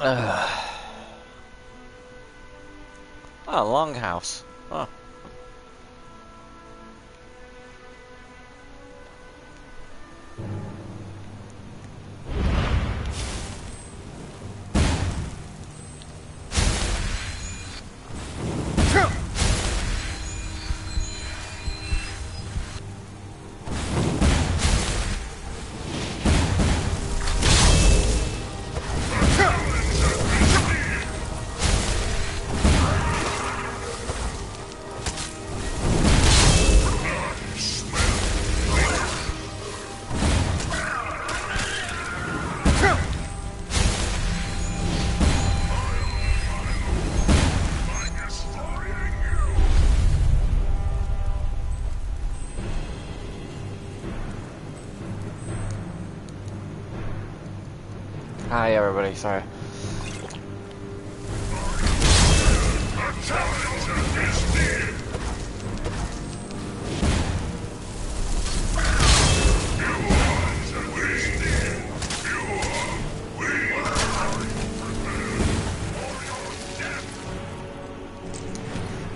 Oh, longhouse. Oh. Hi everybody, sorry.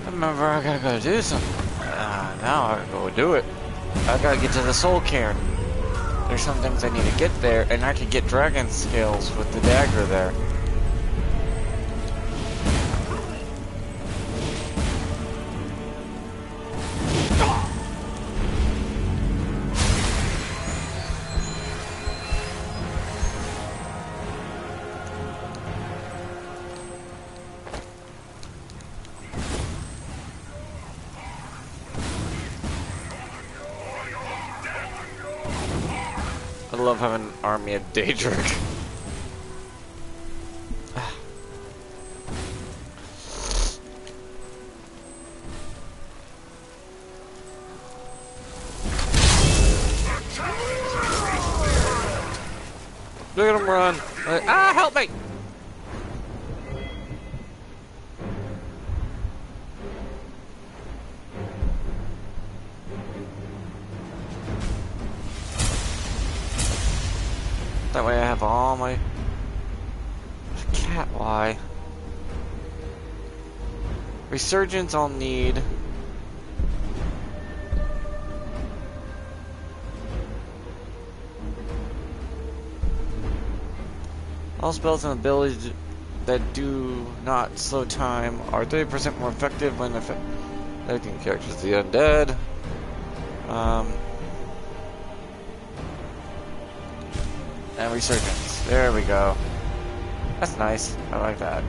I remember I gotta go do something. Now I gotta go do it. I gotta get to the soul cairn. There's some things I need to get there, and I can get dragon scales with the dagger there. I love having an army of Daedric. Look at him run. Like, help me! That way I have all my... Cat, why? Resurgence I'll need. All spells and abilities that do not slow time are 30% more effective when affecting characters. The undead. And resurgence. There we go. That's nice. I like that.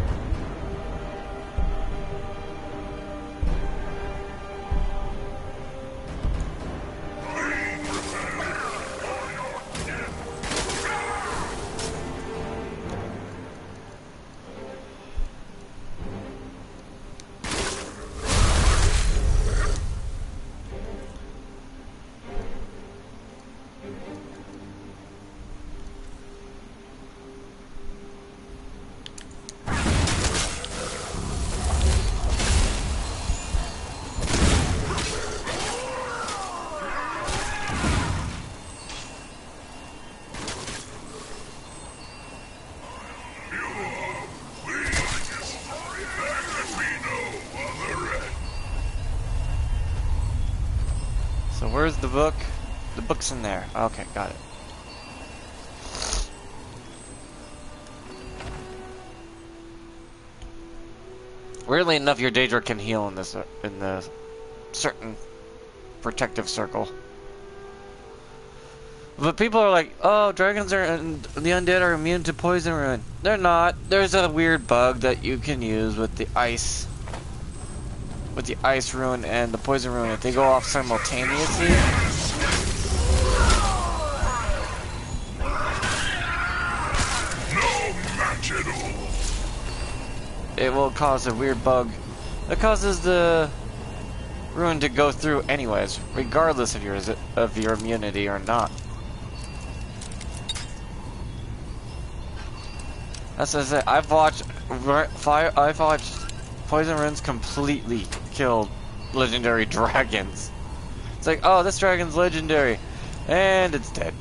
So where's the book? The book's in there. Okay, got it. Weirdly enough, your Daedra can heal in this in the certain protective circle. But people are like, "Oh, dragons are and the undead are immune to poison rune." They're not. There's a weird bug that you can use with the ice. With the ice rune and the poison rune, if they go off simultaneously, it will cause a weird bug that causes the rune to go through anyways, regardless of your immunity or not. That's what I said. I've watched poison runes completely kill legendary dragons. It's like, oh, this dragon's legendary, and it's dead.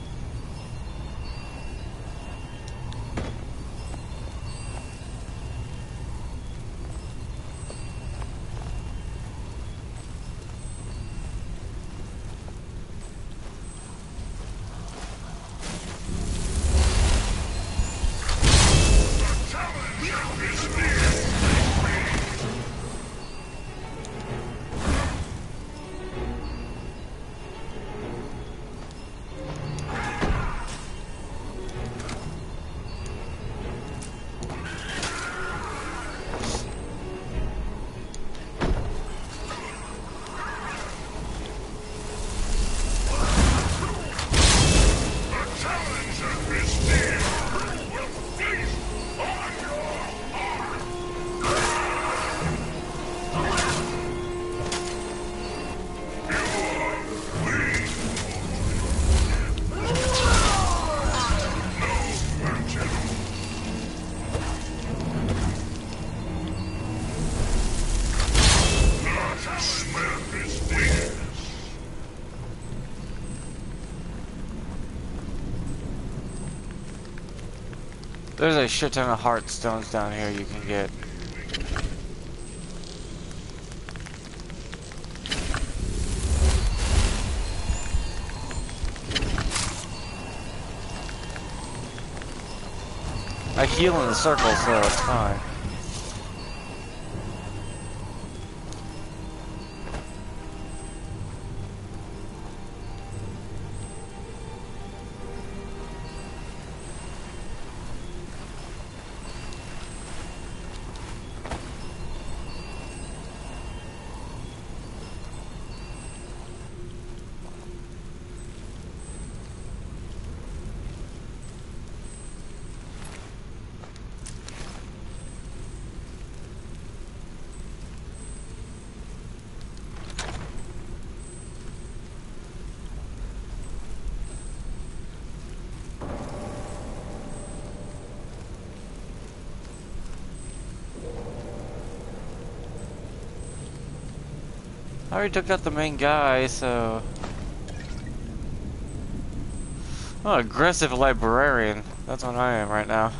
There's a shit ton of heart stones down here you can get. I heal in the circle, so it's fine. I already took out the main guy, so... Oh, aggressive librarian. That's what I am right now.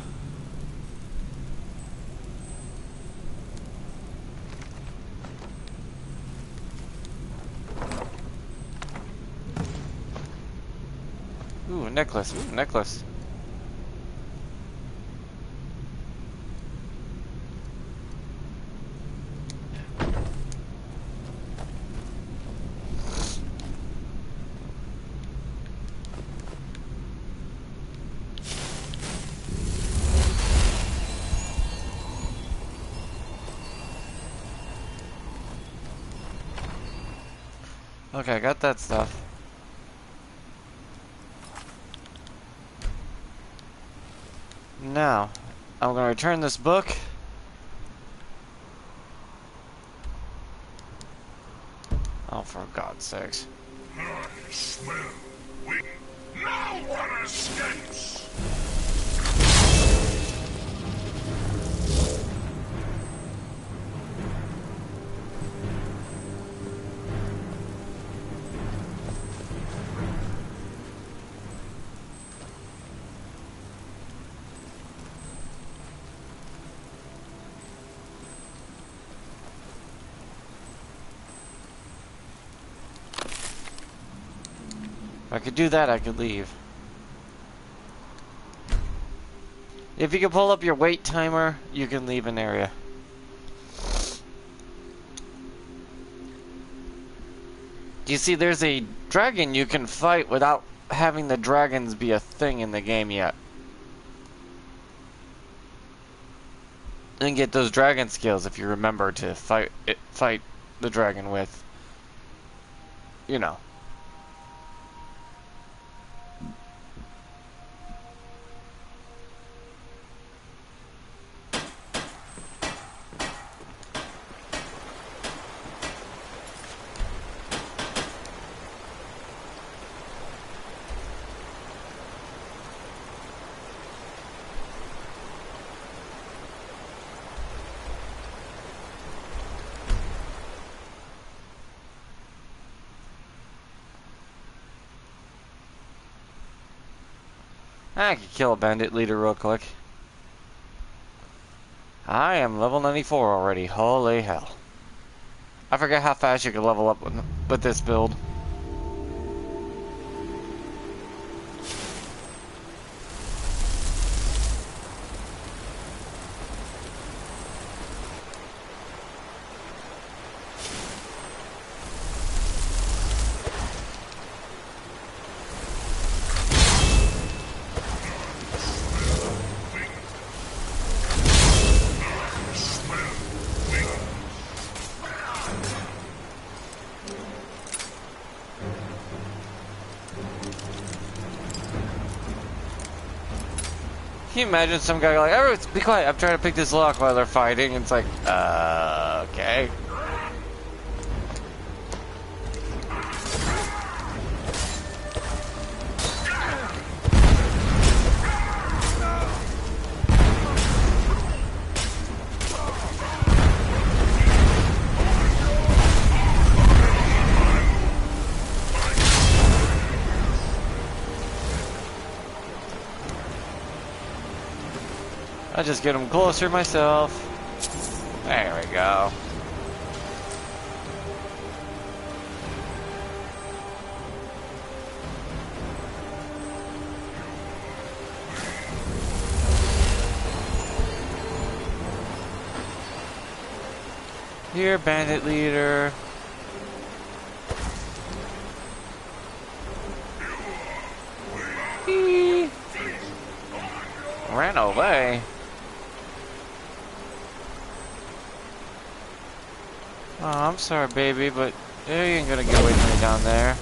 Ooh, a necklace. Ooh, a necklace. Okay, I got that stuff. Now, I'm gonna return this book. Oh, for God's sakes. I smell weak. No one escapes! If I could do that, I could leave. If you can pull up your wait timer, you can leave an area. You see, there's a dragon you can fight without having the dragons be a thing in the game yet. And get those dragon skills if you remember to fight the dragon with, you know. I could kill a bandit leader real quick. I am level 94 already. Holy hell. I forget how fast you can level up with this build. Can you imagine some guy like, oh, be quiet, I'm trying to pick this lock while they're fighting, and it's like, okay. I just get him closer myself. There we go. Here, bandit leader. Eee. Ran away. Oh, I'm sorry, baby, but you ain't gonna get away from me down there.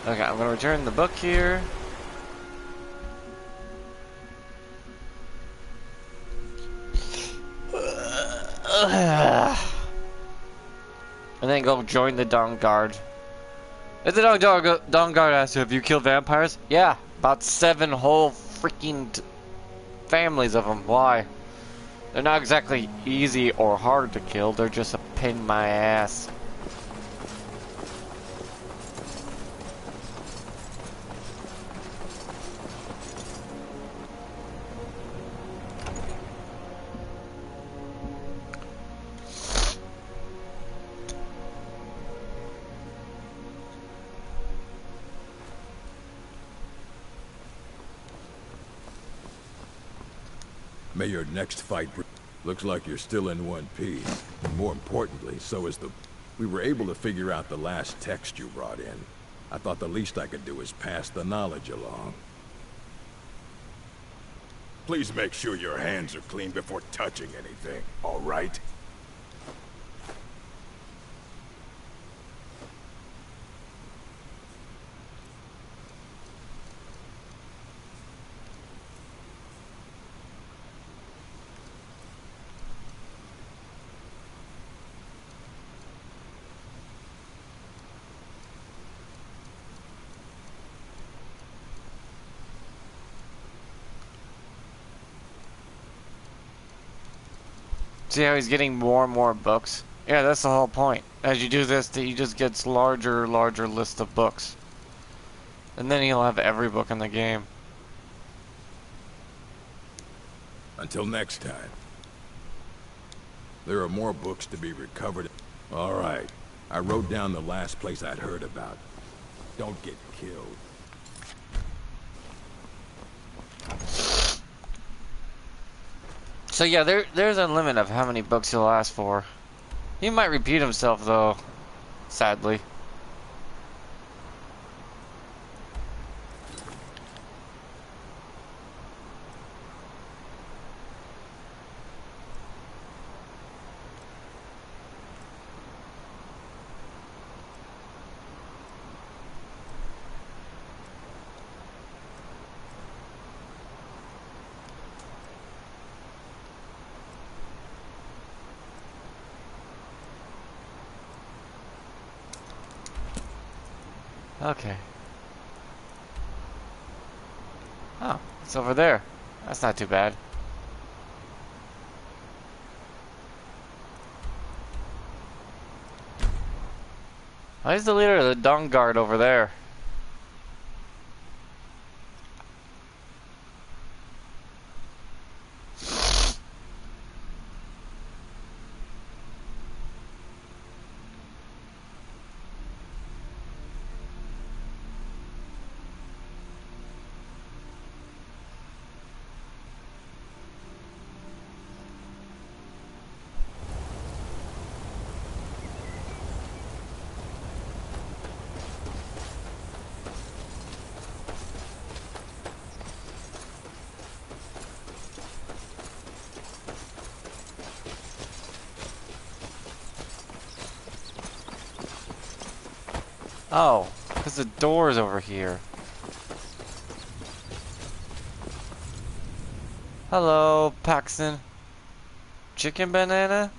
Okay, I'm gonna return the book here. And then go join the Dawn Guard. If the Dawn Guard asks you, have you killed vampires? Yeah, about 7 whole freaking families of them. Why? They're not exactly easy or hard to kill, they're just a pain in my ass. May your next fight... Looks like you're still in one piece. And more importantly, so is the... We were able to figure out the last text you brought in. I thought the least I could do is pass the knowledge along. Please make sure your hands are clean before touching anything, all right? See how he's getting more and more books? Yeah, that's the whole point. As you do this, he just gets larger list of books. And then he'll have every book in the game. Until next time. There are more books to be recovered. All right. I wrote down the last place I'd heard about. Don't get killed. So yeah, there's a limit of how many books he'll ask for. He might repeat himself though, sadly. Okay. Oh, it's over there. That's not too bad. Why is the leader of the Dawn Guard over there? Oh, because the door's over here. Hello, Paxton. Chicken banana?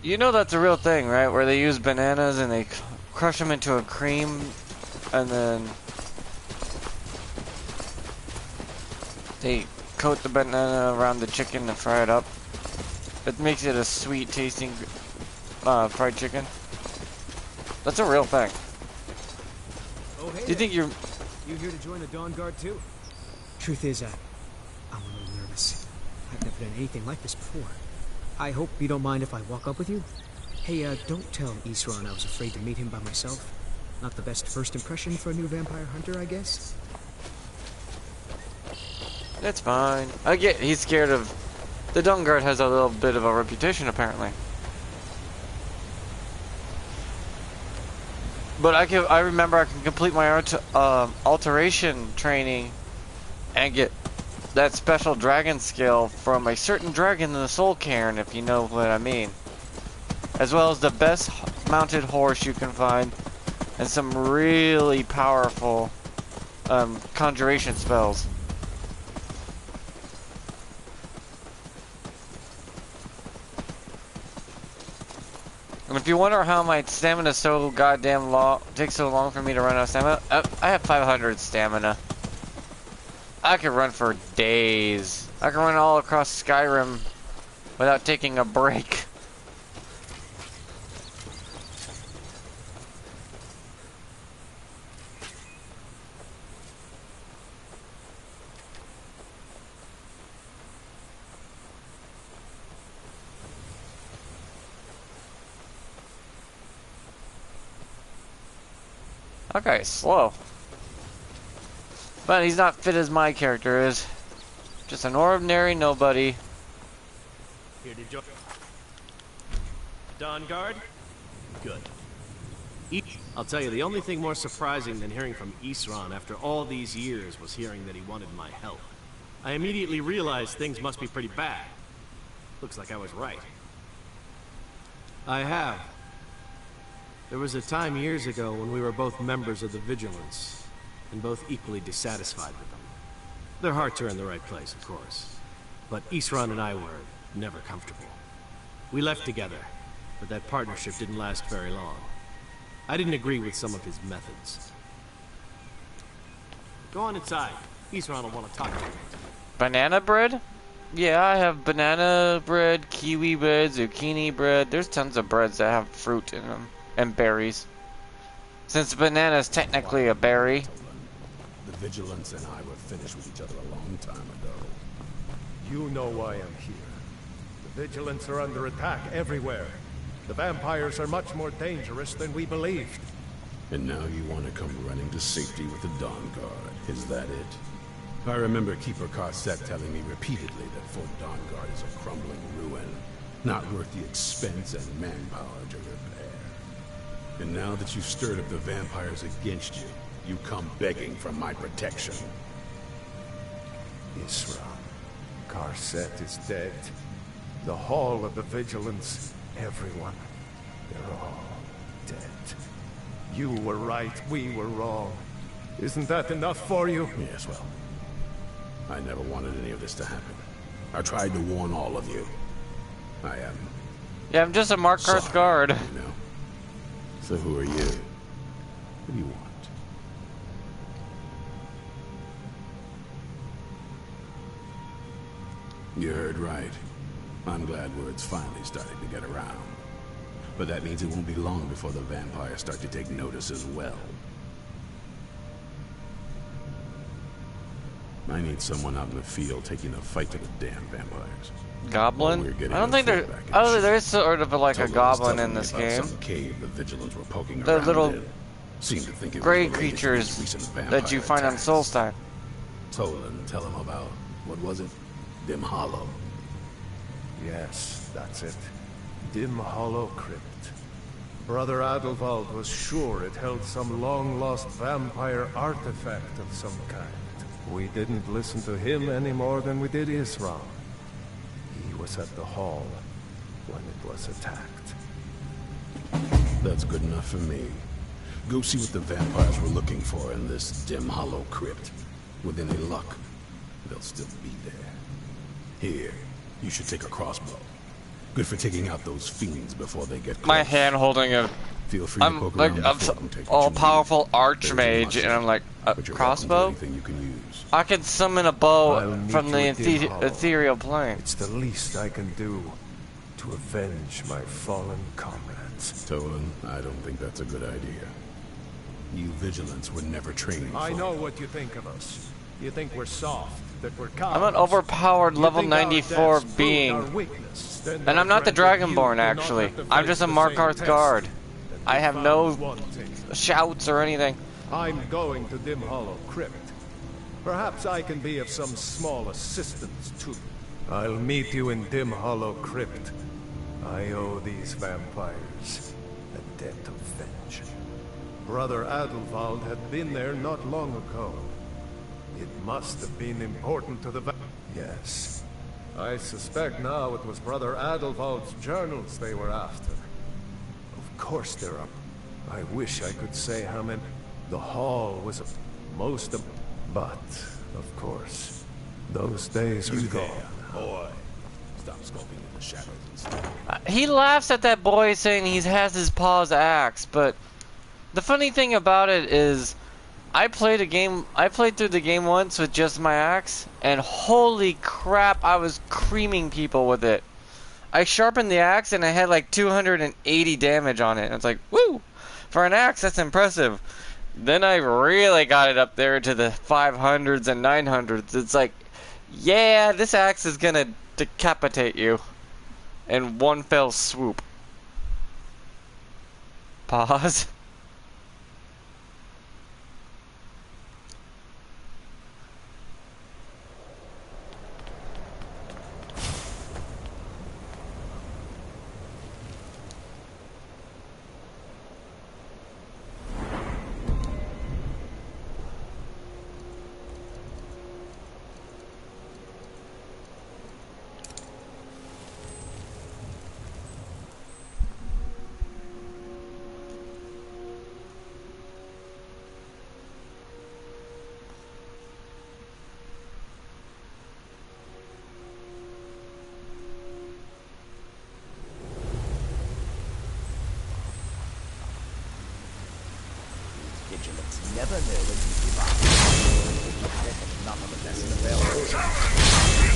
You know that's a real thing, right? Where they use bananas and they crush them into a cream and then they coat the banana around the chicken and fry it up. It makes it a sweet tasting fried chicken. That's a real thing. Oh, hey. Do you think you're... You here to join the Dawn Guard too? Truth is, I'm a little nervous. I've never done anything like this before. I hope you don't mind if I walk up with you? Hey, don't tell Isran I was afraid to meet him by myself. Not the best first impression for a new vampire hunter, I guess? That's fine. I get he's scared of... The Dawn Guard has a little bit of a reputation, apparently. But I remember I can complete my alteration training and get that special dragon skill from a certain dragon in the Soul Cairn, if you know what I mean. As well as the best mounted horse you can find and some really powerful conjuration spells. And if you wonder how my stamina so goddamn long takes so long for me to run out of stamina, I have 500 stamina. I could run for days. I can run all across Skyrim without taking a break. Okay, slow. But he's not fit as my character is. Just an ordinary nobody. Here to join. Dawn Guard? Good. I'll tell you, the only thing more surprising than hearing from Isran after all these years was hearing that he wanted my help. I immediately realized things must be pretty bad. Looks like I was right. I have. There was a time years ago when we were both members of the Vigilance, and both equally dissatisfied with them. Their hearts are in the right place, of course. But Isran and I were never comfortable. We left together, but that partnership didn't last very long. I didn't agree with some of his methods. Go on inside. Isran will want to talk to you. Banana bread? Yeah, I have banana bread, kiwi bread, zucchini bread. There's tons of breads that have fruit in them. And berries. Since banana is technically a berry. The Vigilance and I were finished with each other a long time ago. You know why I'm here. The Vigilance are under attack everywhere. The vampires are much more dangerous than we believed. And now you want to come running to safety with the Dawn Guard. Is that it? I remember Keeper Carset telling me repeatedly that Fort Dawn Guard is a crumbling ruin. Not worth the expense and manpower to repair. And now that you've stirred up the vampires against you, you come begging for my protection. Isran, Carset is dead. The Hall of the Vigilance, everyone, they're all dead. You were right, we were wrong. Isn't that enough for you? Yes, well, I never wanted any of this to happen. I tried to warn all of you. I am... Yeah, I'm just a Markarth guard. You know? So who are you? What do you want? You heard right. I'm glad word's finally starting to get around. But that means it won't be long before the vampires start to take notice as well. I need someone out in the field taking the fight to the damn vampires. Goblin? I don't think there. Oh, there is sort of like a goblin in this game. Some cave the vigilants were poking The around little in. Seemed to think it gray was related to creatures these recent that vampire you find on attacks. Soulstein. Tolan, tell him about, what was it? Dim Hollow. Yes, that's it. Dim Hollow Crypt. Brother Adelwald was sure it held some long-lost vampire artifact of some kind. We didn't listen to him any more than we did Isram. He was at the hall when it was attacked. That's good enough for me. Go see what the vampires were looking for in this Dim Hollow Crypt. With any luck, they'll still be there. Here, you should take a crossbow. Good for taking out those fiends before they get close. My hand holding a. Feel free to I'm poke like around I'm the fort and take what all you need. powerful There's a archmage, muscle, and I'm like a but you're crossbow. welcome to anything you can use. I can summon a I'll bow meet from you the at Dim Hollow. ethereal plane. It's the least I can do to avenge my fallen comrades. Tolan, I don't think that's a good idea. You vigilants were never trained I for know it. what you think of us. You think we're soft, that we're I'm cowards. an overpowered You level think our 94 deaths prove being. our weakness, then And I'm not the that you Dragonborn, do not actually. have to I'm face just a the Markarth same guard. test that I we have found no wanting. shouts or anything. I'm going to Dim Hollow Crypt. Perhaps I can be of some small assistance too. I'll meet you in Dim Hollow Crypt. I owe these vampires a debt of vengeance. Brother Adelwald had been there not long ago. It must have been important to the Yes. I suspect now it was Brother Adelwald's journals they were after. Of course they're up. I wish I could say how many. The hall was most of. But, of course, those days are You gone. there, boy. Stop skulking in the shadows and stuff. He laughs at that boy saying he has his pa's axe, but the funny thing about it is I played through the game once with just my axe, and holy crap, I was creaming people with it. I sharpened the axe and I had like 280 damage on it. And it's like, woo! For an axe, that's impressive. Then I really got it up there to the 500s and 900s. It's like, yeah, this axe is gonna decapitate you in one fell swoop. Pause. Vigilants never know when to give up. There's none of the best available.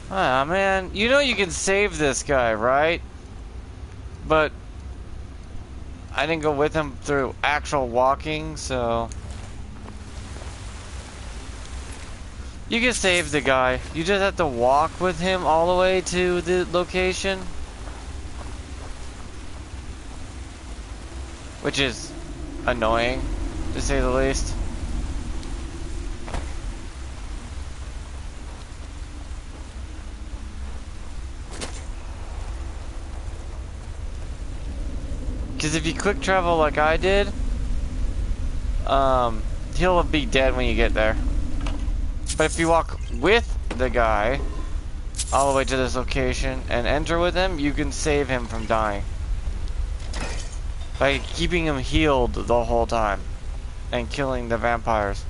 Ah, man, you know you can save this guy, right? But I didn't go with him through actual walking, so you can save the guy. You just have to walk with him all the way to the location, which is annoying, to say the least. Because if you quick travel like I did, he'll be dead when you get there. But if you walk with the guy all the way to this location and enter with him, you can save him from dying by keeping him healed the whole time and killing the vampires.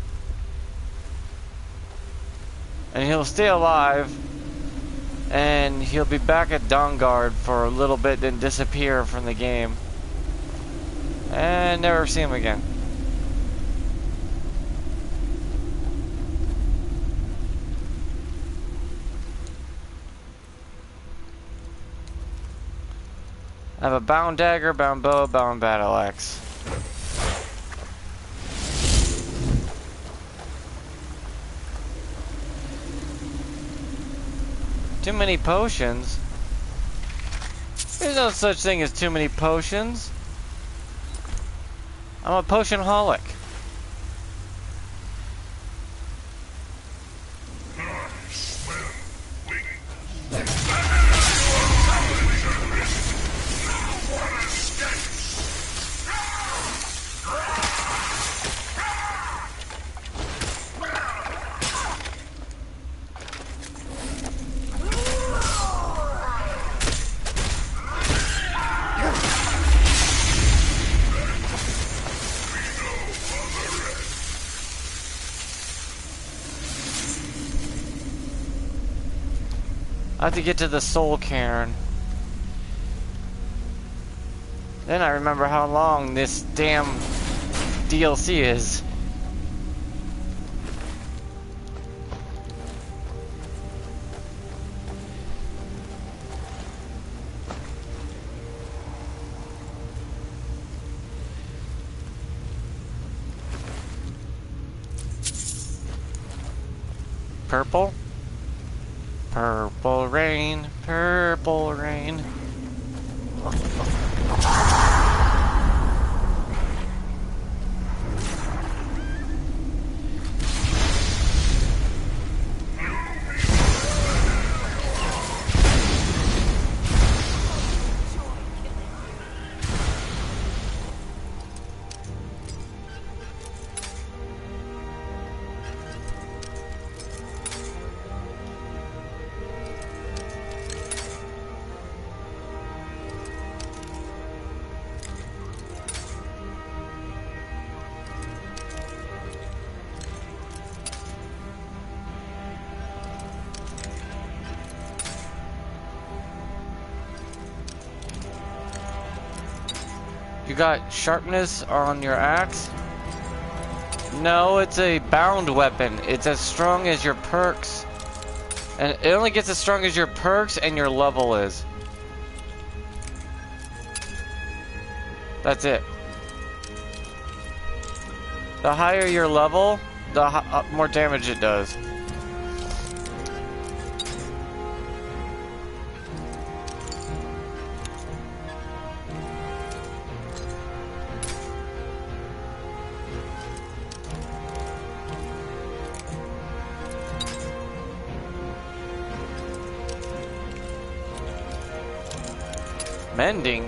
And he'll stay alive, and he'll be back at Dawnguard for a little bit, then disappear from the game and never see him again. I have a bound dagger, bound bow, bound battle axe. Too many potions? There's no such thing as too many potions. I'm a potion-holic. I have to get to the soul cairn. Then I remember how long this damn DLC is. Purple? Purple rain, purple rain. You got sharpness on your axe? No, it's a bound weapon. It's as strong as your perks. And it only gets as strong as your perks and your level is. That's it. The higher your level, the more damage it does. Mending?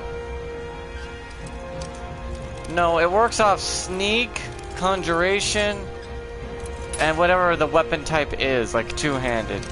No, it works off sneak, conjuration, and whatever the weapon type is, like two-handed.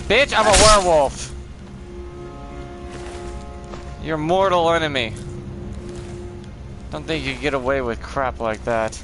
Bitch, I'm a werewolf. Your mortal enemy. Don't think you can get away with crap like that.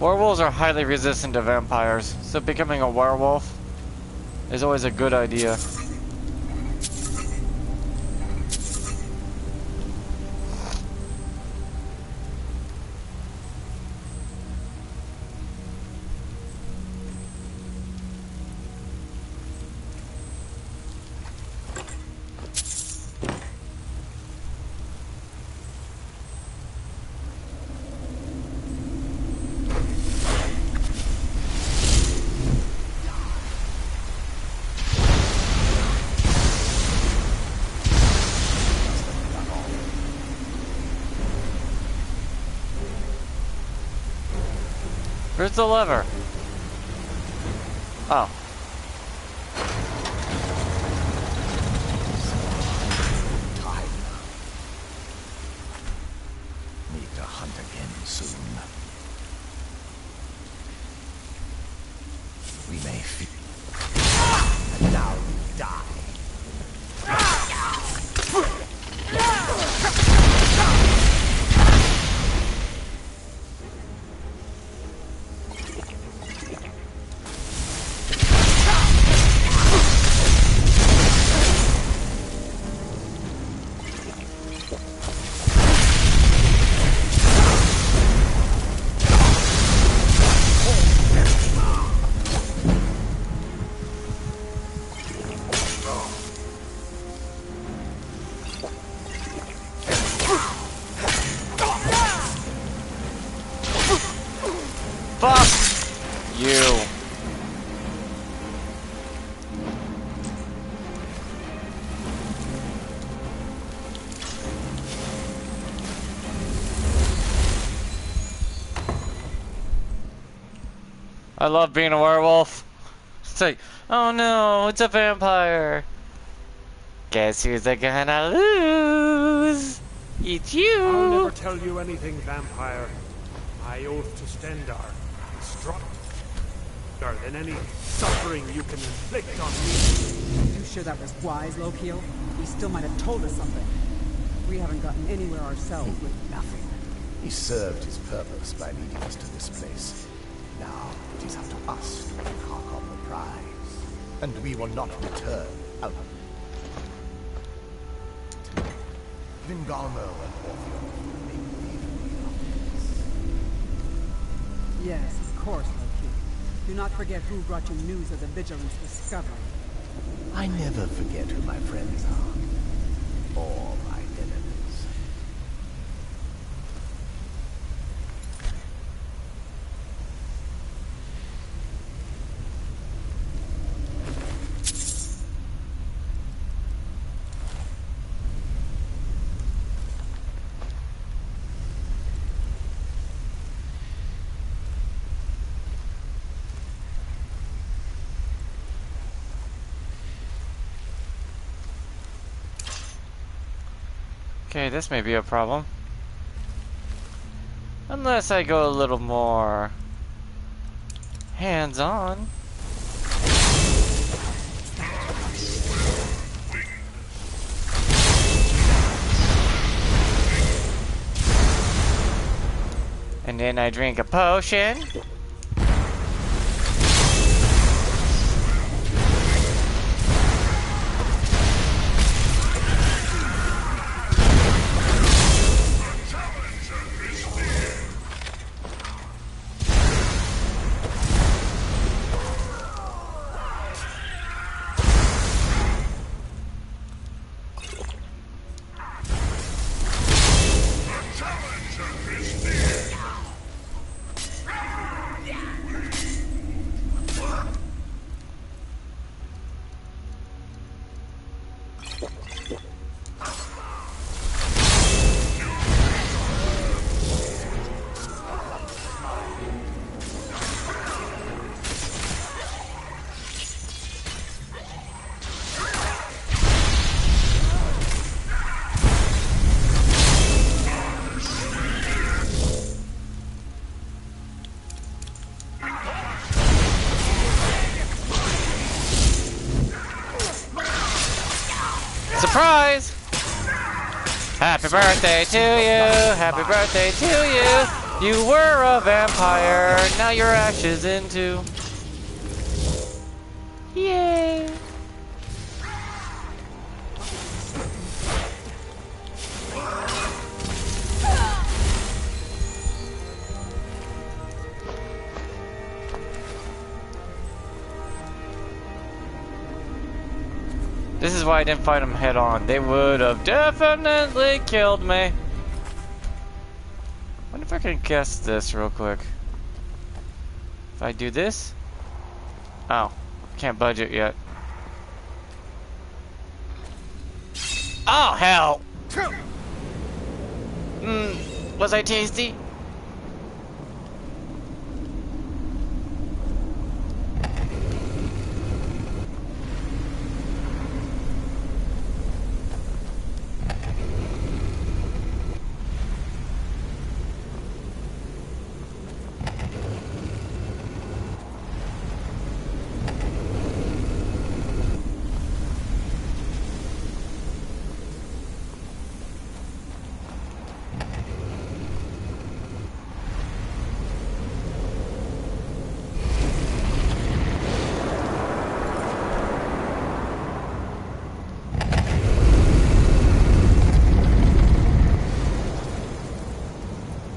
Werewolves are highly resistant to vampires, so becoming a werewolf is always a good idea. Where's the lever? Oh. Time. Need to hunt again soon. We may feel. And now you die. Fuck you. I love being a werewolf. It's like, oh no, it's a vampire. Guess who's gonna lose? It's you. I'll never tell you anything, vampire. My oath to Stendar is stronger than any suffering you can inflict on me. You sure that was wise, Lokiel? He still might have told us something. We haven't gotten anywhere ourselves with nothing. He served his purpose by leading us to this place. Now it is up to us to embark on the prize. And we will not return out. Vingalmo and Orpheum may believe in the obvious. Yes, of course, Loki. Do not forget who brought you news of the Vigilance discovery. I never forget who my friends are. Or my enemies. Okay, this may be a problem. Unless I go a little more hands-on. And then I drink a potion. Surprise! Happy birthday to you! Happy birthday to you! You were a vampire, now your ashes into. Yay! This is why I didn't fight them head on. They would have definitely killed me. I wonder if I can guess this real quick. If I do this? Oh, can't budge it yet. Oh, hell! Was I tasty?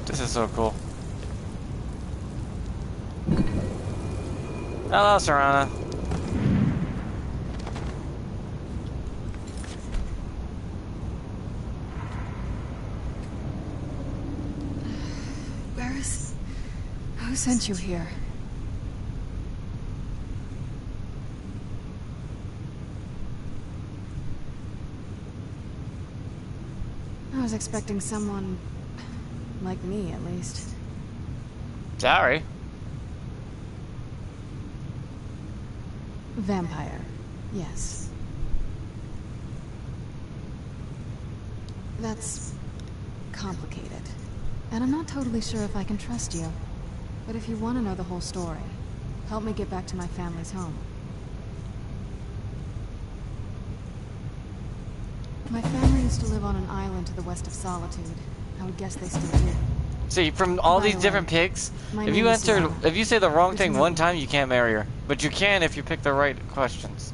This is so cool. Hello, Serana. Who sent you here? I was expecting someone like me, at least. Sorry. Vampire, yes. That's complicated. And I'm not totally sure if I can trust you. But if you want to know the whole story, help me get back to my family's home. My family used to live on an island to the west of Solitude. I would guess they still do. See, from all these different pigs, if you say the wrong thing one time, you can't marry her. But you can if you pick the right questions.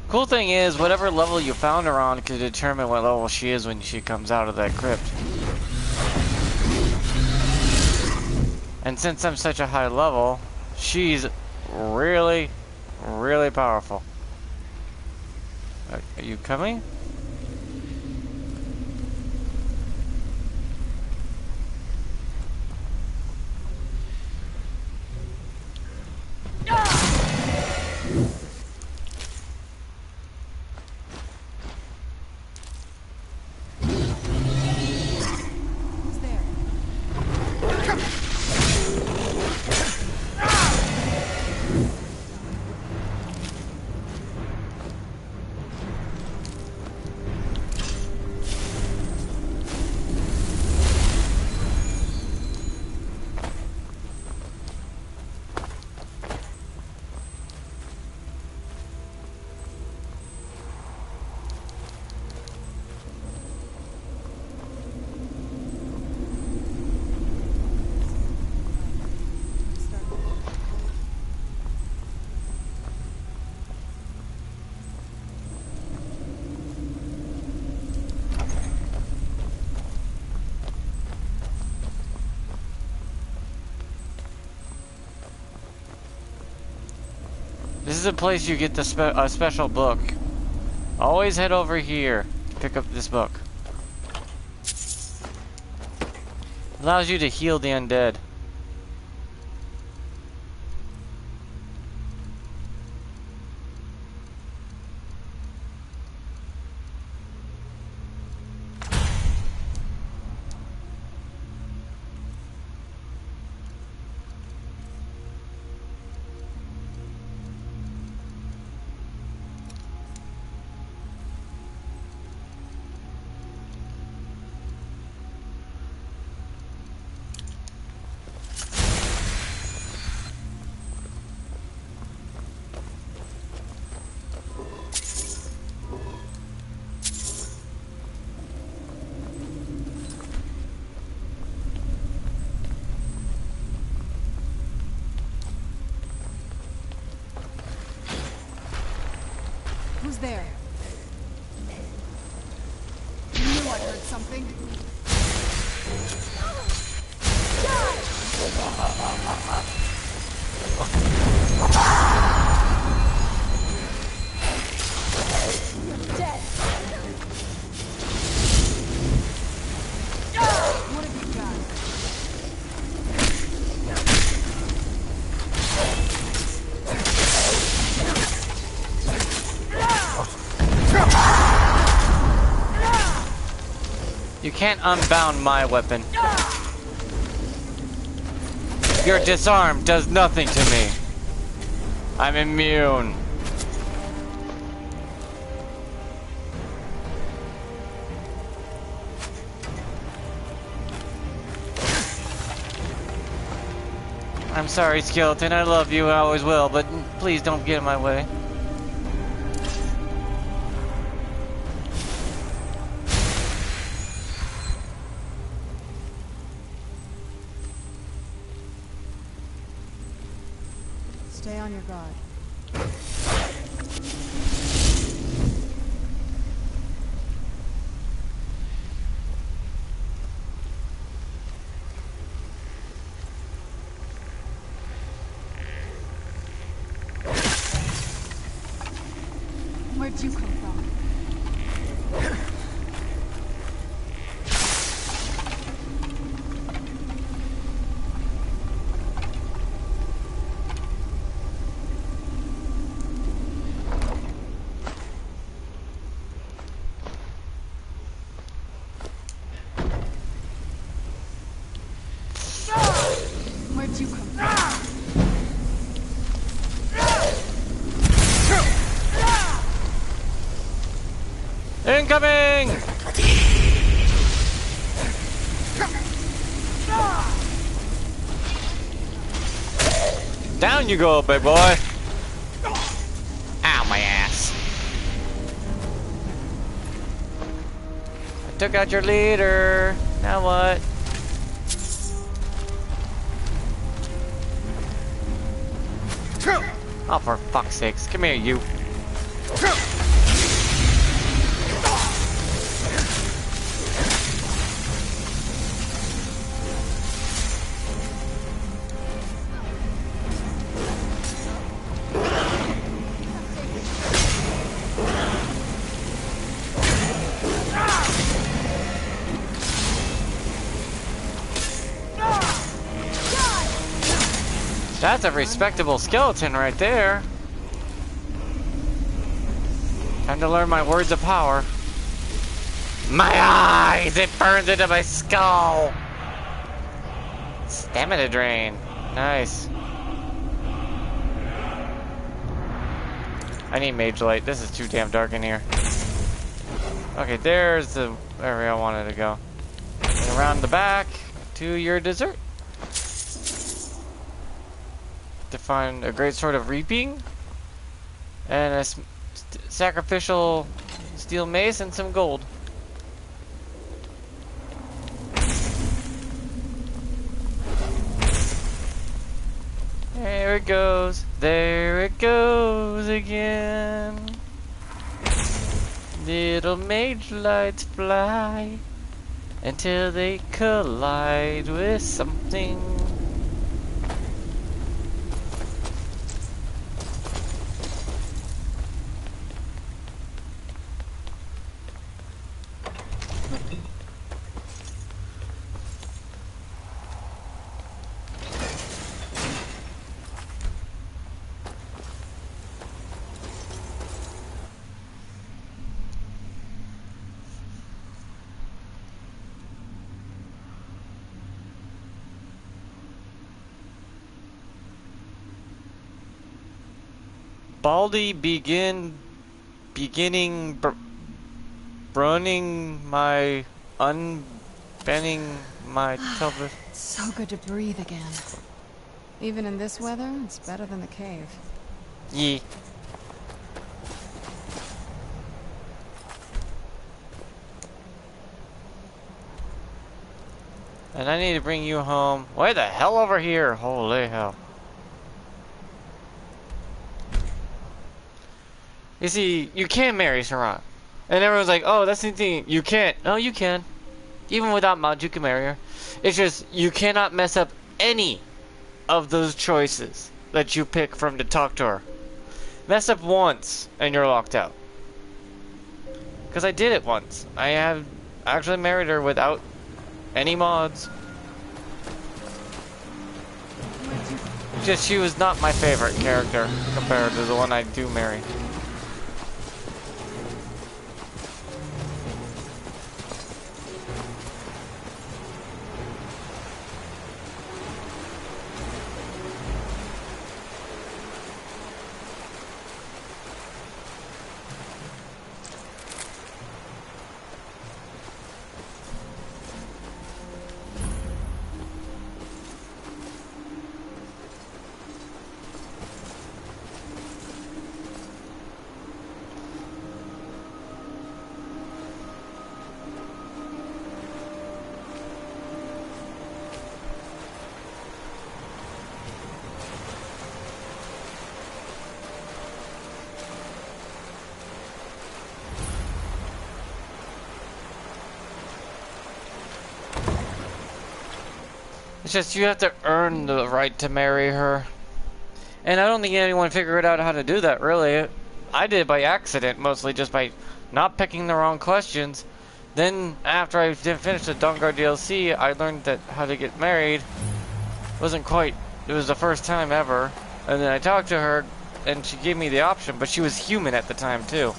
Cool thing is, whatever level you found her on could determine what level she is when she comes out of that crypt. And since I'm such a high level, she's really, really powerful. Are you coming? This is a place you get the a special book. Always head over here to pick up this book. Allows you to heal the undead. I heard something. Dead. What have you done? You can't unbound my weapon. Your disarm does nothing to me. I'm immune. I'm sorry, Skeleton. I love you. I always will, but please don't get in my way. Stay on your guard. Where'd you come from? Where'd you come from? Incoming! Down you go, big boy. Ow, my ass. I took out your leader. Now what? Oh, for fuck's sakes. Come here, you. That's a respectable skeleton right there. Time to learn my words of power. My eyes! It burns into my skull! Stamina drain. Nice. I need mage light. This is too damn dark in here. Okay, there's the area I wanted to go. And around the back to your dessert. To find a great sword of reaping and a sacrificial steel mace and some gold. There it goes. There it goes again. Little mage lights fly until they collide with something. Baldy beginning burning my unbending my pelvis. So good to breathe again. Even in this weather, it's better than the cave. Yeah. And I need to bring you home. Why the hell over here? Holy hell. You see, you can't marry Sarat. And everyone's like, oh, that's the thing. You can't. No, you can. Even without mods, you can marry her. It's just, you cannot mess up any of those choices that you pick from to talk to her. Mess up once, and you're locked out. Because I did it once. I have actually married her without any mods. Just, she was not my favorite character compared to the one I do marry. It's just you have to earn the right to marry her. And I don't think anyone figured out how to do that, really. I did it by accident, mostly just by not picking the wrong questions. Then, after I finished the Dawnguard DLC, I learned that how to get married. Wasn't quite, it was the first time ever. And then I talked to her, and she gave me the option, but she was human at the time, too.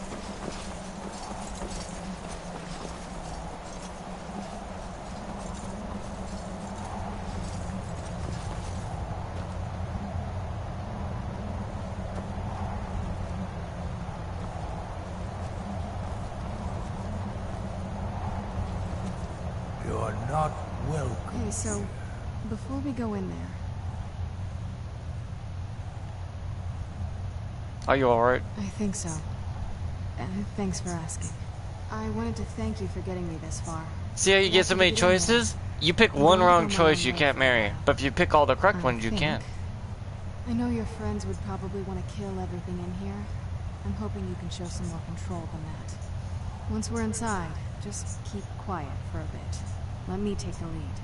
You're not welcome. Okay, so before we go in there, Are you alright? I think so. Thanks for asking. I wanted to thank you for getting me this far. See how you get so many choices? You pick one wrong choice, you can't marry. But if you pick all the correct ones, you can. I know your friends would probably want to kill everything in here. I'm hoping you can show some more control than that. Once we're inside, just keep quiet for a bit. Let me take the lead.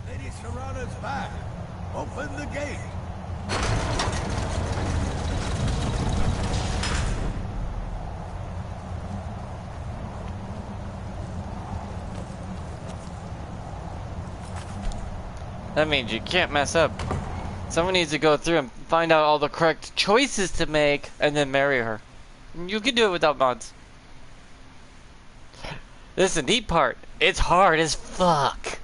Lady Serrana's back. Open the gate. That means you can't mess up. Someone needs to go through and find out all the correct choices to make and then marry her. You can do it without mods. This is the neat part. It's hard as fuck.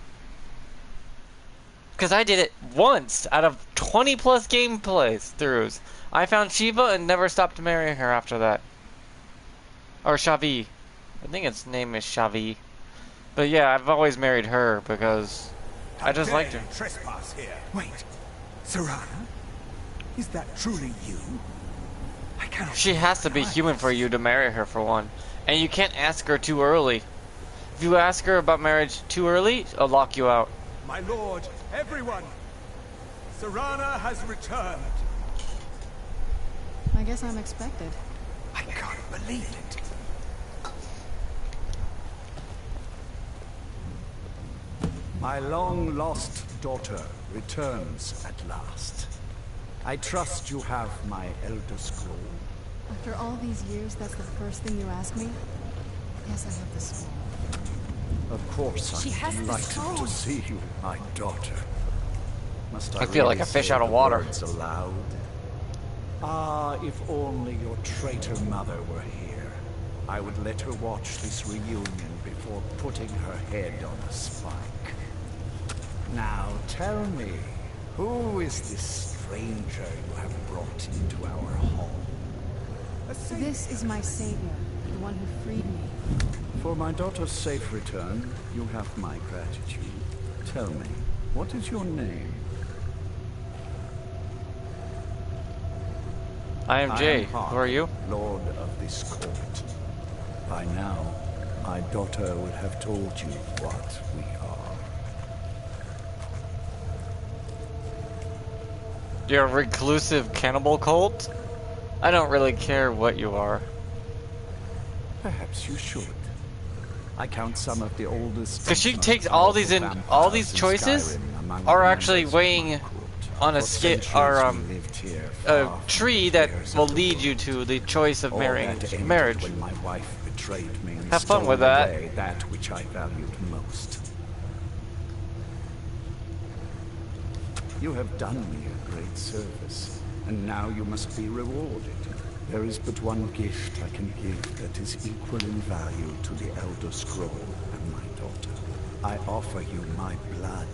Because I did it once out of 20 plus gameplays throughs. I found Shiva and never stopped marrying her after that. Or Shavi. I think its name is Shavi. But yeah, I've always married her because I just liked her. Trespass here. Wait, Serrana? Is that truly you? I cannot. She has to be human for you to marry her, for one. And you can't ask her too early. If you ask her about marriage too early, I'll lock you out. My lord, everyone! Serrana has returned. I guess I'm expected. I can't believe it. My long-lost daughter returns at last. I trust you have my Elder Scroll. After all these years, that's the first thing you ask me? Yes, I have the scroll. Of course, She has I'm the delighted scroll. to see you, my daughter. Must I feel like really a fish say out of the water. words aloud? Ah, if only your traitor mother were here. I would let her watch this reunion before putting her head on a spike. Now tell me, who is this stranger you have brought into our hall? This is my savior, the one who freed me. For my daughter's safe return, you have my gratitude. Tell me, what is your name? I am Jay. Who are you? Lord of this court. By now, my daughter would have told you what we are. You're a reclusive cannibal cult? I don't really care what you are. Perhaps you should. I count some of the oldest. Because she takes all these choices are actually weighing on a scale or a tree that will lead you to the choice of marriage. When my wife betrayed me and have fun with stole that. away that which I valued most. You have done me a great service, and now you must be rewarded. There is but one gift I can give that is equal in value to the Elder Scroll and my daughter. I offer you my blood.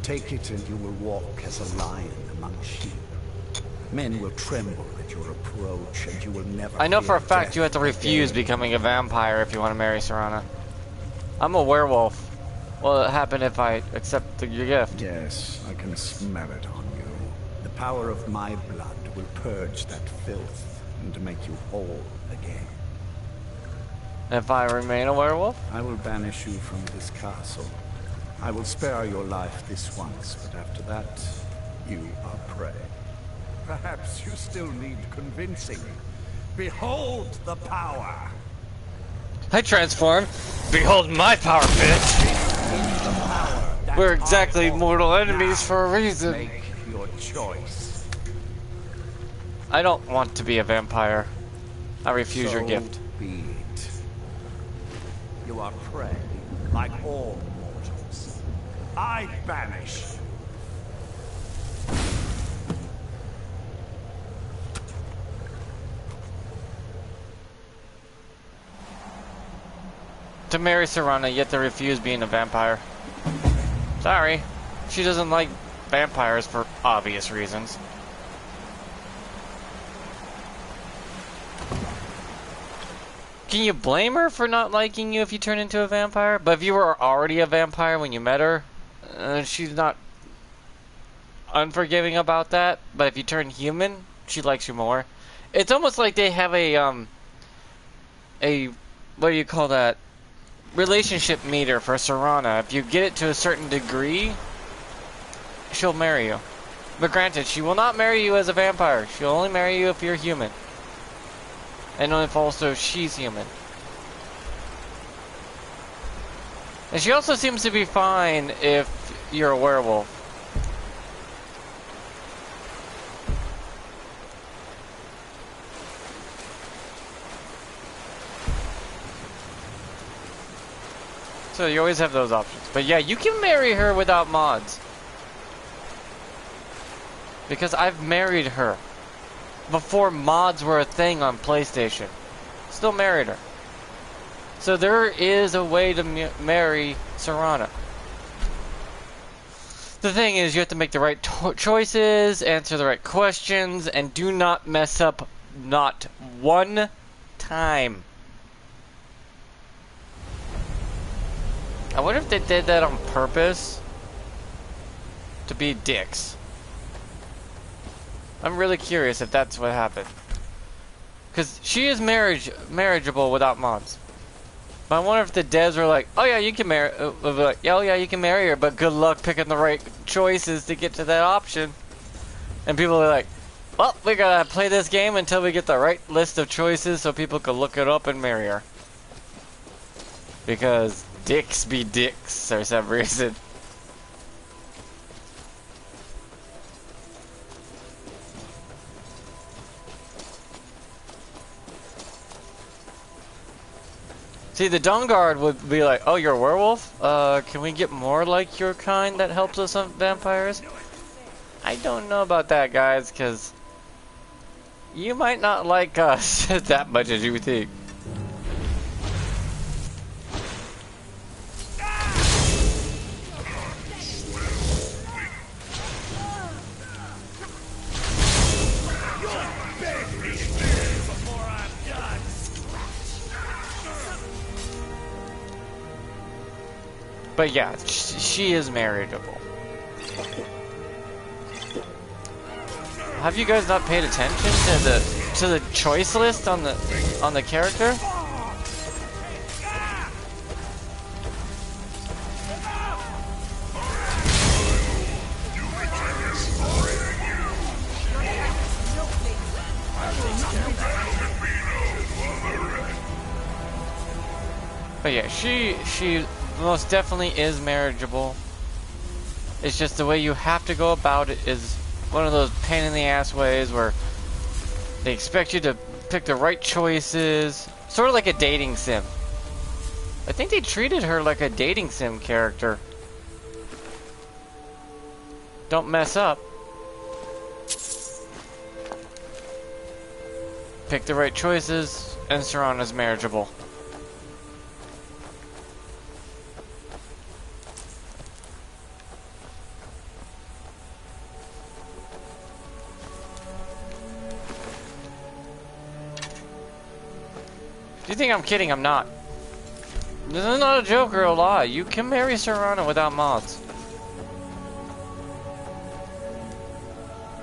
Take it and you will walk as a lion among sheep. Men will tremble at your approach and you will never I know for a fear fact death you have to refuse again. becoming a vampire if you want to marry Serana. I'm a werewolf. What will happen if I accept your gift? Yes, I can smell it on you. The power of my blood will purge that filth and make you whole again. If I remain a werewolf? I will banish you from this castle. I will spare your life this once, but after that, you are prey. Perhaps you still need convincing. Behold the power! I transform. Behold my power, bitch! We're exactly mortal enemies for a reason. Make your choice. I don't want to be a vampire. I refuse your gift. Be it. You are prey, like all mortals. I banish. To marry Serana, you have to refuse being a vampire. Sorry. She doesn't like vampires for obvious reasons. Can you blame her for not liking you if you turn into a vampire? But if you were already a vampire when you met her, she's not unforgiving about that. But if you turn human, she likes you more. It's almost like they have a what do you call that? Relationship meter for Serana. If you get it to a certain degree, she'll marry you. But granted, she will not marry you as a vampire. She'll only marry you if you're human. And if also she's human. And she also seems to be fine if you're a werewolf. So you always have those options. But yeah, you can marry her without mods. Because I've married her. Before mods were a thing on PlayStation. Still married her. So there is a way to marry Serana. The thing is, you have to make the right choices, answer the right questions, and do not mess up not one time. I wonder if they did that on purpose to be dicks. I'm really curious if that's what happened. Because she is marriageable without mods. But I wonder if the devs were like, oh yeah, you can marry, like, oh yeah, you can marry her, but good luck picking the right choices to get to that option. And people are like, well, we gotta play this game until we get the right list of choices so people can look it up and marry her. Because dicks be dicks for some reason. See, the Dawn Guard would be like, oh, you're a werewolf? Can we get more like your kind that helps us on vampires? I don't know about that, guys, because you might not like us that much as you think. But yeah, she is marriageable. Have you guys not paid attention to the choice list on the character? But yeah, she most definitely is marriageable. It's just the way you have to go about it is one of those pain in the ass ways where they expect you to pick the right choices, sort of like a dating sim. I think they treated her like a dating sim character. Don't mess up. Pick the right choices, and Serana's marriageable. Do you think I'm kidding? I'm not. This is not a joke or a lie. You can marry Serana without mods.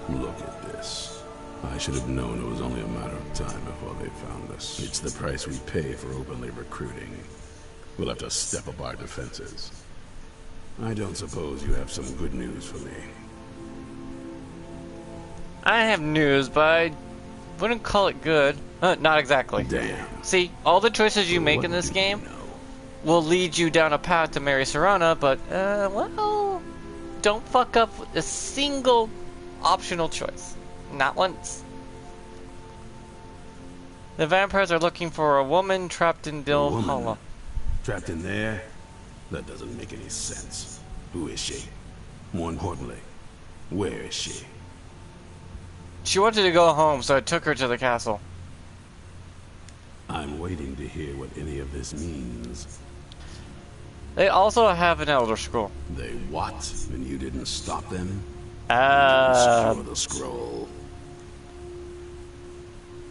Look at this. I should have known it was only a matter of time before they found us. It's the price we pay for openly recruiting. We'll have to step up our defenses. I don't suppose you have some good news for me. I have news, but I wouldn't call it good. Not exactly. Damn. See, all the choices you make in this game will lead you down a path to marry Serana, but, well, don't fuck up a single optional choice. Not once. The vampires are looking for a woman trapped in Dill Hollow. Trapped in there? That doesn't make any sense. Who is she? More importantly, where is she? She wanted to go home, so I took her to the castle. I'm waiting to hear what any of this means. They also have an Elder Scroll. They what? And you didn't stop them? Secure the scroll.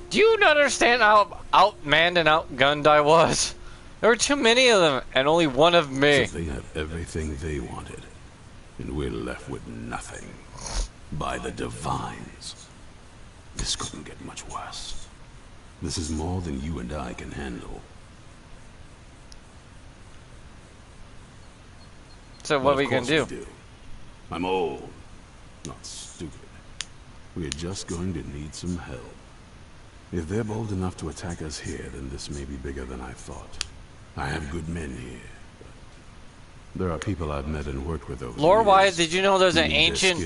Do you not understand how outmanned and outgunned I was? There were too many of them, and only one of me. So they have everything they wanted, and we're left with nothing. By the Divines. This couldn't get much worse. This is more than you and I can handle. So what are we gonna do? I'm old, not stupid. We're just going to need some help. If they're bold enough to attack us here, then this may be bigger than I thought. I have good men here. There are people I've met and worked with over Lore-wise, did you know there's an ancient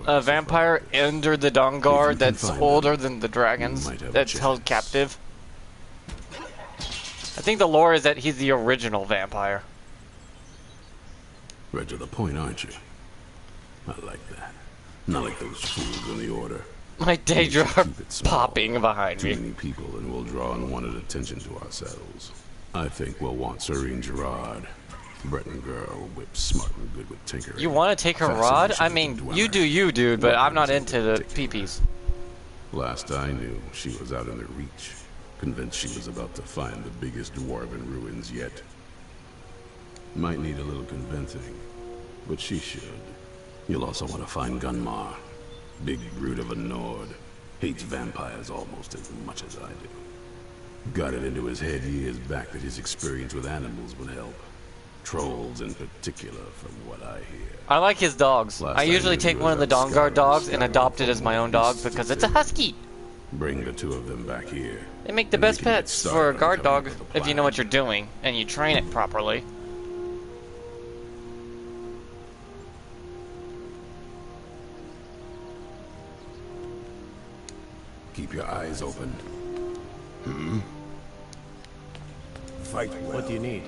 vampire under the Dawnguard that's older than the dragons that's held captive? I think the lore is that he's the original vampire. Right to the point, aren't you? I like that. Not like those fools in the Order. My Daedra are popping behind me. Too many people and we'll draw unwanted attention to ourselves. I think we'll want Serene Gerard. Breton girl, whip smart and good with tinkering. You want to take her rod? I mean, you do you, dude, but I'm not into the peepees. Last I knew, she was out in the Reach, convinced she was about to find the biggest dwarven ruins yet. Might need a little convincing, but she should. You'll also want to find Gunmar. Big brute of a Nord. Hates vampires almost as much as I do. Got it into his head years back that his experience with animals would help. Trolls in particular, from what I hear. I like his dogs. I usually take one of the Dawnguard dogs and adopt it as my own dog because it's a husky. Bring the two of them back here. They make the best pets for a guard dog if you know what you're doing and you train it properly. Keep your eyes open. Fight well. What do you need?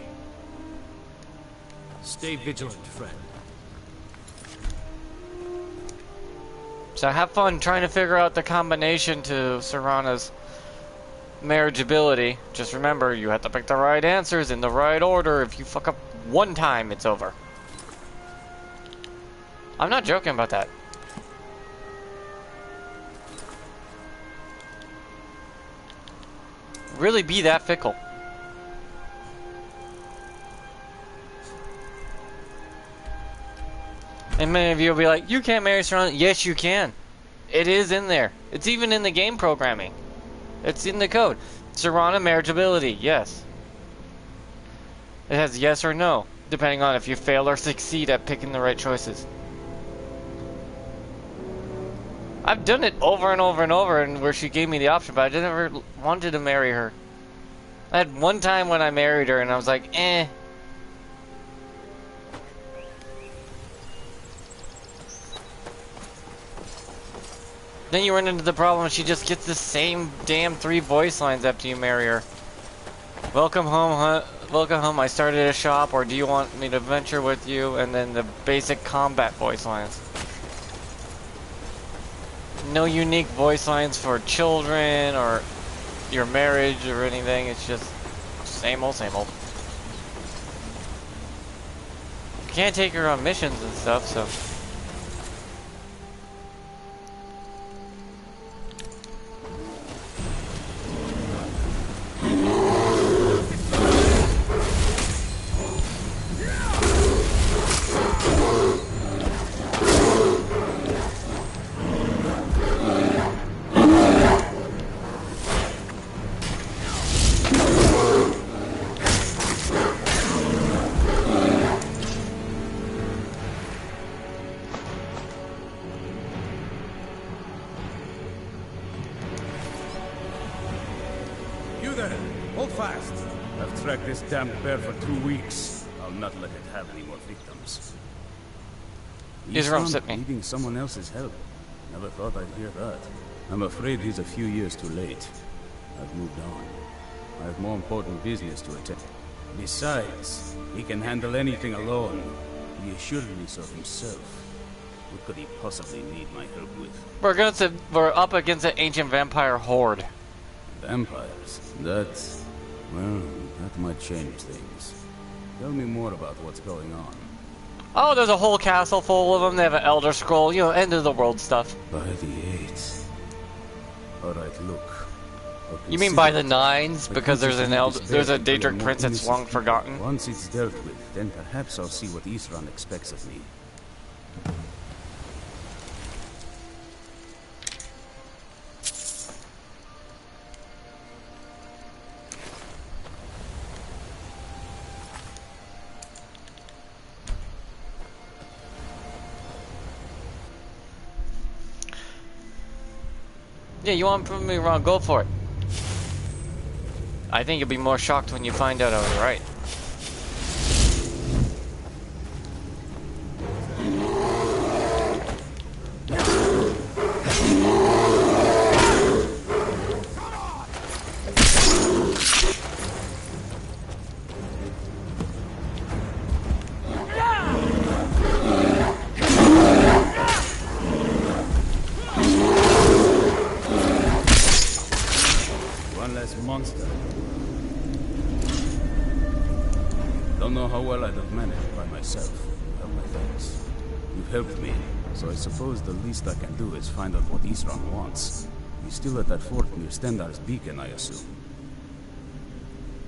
Stay vigilant, friend. So have fun trying to figure out the combination to Serana's marriageability. Just remember, you have to pick the right answers in the right order. If you fuck up one time, it's over. I'm not joking about that. Really be that fickle. And many of you will be like, you can't marry Serana. Yes, you can. It is in there. It's even in the game programming. It's in the code. Serana marriageability, yes. It has yes or no, depending on if you fail or succeed at picking the right choices. I've done it over and over and over, and where she gave me the option, but I never wanted to marry her. I had one time when I married her and I was like, eh. Then you run into the problem, she just gets the same damn 3 voice lines after you marry her. Welcome home, welcome home, I started a shop, or do you want me to venture with you? And then the basic combat voice lines. No unique voice lines for children or your marriage or anything, it's just same old, same old. You can't take her on missions and stuff, so... This damn bear for 2 weeks. I'll not let it have any more victims. He's needing someone else's help. Never thought I'd hear that. I'm afraid he's a few years too late. I've moved on. I have more important business to attend. Besides, he can handle anything alone. He assured me so himself. What could he possibly need my help with? We're up against an ancient vampire horde. Vampires? That's... well... that might change things. Tell me more about what's going on. Oh, there's a whole castle full of them. They have an Elder Scroll, you know, end of the world stuff. By the 8s. Alright, look. You mean by the 9s? Because there's a Daedric prince that's long forgotten. Once it's dealt with, then perhaps I'll see what Isran expects of me. Yeah, you want to prove me wrong, go for it. I think you'll be more shocked when you find out I was right. Monster. Don't know how well I'd have managed by myself. Without my thanks. You've helped me, so I suppose the least I can do is find out what Isran wants. He's still at that fort near Stendar's beacon, I assume.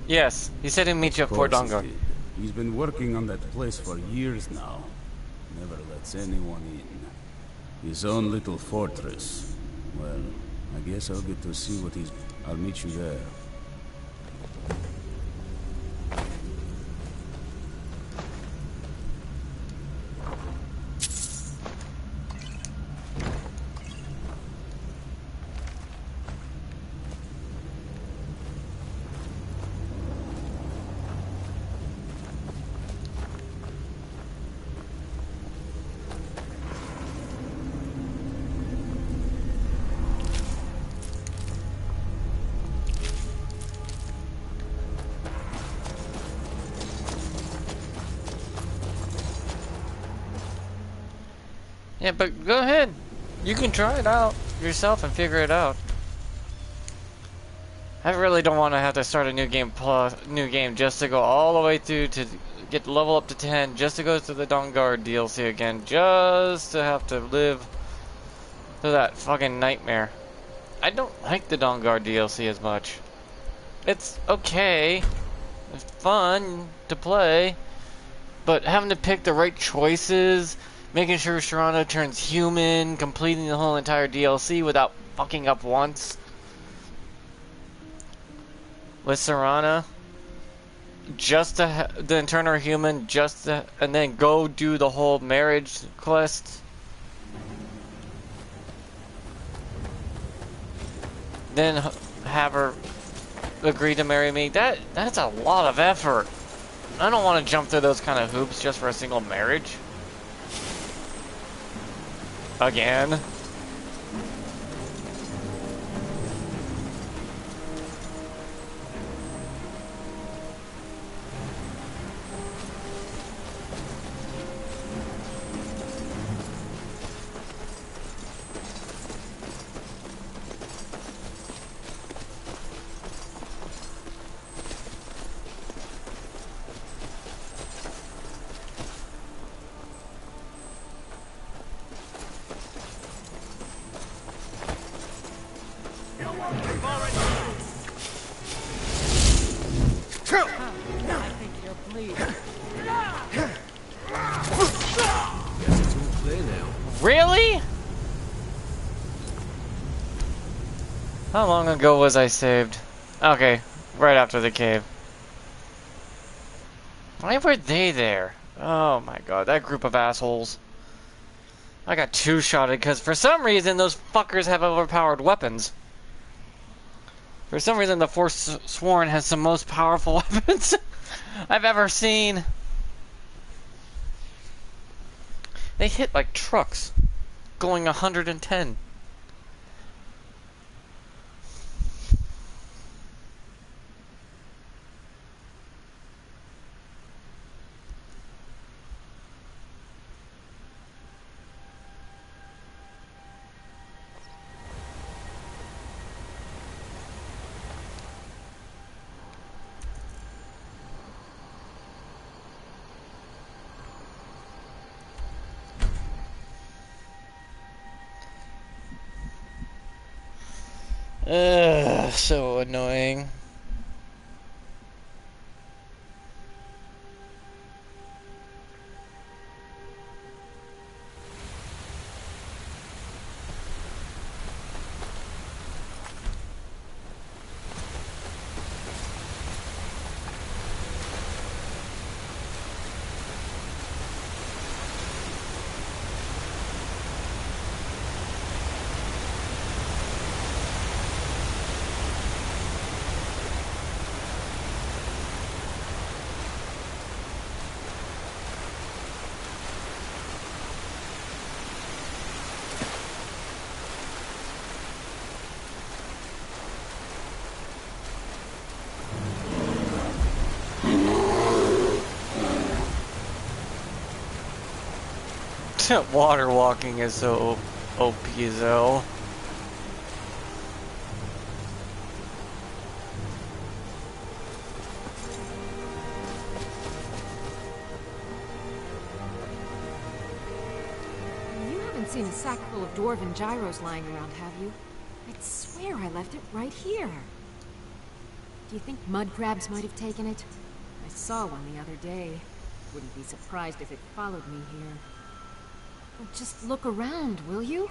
Yes, he said he'd meet you at Fort Dongar. He's been working on that place for years now. Never lets anyone in. His own little fortress. Well, I guess I'll get to see what he's... I'll meet you there. Yeah, but go ahead. You can try it out yourself and figure it out. I really don't want to have to start a new game just to go all the way through to get level up to 10, just to go through the Dawnguard DLC again, just to have to live through that fucking nightmare. I don't like the Dawnguard DLC as much. It's okay. It's fun to play. But having to pick the right choices, making sure Serana turns human, completing the whole entire DLC without fucking up once. With Serana, just to then turn her human, and then go do the whole marriage quest. Then have her agree to marry me, that's a lot of effort. I don't want to jump through those kind of hoops just for a single marriage. Again. I think you're bleeding. Guess it's all clear now. Really? How long ago was I saved? Okay, right after the cave. Why were they there? Oh my god, that group of assholes. I got two-shotted because for some reason those fuckers have overpowered weapons. For some reason the Forsworn has some most powerful weapons I've ever seen. They hit like trucks going 110. Ugh, so annoying. Water walking is so OP though. You haven't seen a sack full of dwarven gyros lying around, have you? I'd swear I left it right here. Do you think mud crabs might have taken it? I saw one the other day. Wouldn't be surprised if it followed me here. Well, just look around, will you?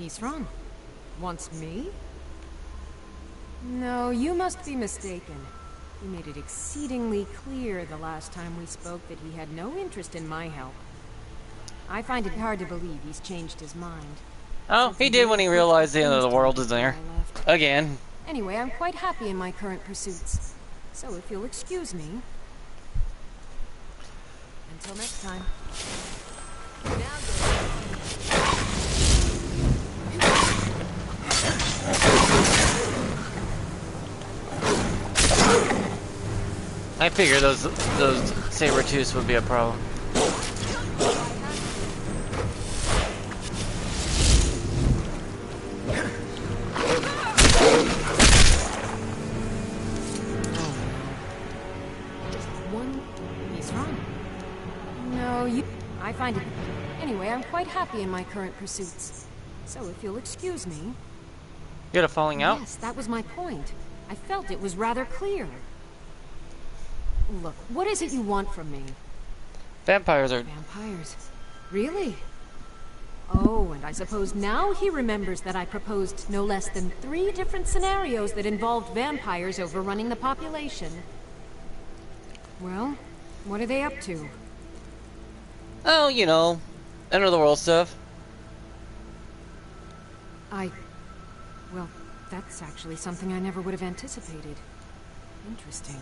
Isran? Wants me? No, you must be mistaken. He made it exceedingly clear the last time we spoke that he had no interest in my help. I find it hard to believe he's changed his mind. Oh, he did when he realized the end of the world is there. Again. Anyway, I'm quite happy in my current pursuits. So if you'll excuse me... Until next time. I figured those saber-tooths would be a problem. I find it... Anyway, I'm quite happy in my current pursuits. So if you'll excuse me... You got a falling out? Yes, that was my point. I felt it was rather clear. Look, what is it you want from me? Vampires are... Vampires? Really? Oh, and I suppose now he remembers that I proposed no less than 3 different scenarios that involved vampires overrunning the population. Well, what are they up to? Oh, you know, end of the world stuff. Well, That's actually something I never would have anticipated. Interesting.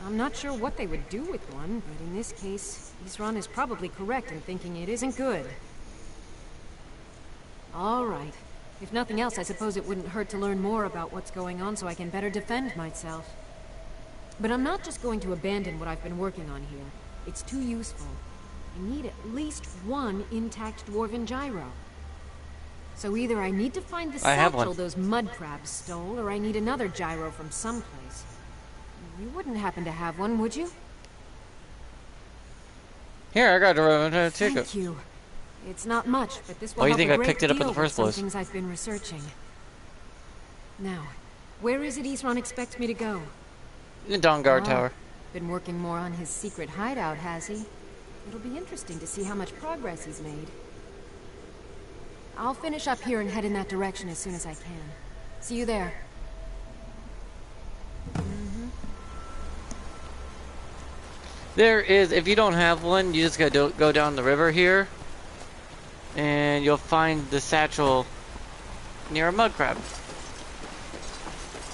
I'm not sure what they would do with one, but in this case, Isran is probably correct in thinking it isn't good. All right. If nothing else, I suppose it wouldn't hurt to learn more about what's going on so I can better defend myself. But I'm not just going to abandon what I've been working on here. It's too useful. I need at least one intact dwarven gyro. So either I need to find the satchel those mud crabs stole, or I need another gyro from someplace. You wouldn't happen to have one, would you? Here, I got a ticket. Thank you. It's not much, but this will Why do you help think a I great picked it up in deal the first with place? some things I've been researching. Now, where is it Isran expects me to go? In the Dawnguard Tower. Been working more on his secret hideout, has he? It'll be interesting to see how much progress he's made. I'll finish up here and head in that direction as soon as I can. See you there. There is, if you don't have one, you just gotta go down the river here, and you'll find the satchel near a mud crab.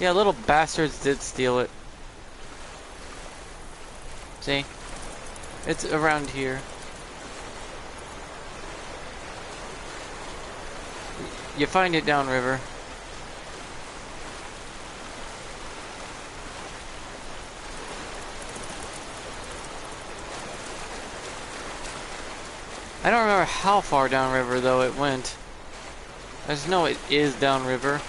Yeah, little bastards did steal it. See? It's around here. You find it downriver. I don't remember how far downriver though it went. I just know it is downriver.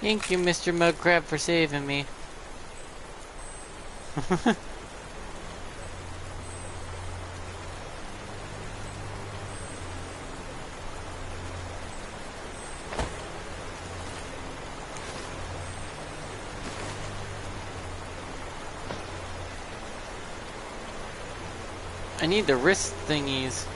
Thank you, Mr. Mudcrab, for saving me. I need the wrist thingies.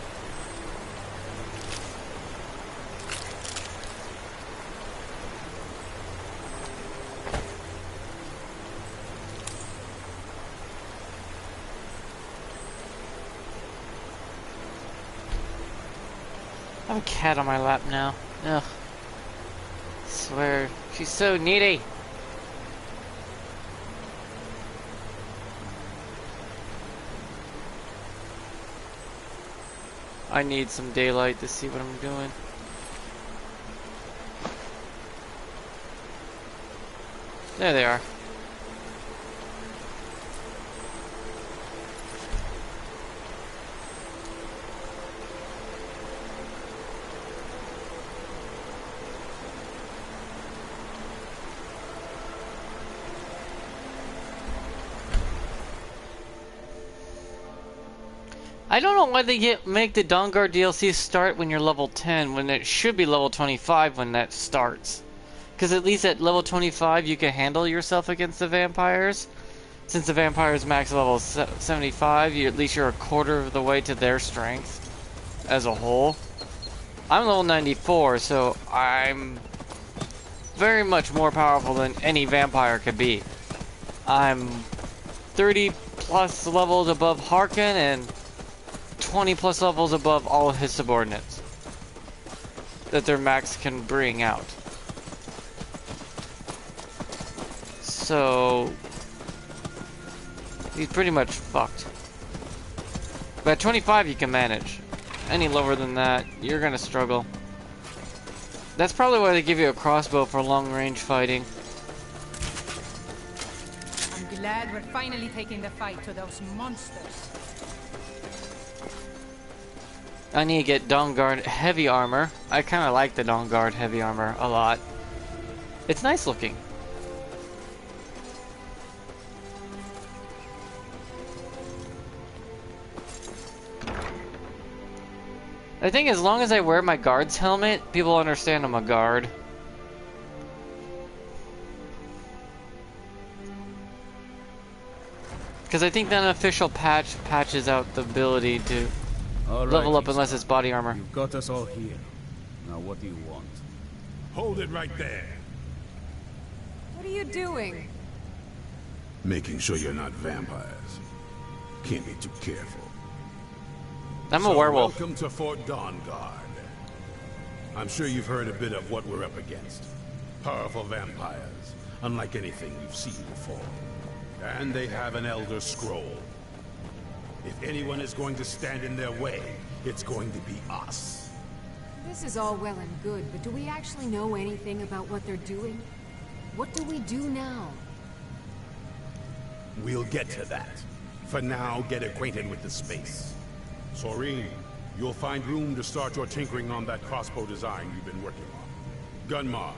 I have a cat on my lap now. Ugh. I swear, she's so needy. I need some daylight to see what I'm doing. There they are. I don't know why they make the Dawnguard DLC start when you're level 10 when it should be level 25 when that starts. Because at least at level 25 you can handle yourself against the vampires. Since the vampires max level 75, at least you're a quarter of the way to their strength as a whole. I'm level 94, so I'm very much more powerful than any vampire could be. I'm 30 plus levels above Harkin and 20 plus levels above all of his subordinates that their max can bring out. So he's pretty much fucked. But at 25 you can manage. Any lower than that, you're gonna struggle. That's probably why they give you a crossbow for long range fighting. I'm glad we're finally taking the fight to those monsters. I need to get Dawnguard heavy armor. I kinda like the Dawnguard heavy armor a lot. It's nice looking. I think as long as I wear my guard's helmet, people understand I'm a guard. Because I think the unofficial patch patches out the ability to level up unless it's body armor. You've got us all here. Now what do you want? Hold it right there. What are you doing? Making sure you're not vampires. Can't be too careful. I'm a werewolf. Welcome to Fort Dawnguard. I'm sure you've heard a bit of what we're up against. Powerful vampires, unlike anything you've seen before. And they have an Elder Scroll. If anyone is going to stand in their way, it's going to be us. This is all well and good, but do we actually know anything about what they're doing? What do we do now? We'll get to that. For now, get acquainted with the space. Soreen, you'll find room to start your tinkering on that crossbow design you've been working on. Gunmar,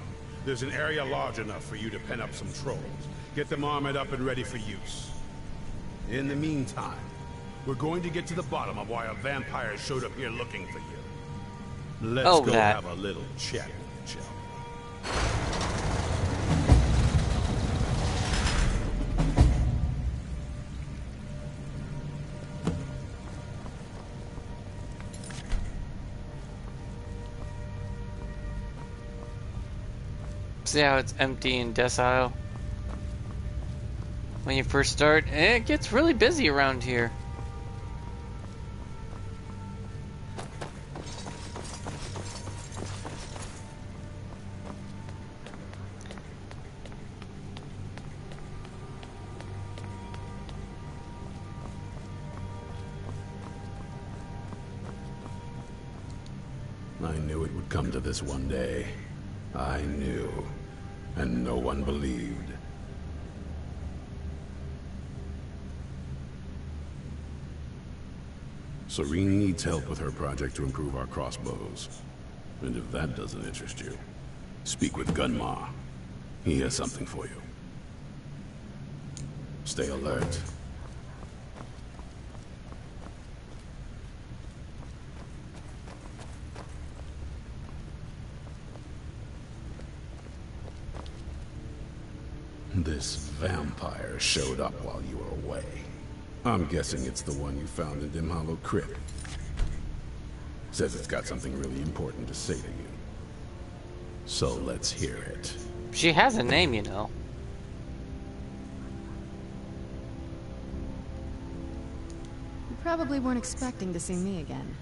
there's an area large enough for you to pen up some trolls. Get them armored up and ready for use. In the meantime, we're going to get to the bottom of why a vampire showed up here looking for you. Let's go have a little chat with each other. See how it's empty and decile? When you first start, it gets really busy around here. I knew it would come to this one day. I knew. And no one believed. Soreen needs help with her project to improve our crossbows. And if that doesn't interest you, speak with Gunmar. He has something for you. Stay alert. This vampire showed up while you were away. I'm guessing it's the one you found in Dim Hollow Crypt. Says it's got something really important to say to you. So let's hear it. She has a name, you know. You probably weren't expecting to see me again.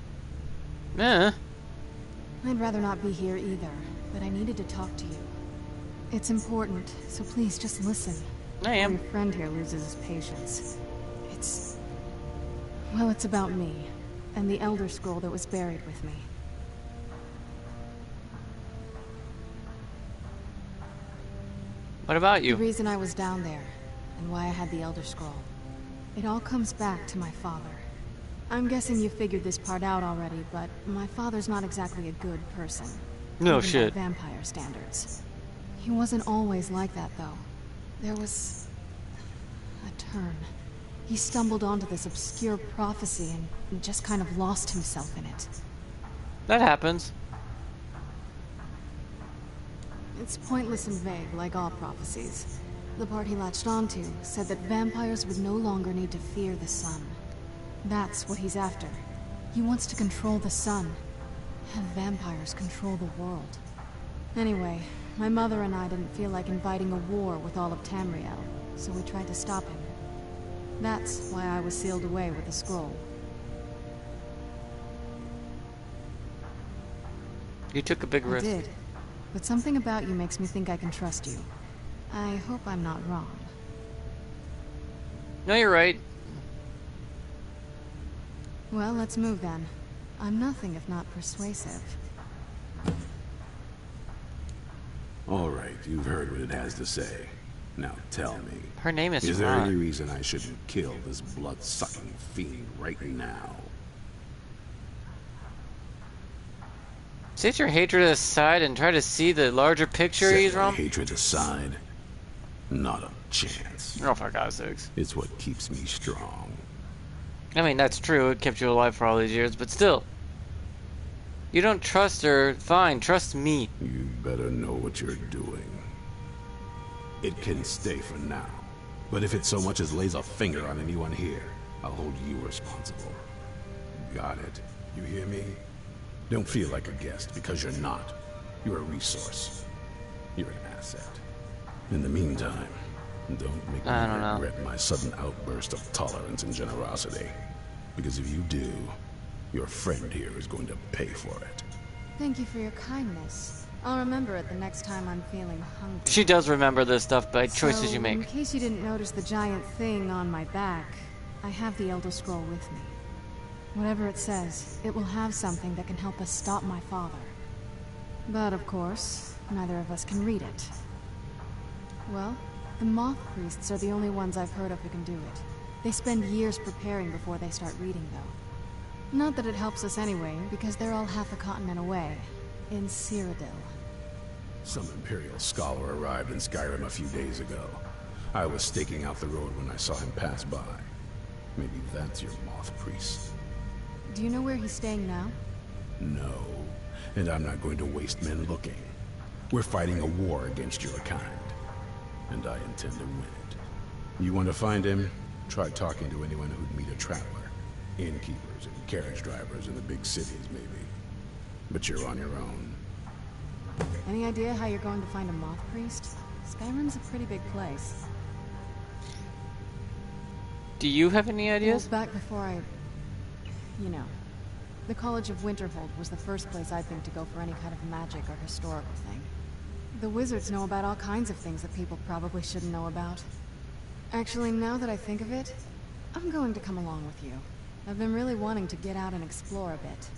I'd rather not be here either, but I needed to talk to you. It's important, so please just listen. I am. Your friend here loses his patience. Well, it's about me, and the Elder Scroll that was buried with me. What about you? The reason I was down there, and why I had the Elder Scroll. It all comes back to my father. I'm guessing you figured this part out already, but my father's not exactly a good person. No even shit. by vampire standards. He wasn't always like that, though. There was a turn. He stumbled onto this obscure prophecy and just kind of lost himself in it. That happens. It's pointless and vague, like all prophecies. The part he latched onto said that vampires would no longer need to fear the sun. That's what he's after. He wants to control the sun. Have vampires control the world. Anyway, my mother and I didn't feel like inviting a war with all of Tamriel, so we tried to stop him. That's why I was sealed away with the scroll. You took a big risk. I did. But something about you makes me think I can trust you. I hope I'm not wrong. No, you're right. Well, let's move then. I'm nothing if not persuasive. All right, you've heard what it has to say. Now tell me. Her name is there Ron. any reason I shouldn't kill this blood-sucking fiend right now? Set your hatred aside and try to see the larger picture, Set Ezra. my hatred aside? Not a chance. Oh, for God's sakes. It's what keeps me strong. I mean, that's true. It kept you alive for all these years, but still. You don't trust her. Fine, trust me. You better know what you're doing. It can stay for now. But if it so much as lays a finger on anyone here, I'll hold you responsible. Got it? You hear me? Don't feel like a guest, because you're not. You're a resource. You're an asset. In the meantime, don't make me regret my sudden outburst of tolerance and generosity. Because if you do, your friend here is going to pay for it. Thank you for your kindness. I'll remember it the next time I'm feeling hungry. She does remember this stuff by choices you make. In case you didn't notice the giant thing on my back, I have the Elder Scroll with me. Whatever it says, it will have something that can help us stop my father. But of course, neither of us can read it. Well, the Moth Priests are the only ones I've heard of who can do it. They spend years preparing before they start reading, though. Not that it helps us anyway, because they're all half a continent away, in Cyrodiil. Some Imperial scholar arrived in Skyrim a few days ago. I was staking out the road when I saw him pass by. Maybe that's your Moth Priest. Do you know where he's staying now? No, and I'm not going to waste men looking. We're fighting a war against your kind, and I intend to win it. You want to find him? Try talking to anyone who'd meet a traveler. Innkeepers and carriage drivers in the big cities, maybe. But you're on your own. Any idea how you're going to find a Moth Priest? Skyrim's a pretty big place. Do you have any ideas? Well, back before you know, the College of Winterhold was the first place I'd think to go for any kind of magic or historical thing. The wizards know about all kinds of things that people probably shouldn't know about. Actually, now that I think of it, I'm going to come along with you. I've been really wanting to get out and explore a bit.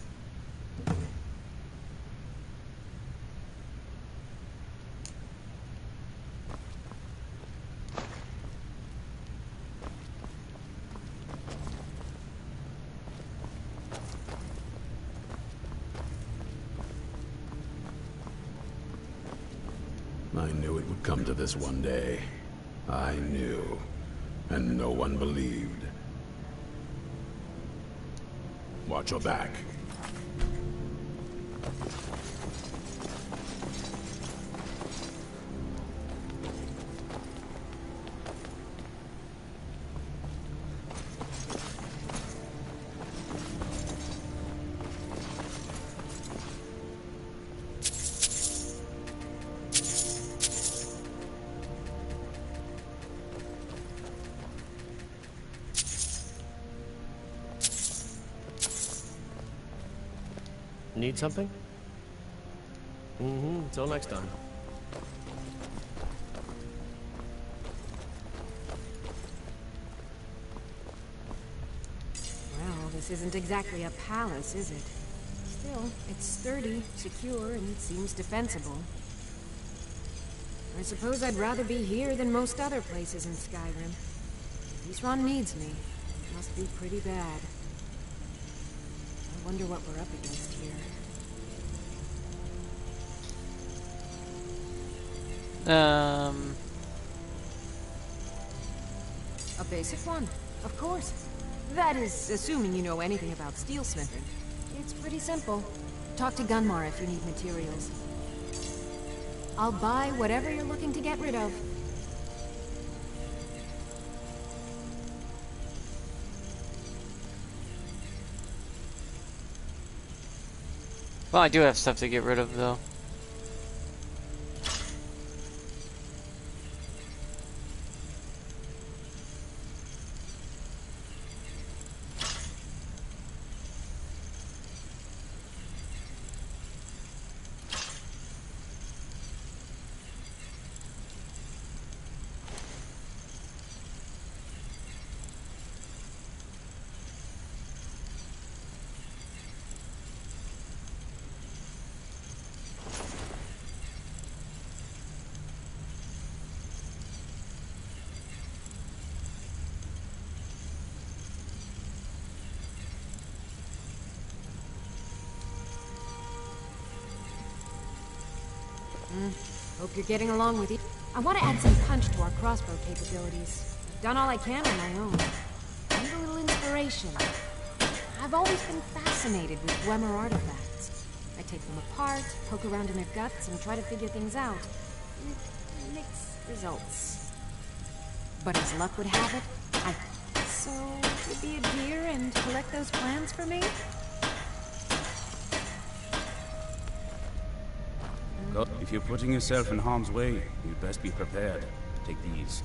I knew it would come to this one day. I knew. And no one believed. Watch your back. Need something? Mm-hmm. Until next time. Well, this isn't exactly a palace, is it? Still, it's sturdy, secure, and seems defensible. I suppose I'd rather be here than most other places in Skyrim. If Isran needs me, it must be pretty bad. I wonder what we're up against here. A basic one, of course. That is, assuming you know anything about steelsmithing. It's pretty simple. Talk to Gunmar if you need materials. I'll buy whatever you're looking to get rid of. Well, I do have stuff to get rid of, though. Hope you're getting along with it. I want to add some punch to our crossbow capabilities. I've done all I can on my own. I need a little inspiration. I've always been fascinated with Dwemer artifacts. I take them apart, poke around in their guts, and try to figure things out. With mixed results. But as luck would have it, So, you'd be a dear and collect those plans for me? If you're putting yourself in harm's way, you'd best be prepared. Take these.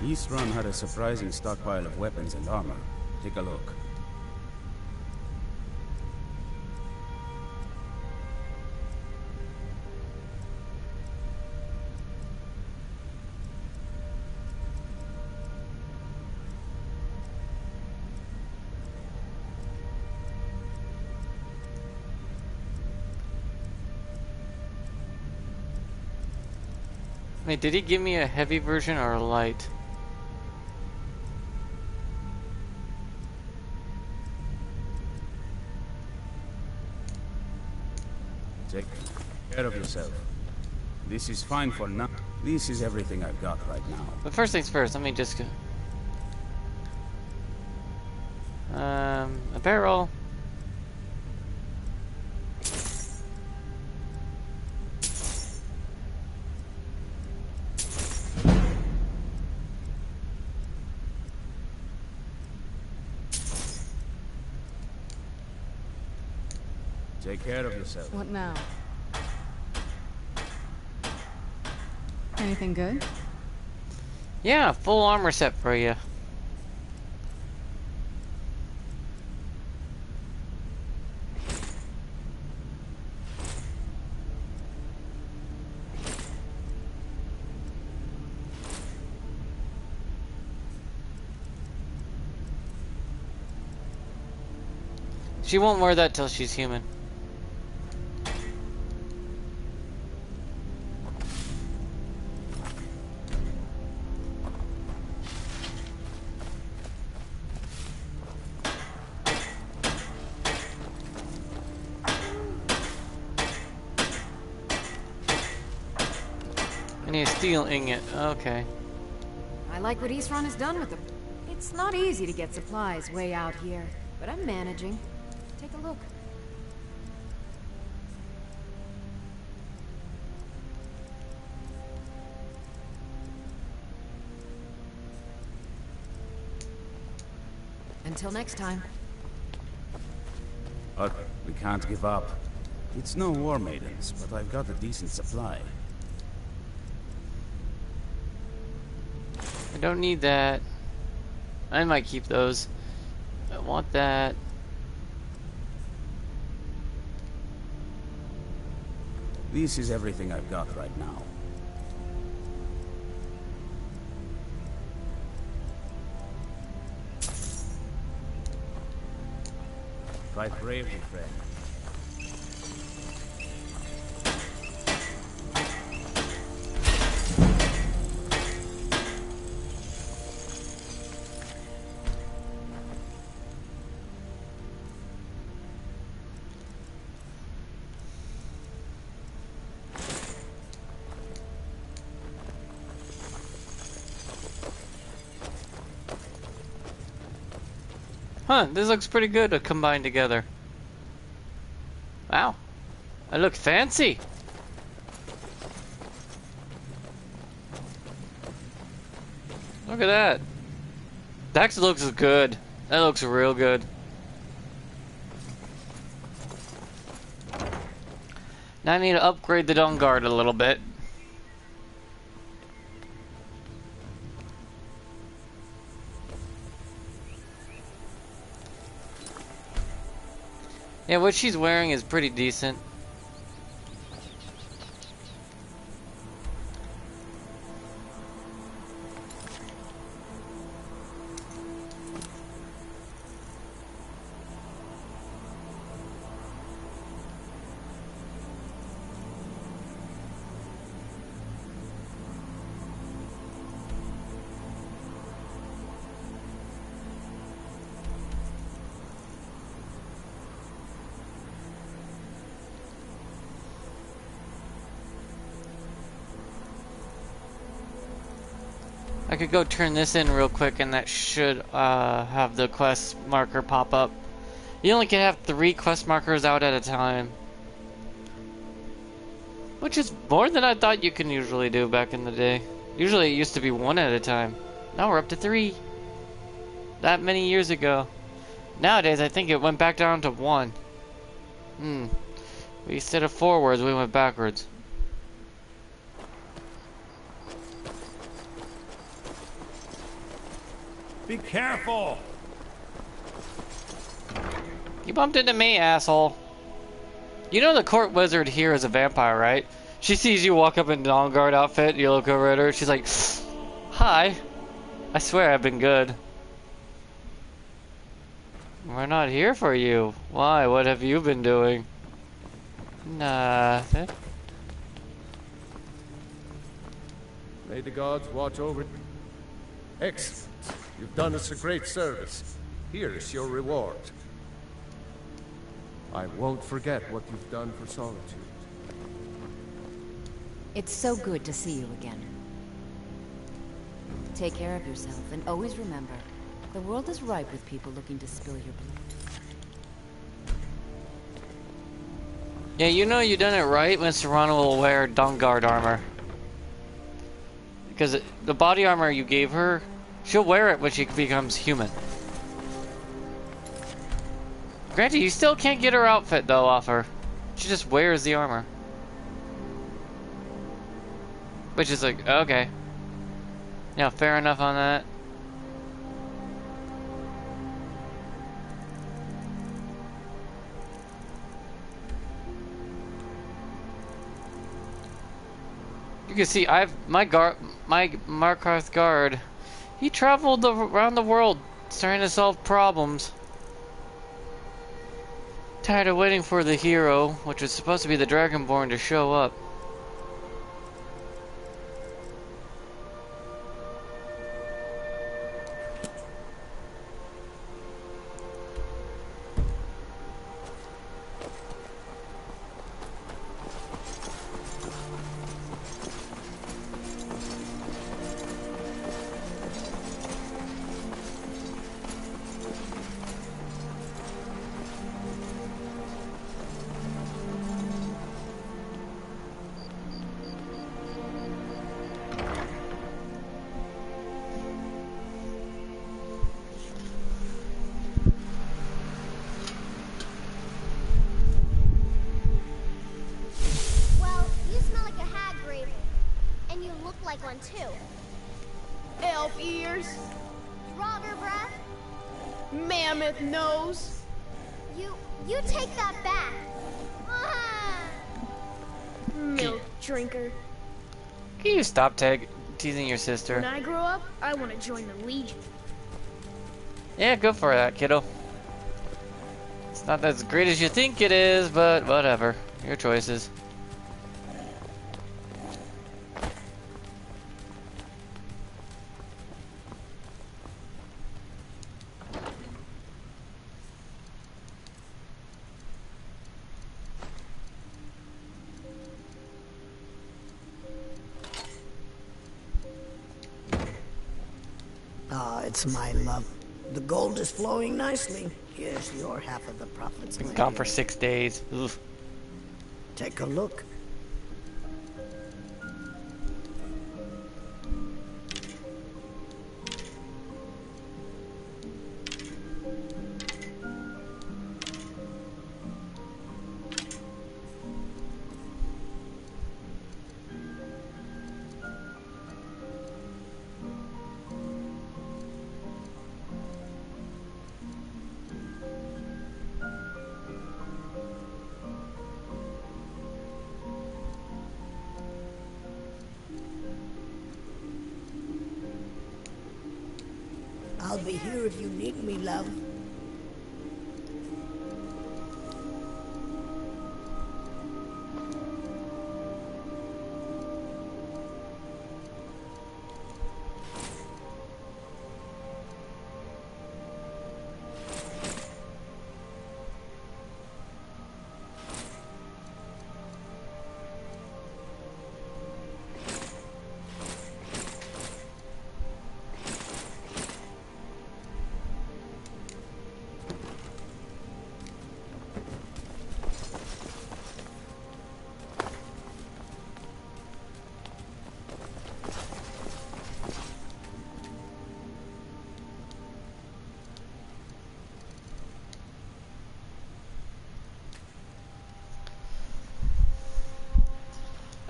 East Run had a surprising stockpile of weapons and armor. Take a look. Wait, did he give me a heavy version or a light? Take care of yourself. This is fine for now. This is everything I've got right now. But first things first, let me just go. A barrel. Take care of yourself. What now? Anything good? Yeah, full armor set for you. She won't wear that till she's human. I need a steel ingot. Okay. I like what Eastron has done with them. It's not easy to get supplies way out here, but I'm managing. Take a look. Until next time. But we can't give up. It's no war maidens, but I've got a decent supply. I don't need that. I might keep those. I want that. This is everything I've got right now. Fight bravely, friend. Huh, this looks pretty good combined together. Wow. I look fancy. Look at that. That looks good. That looks real good. Now I need to upgrade the Dawn Guard a little bit. Yeah, what she's wearing is pretty decent. I could go turn this in real quick and that should have the quest marker pop up. You only can have 3 quest markers out at a time. Which is more than I thought you can usually do back in the day. Usually it used to be 1 at a time. Now we're up to 3. That many years ago. Nowadays I think it went back down to 1. Instead of forwards we went backwards. Be careful! You bumped into me, asshole. You know the court wizard here is a vampire, right? She sees you walk up in Dawn Guard outfit, you look over at her, she's like, hi. I swear I've been good. We're not here for you. Why? What have you been doing? Nothing. May the gods watch over. Excellent. You've done us a great service. Here is your reward. I won't forget what you've done for Solitude. It's so good to see you again. Take care of yourself, and always remember, the world is ripe with people looking to spill your blood. Yeah, you know you done it right when Serrano will wear Dawn Guard armor. Because the body armor you gave her, she'll wear it when she becomes human. Granted, you still can't get her outfit though off her. She just wears the armor. Which is like, okay. Yeah, fair enough on that. You can see my Markarth guard. He traveled around the world trying to solve problems. Tired of waiting for the hero, which was supposed to be the Dragonborn, to show up. One too. Elf ears. Draugr breath. Mammoth nose. You take that back. Milk drinker. Can you stop teasing your sister? When I grow up, I want to join the Legion. Yeah, go for that, kiddo. It's not as great as you think it is, but whatever. Your choices. It's my love. The gold is flowing nicely. Here's your half of the profits. Been my gone dear. for 6 days. Oof. Take a look. I'll be here if you need me, love.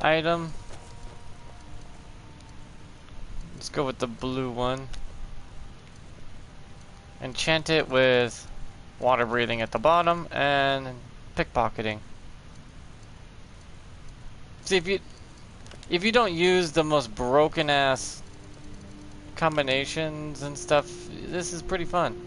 Item. Let's go with the blue one. Enchant it with water breathing at the bottom and pickpocketing. See, if you don't use the most broken ass combinations and stuff, this is pretty fun.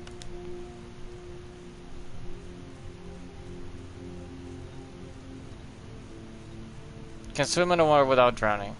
Can swim in the water without drowning.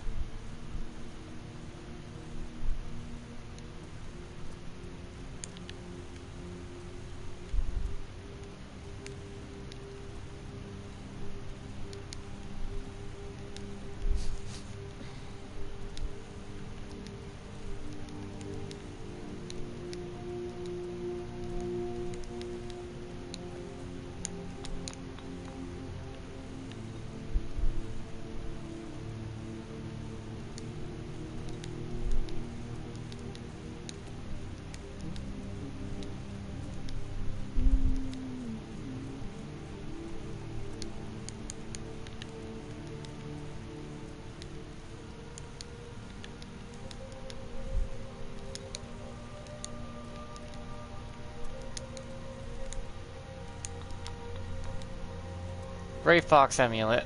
Gray Fox Amulet.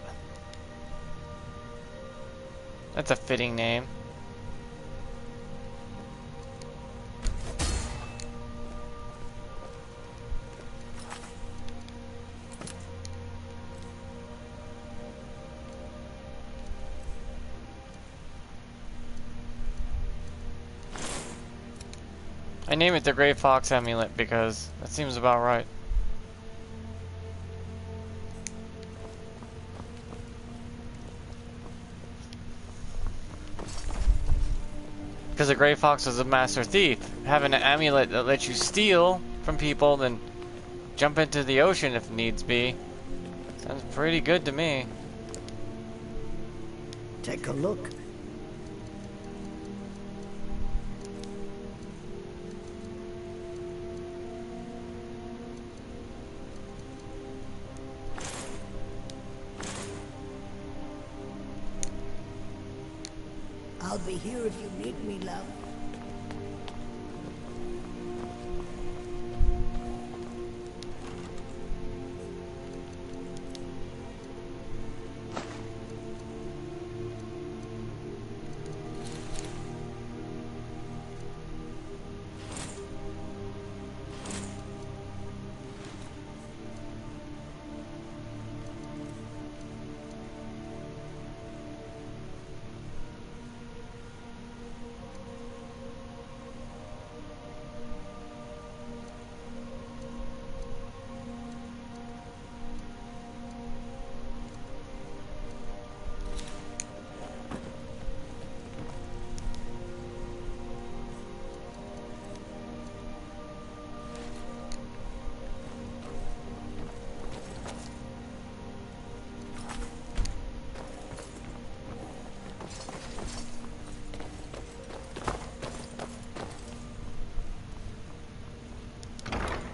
That's a fitting name. I name it the Gray Fox Amulet because that seems about right. Because the Gray Fox was a master thief. Having an amulet that lets you steal from people, then jump into the ocean if needs be. Sounds pretty good to me. Take a look. I'll be here if you need me, love.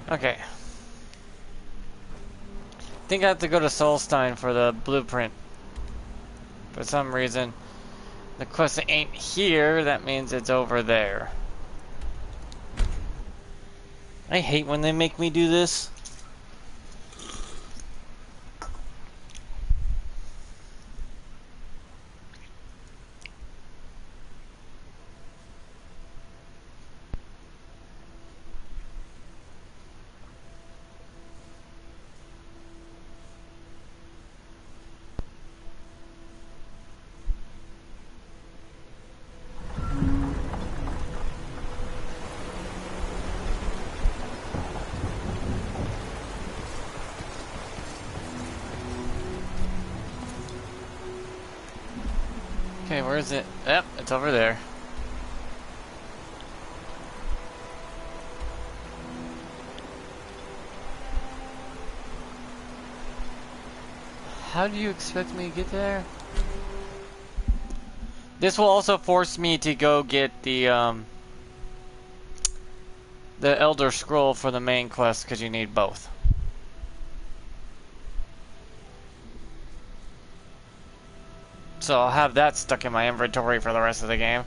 Okay. I think I have to go to Solstein for the blueprint. For some reason, the quest ain't here. That means it's over there. I hate when they make me do this. Okay, where is it? Yep, it's over there. How do you expect me to get there? This will also force me to go get the Elder Scroll for the main quest, because you need both. So I'll have that stuck in my inventory for the rest of the game.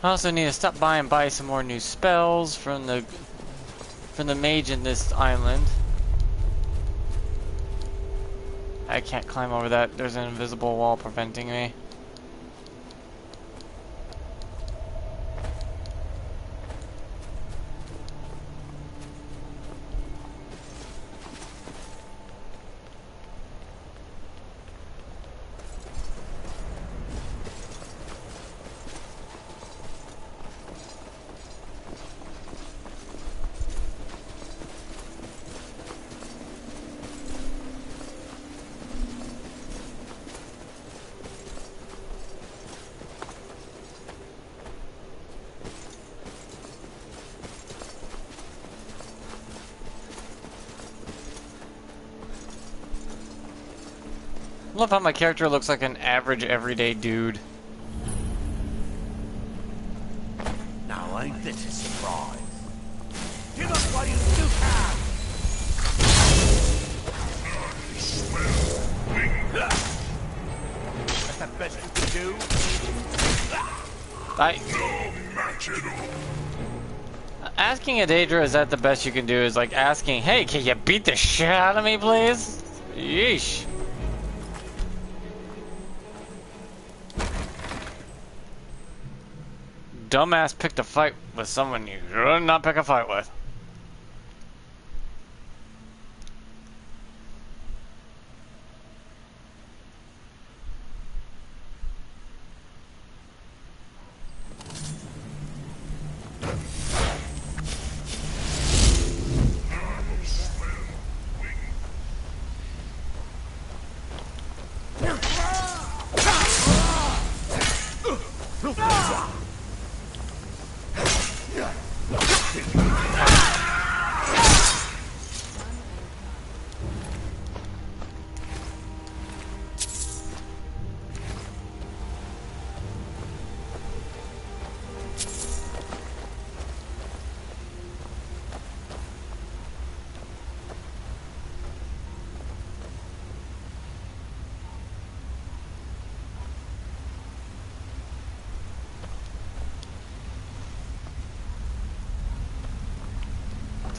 I also need to stop by and buy some more new spells from the mage in this island. I can't climb over that. There's an invisible wall preventing me. I love how my character looks like an average everyday dude. Now ain't this a surprise? Give us what you do have! That's the best you can do? Asking a Daedra, is that the best you can do, is like asking, hey, can you beat the shit out of me, please? Yeesh. Dumbass picked a fight with someone you should not pick a fight with.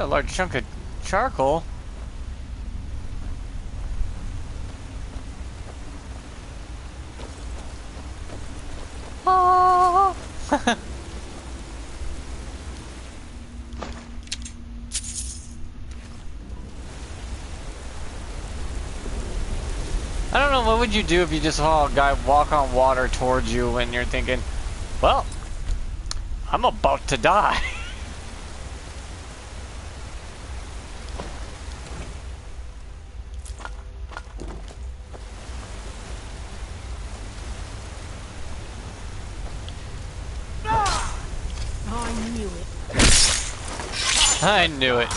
That's a large chunk of charcoal. Oh. I don't know, what would you do if you just saw a guy walk on water towards you when you're thinking, well, I'm about to die. I knew it. I knew it.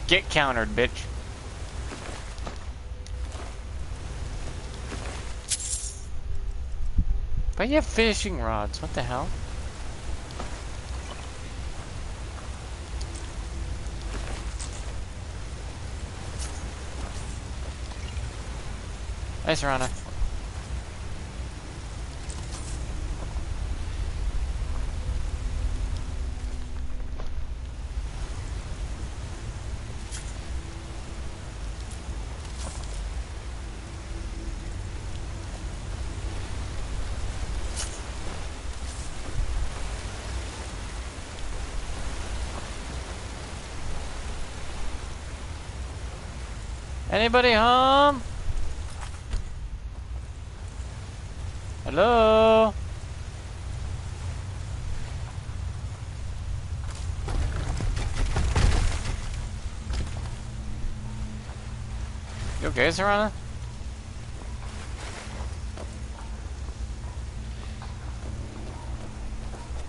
Get countered, bitch. But you have fishing rods, what the hell? Nice, Rana. Anybody home? Hello? You okay, Serana?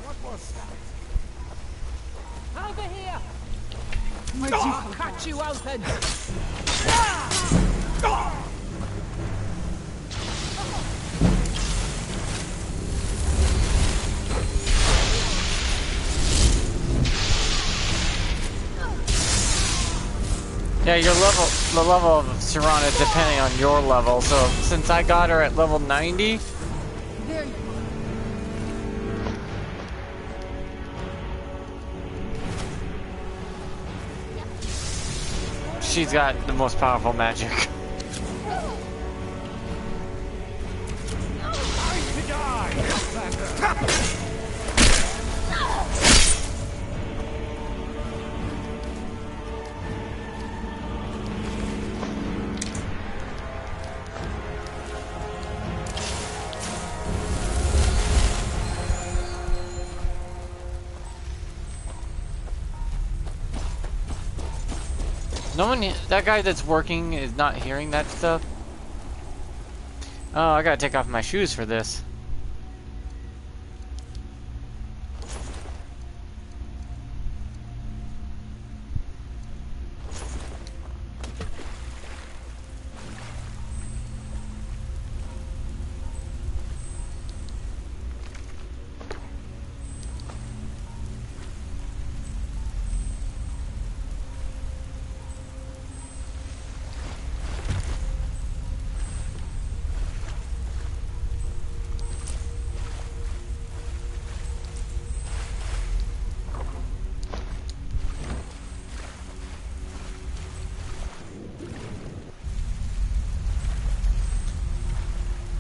What was that? Over here! I'll cut you open! Yeah, your level, the level of Serana is depending on your level. So since I got her at level 90, There you she's got the most powerful magic. No one, that guy that's working is not hearing that stuff. Oh, I gotta take off my shoes for this.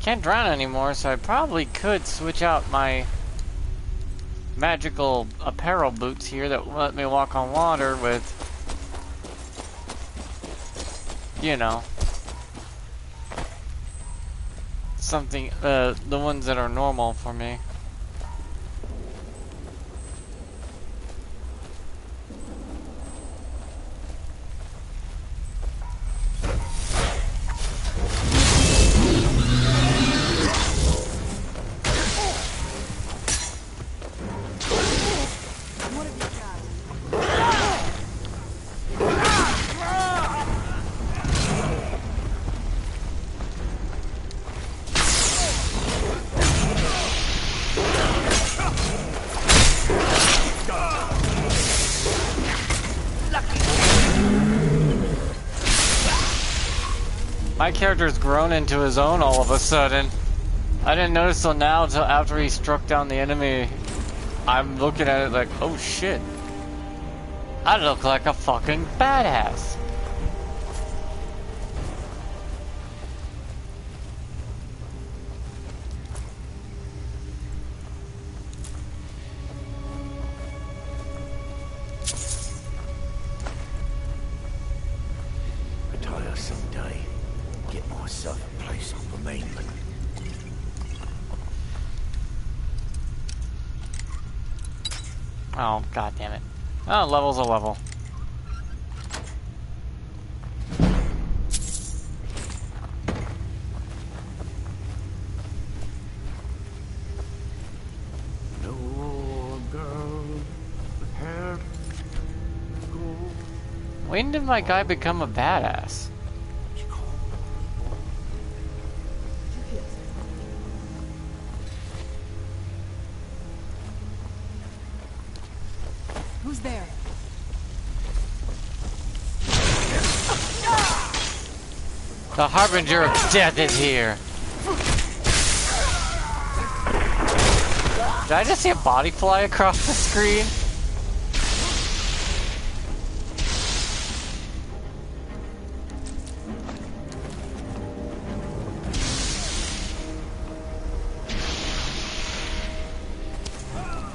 Can't drown anymore, so I probably could switch out my magical apparel boots here that let me walk on water with, you know, something, the ones that are normal for me. My character's grown into his own all of a sudden. I didn't notice till now, until after he struck down the enemy. I'm looking at it like, oh shit. I look like a fucking badass. Retire someday. Get myself a place on the mainland. Oh, god damn it. Oh, level's a level. No girl, hair gold. When did my guy become a badass? Who's there? The Harbinger of Death is here. Did I just see a body fly across the screen?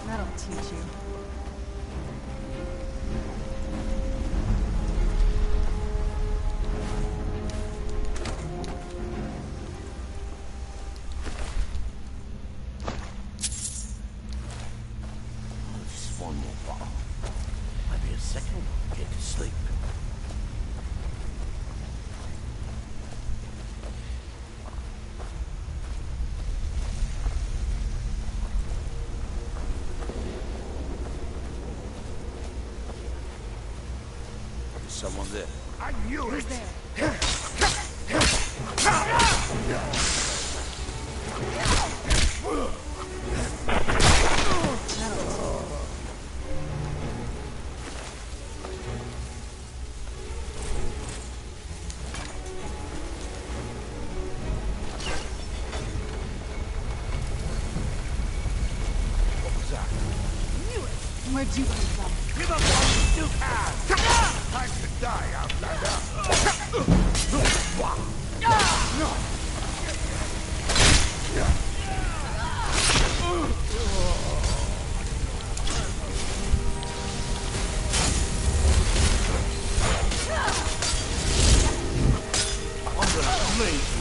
That'll teach you. Just one more bottle. Maybe a second, get to sleep. There's someone there. I knew it! Where'd you come from? Give up all you can! Time to die, Outlander! I'm gonna leave you.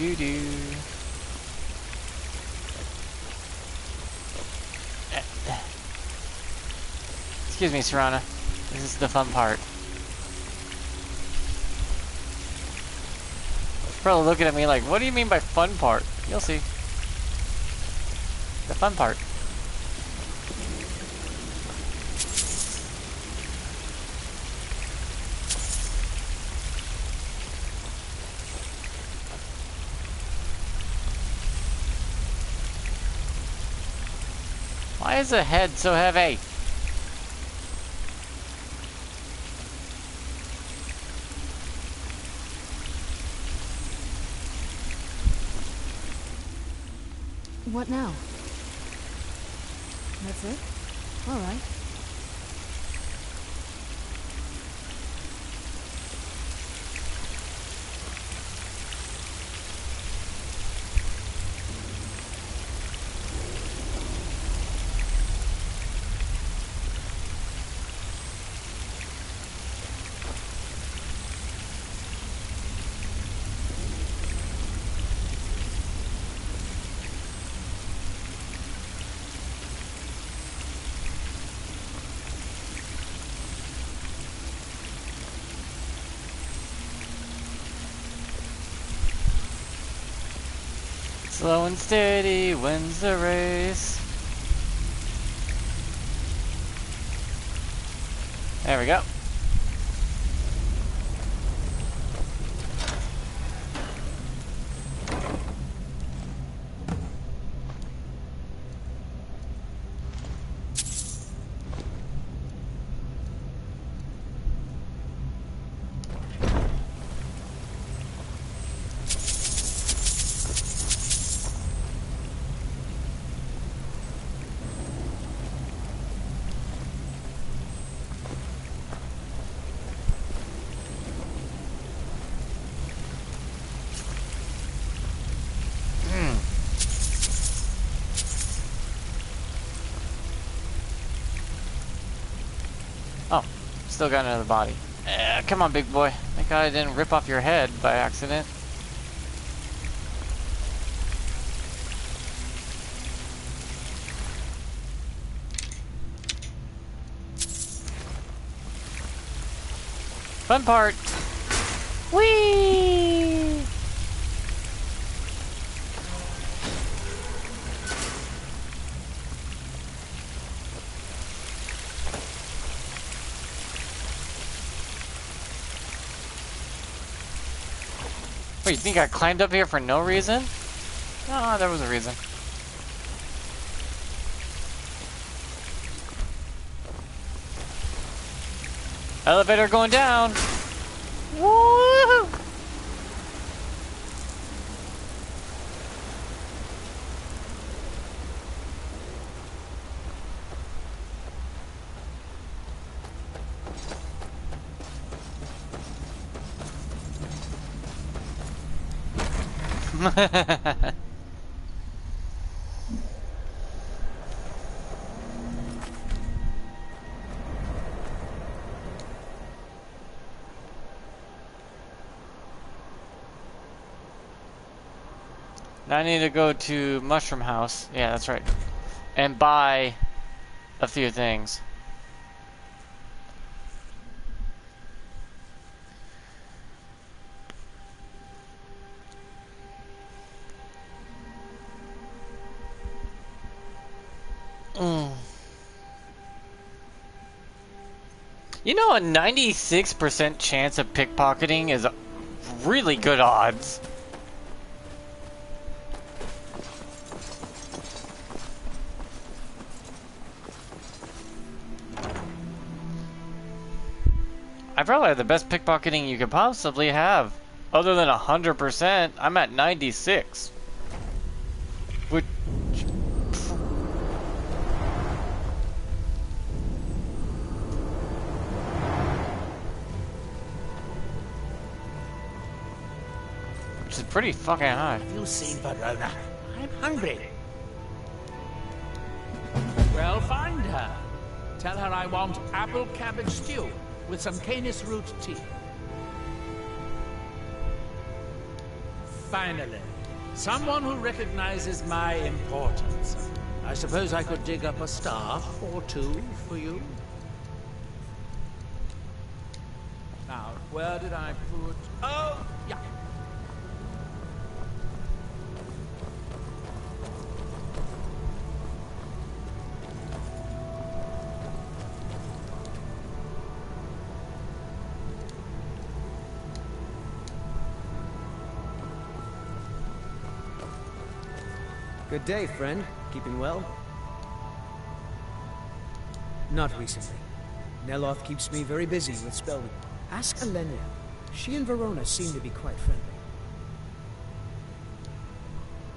Do. Excuse me, Serana. This is the fun part. Probably looking at me like, what do you mean by fun part? You'll see. The fun part. Why is the head so heavy? What now? That's it? All right. Slow and steady wins the race. There we go. Oh, still got another body. Come on, big boy. Thank God I didn't rip off your head by accident. Fun part. Whee! Wait, you think I climbed up here for no reason? No, there was a reason. Elevator going down. Woo! Now I need to go to Mushroom House. Yeah, that's right. And buy a few things. You know, a 96% chance of pickpocketing is really good odds. I probably have the best pickpocketing you could possibly have. Other than 100%, I'm at 96. Which... which is pretty fucking high. Have you seen Verona? I'm hungry. Well, find her. Tell her I want apple cabbage stew with some canis root tea. Finally, someone who recognizes my importance. I suppose I could dig up a staff or two for you. Now, where did I put... Oh, yeah. Good day, friend. Keeping well? Not recently. Neloth keeps me very busy with spelling. Ask Alenia. She and Verona seem to be quite friendly.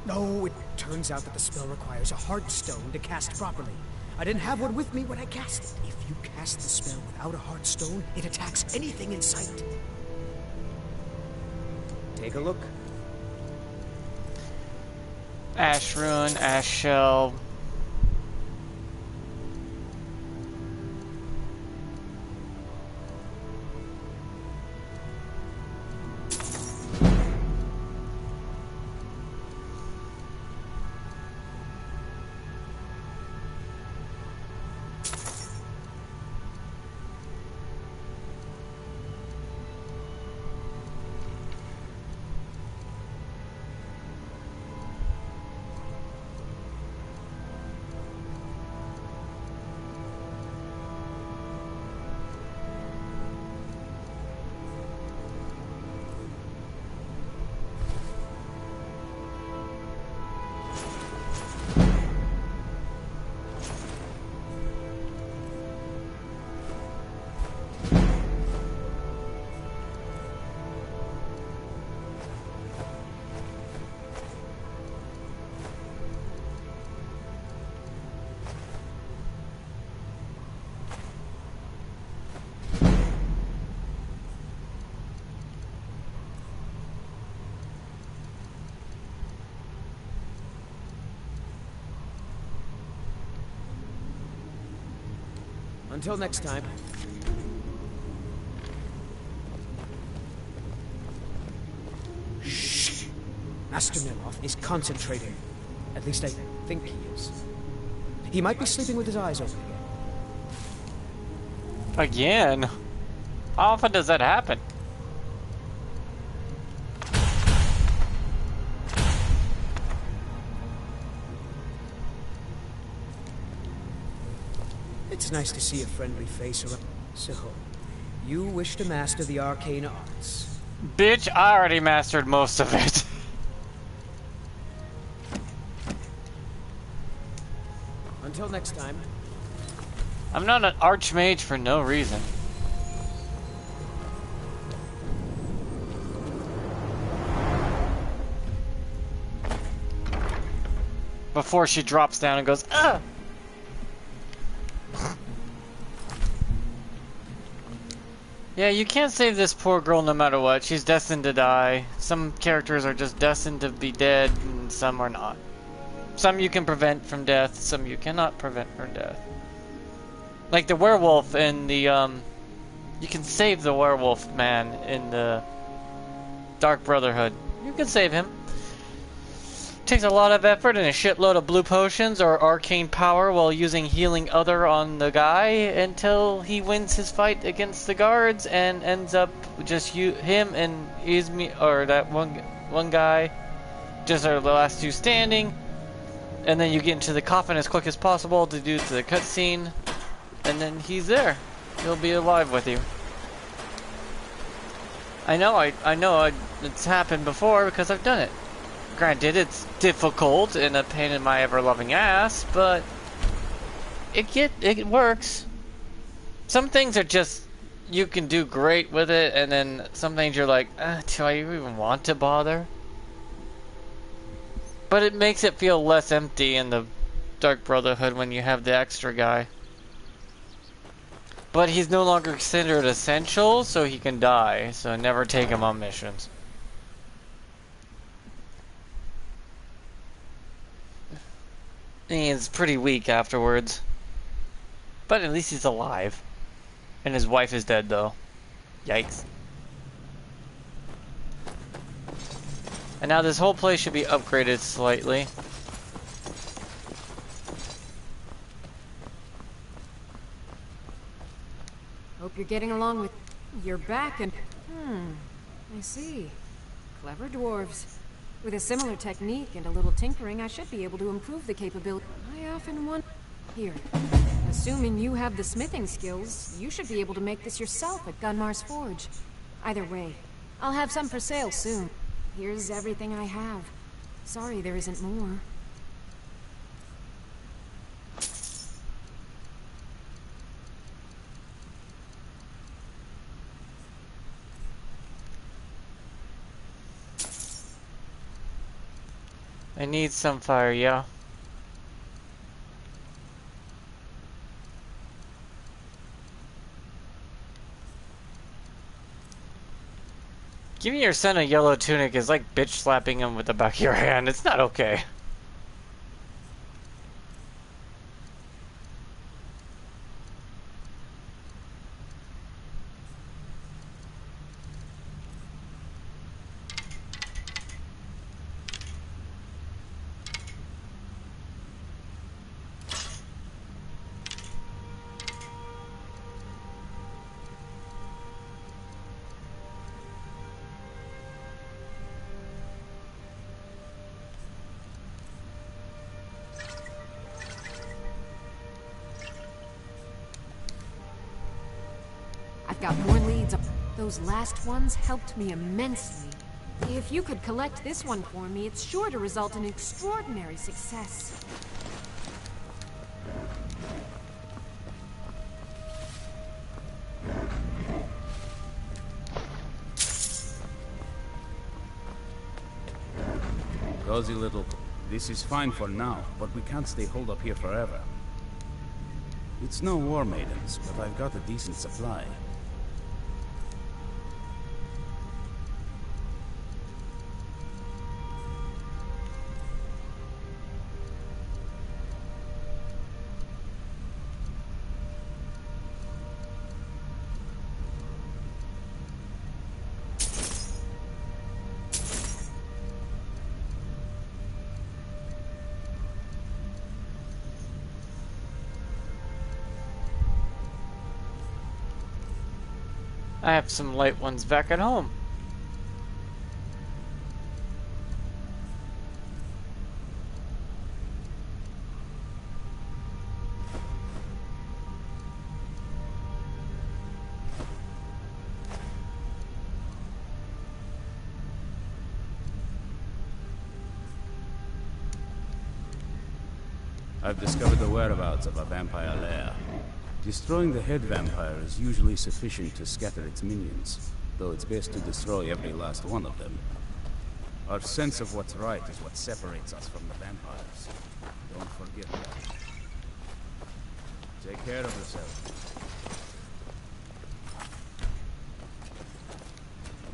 No, it turns out that the spell requires a heart stone to cast properly. I didn't have one with me when I cast it. If you cast the spell without a heart stone, it attacks anything in sight. Take a look. Ash Rune, Ash Shell. Until next time. Shh! Master Nemoth is concentrating. At least I think he is. He might be sleeping with his eyes open again. Again? How often does that happen? It's nice to see a friendly face around. So, you wish to master the arcane arts. Bitch, I already mastered most of it. Until next time. I'm not an archmage for no reason. Before she drops down and goes, ugh! Yeah, you can't save this poor girl no matter what. She's destined to die. Some characters are just destined to be dead, and some are not. Some you can prevent from death, some you cannot prevent from death. Like the werewolf in the, you can save the werewolf man in the Dark Brotherhood. You can save him. Takes a lot of effort and a shitload of blue potions or arcane power while using healing other on the guy until he wins his fight against the guards and ends up just him and Izmi, or that one guy, just are the last two standing. And then you get into the coffin as quick as possible to do the cutscene, and then he's there. He'll be alive with you. I know it's happened before because I've done it. Granted, it's difficult and a pain in my ever-loving ass, but it works. Some things are just, you can do great with it, and then some things you're like, do I even want to bother? But it makes it feel less empty in the Dark Brotherhood when you have the extra guy. But he's no longer considered essential, so he can die, so never take him on missions. He's pretty weak afterwards. But at least he's alive. And his wife is dead, though. Yikes. And now this whole place should be upgraded slightly. Hope you're getting along with... You're back and... I see. Clever dwarves. With a similar technique and a little tinkering, I should be able to improve the capability. I often wonder... Here. Assuming you have the smithing skills, you should be able to make this yourself at Gunmar's Forge. Either way, I'll have some for sale soon. Here's everything I have. Sorry there isn't more. I need some fire, yeah. Giving your son a yellow tunic is like bitch slapping him with the back of your hand. It's not okay. I've got more leads. Those last ones helped me immensely. If you could collect this one for me, it's sure to result in extraordinary success. Cozy little... This is fine for now, but we can't stay holed up here forever. It's no war maidens, but I've got a decent supply. I have some light ones back at home. I've discovered the whereabouts of a vampire lair. Destroying the head vampire is usually sufficient to scatter its minions, though it's best to destroy every last one of them. Our sense of what's right is what separates us from the vampires. Don't forget that. Take care of yourself.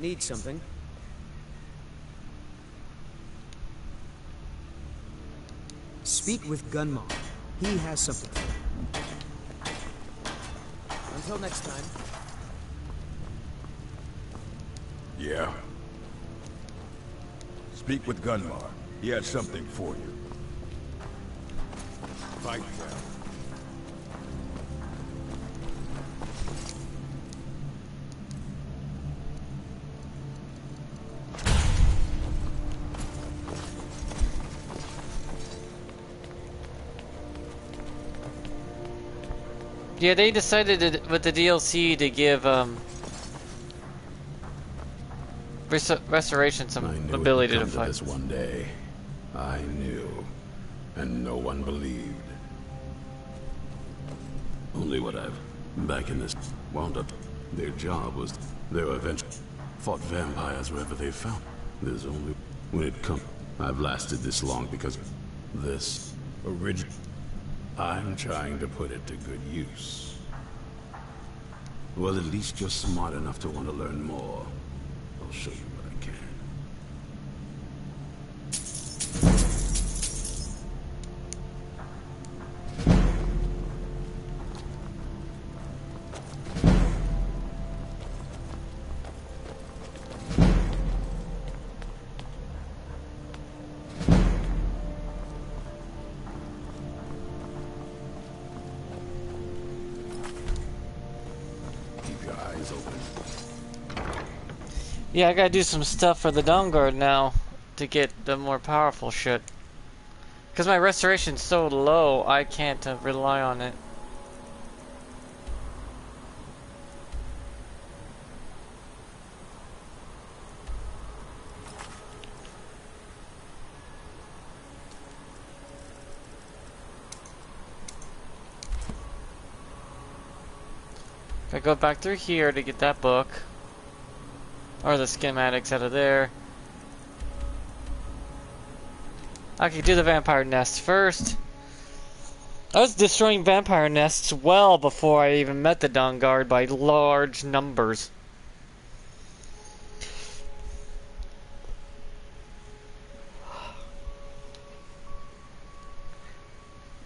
Need something? Speak with Gunmar. He has something for you. Until next time. Yeah? Speak with Gunmar. He has something for you. Fight well. Yeah, they decided with the DLC to give Restoration some ability to fight. This one day, I knew, and no one believed. Only what I've back in this wound up. Their job was their event. Fought vampires wherever they found. There's only when it comes. I've lasted this long because this original. I'm trying to put it to good use. Well, at least you're smart enough to want to learn more. I'll show you what I can. Yeah, I gotta do some stuff for the Dawn Guard now to get the more powerful shit. Because my restoration's so low, I can't rely on it. I go back through here to get that book. Or the schematics out of there. I could do the vampire nest first. I was destroying vampire nests well before I even met the Dawn Guard by large numbers.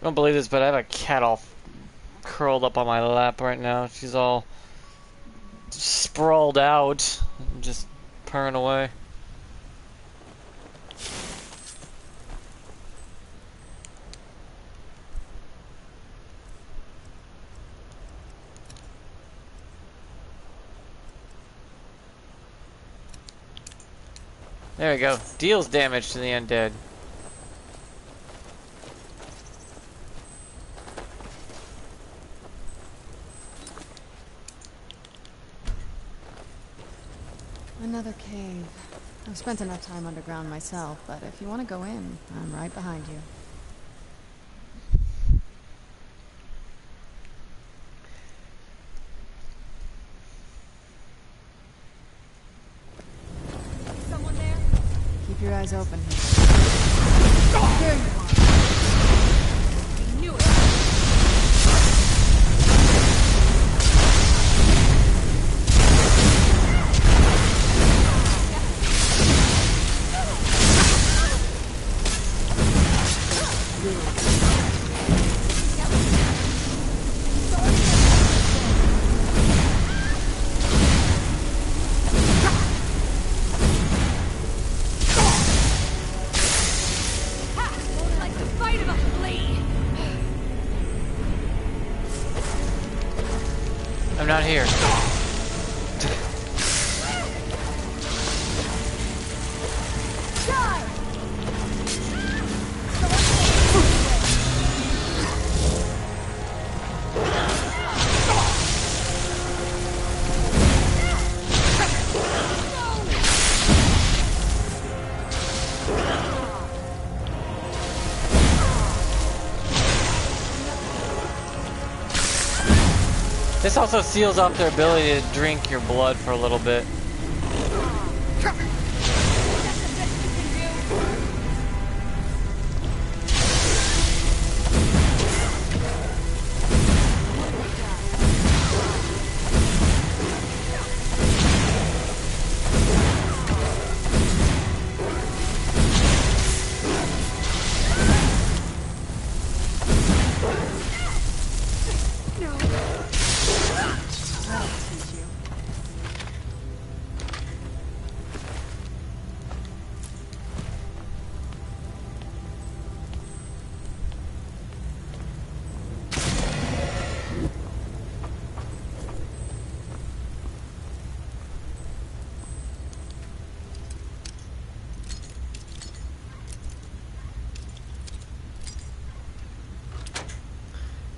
I don't believe this, but I have a cat all curled up on my lap right now. She's all sprawled out, just purring away. There we go. Deals damage to the undead. Another cave. I've spent enough time underground myself, but if you want to go in, I'm right behind you. Someone there? Keep your eyes open. There you are. I knew it. I'm not here. This also seals off their ability to drink your blood for a little bit.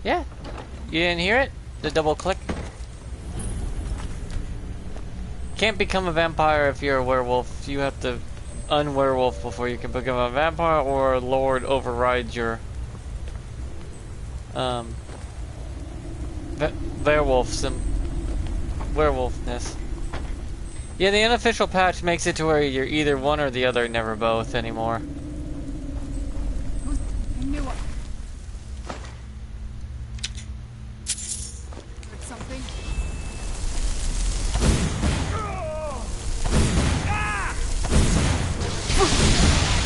Yeah, you didn't hear it? The double click. Can't become a vampire if you're a werewolf. You have to unwerewolf before you can become a vampire, or Lord overrides your werewolfness. Yeah, the unofficial patch makes it to where you're either one or the other, never both anymore. I knew it. Heard something?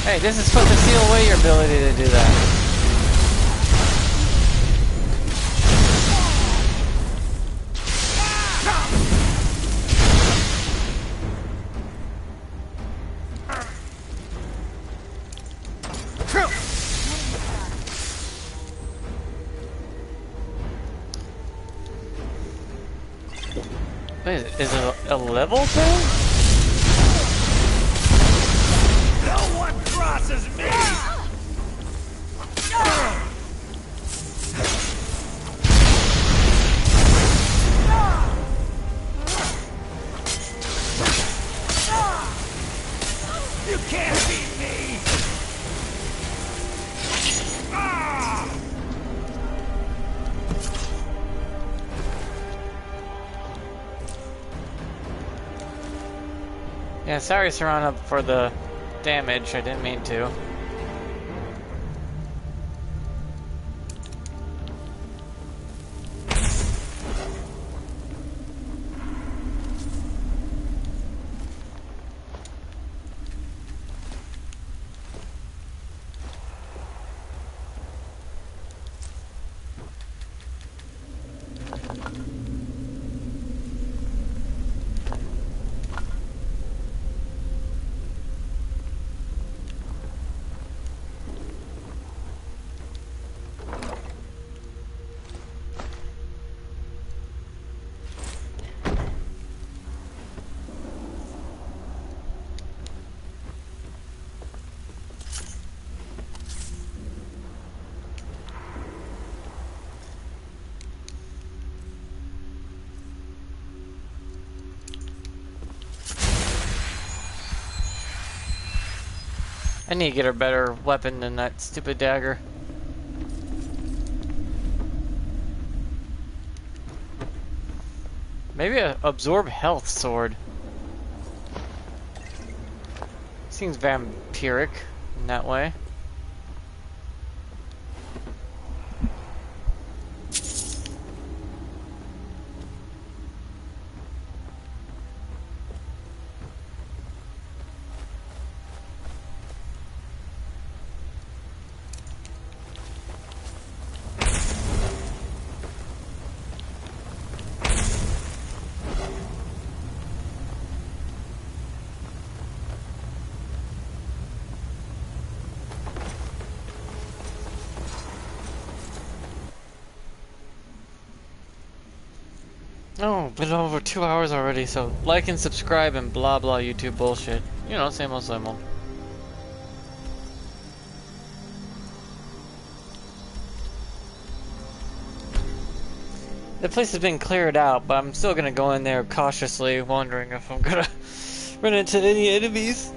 Hey, this is supposed to seal away your ability to do that. Wait, is it a level thing? No one crosses me! You can't beat me! Yeah, sorry, Serrano, for the damage. I didn't mean to. I need to get a better weapon than that stupid dagger. Maybe a absorb health sword. Seems vampiric in that way. Oh, been over 2 hours already, so like and subscribe and blah blah YouTube bullshit. You know, same old, same old. The place has been cleared out, but I'm still gonna go in there cautiously, wondering if I'm gonna run into any enemies.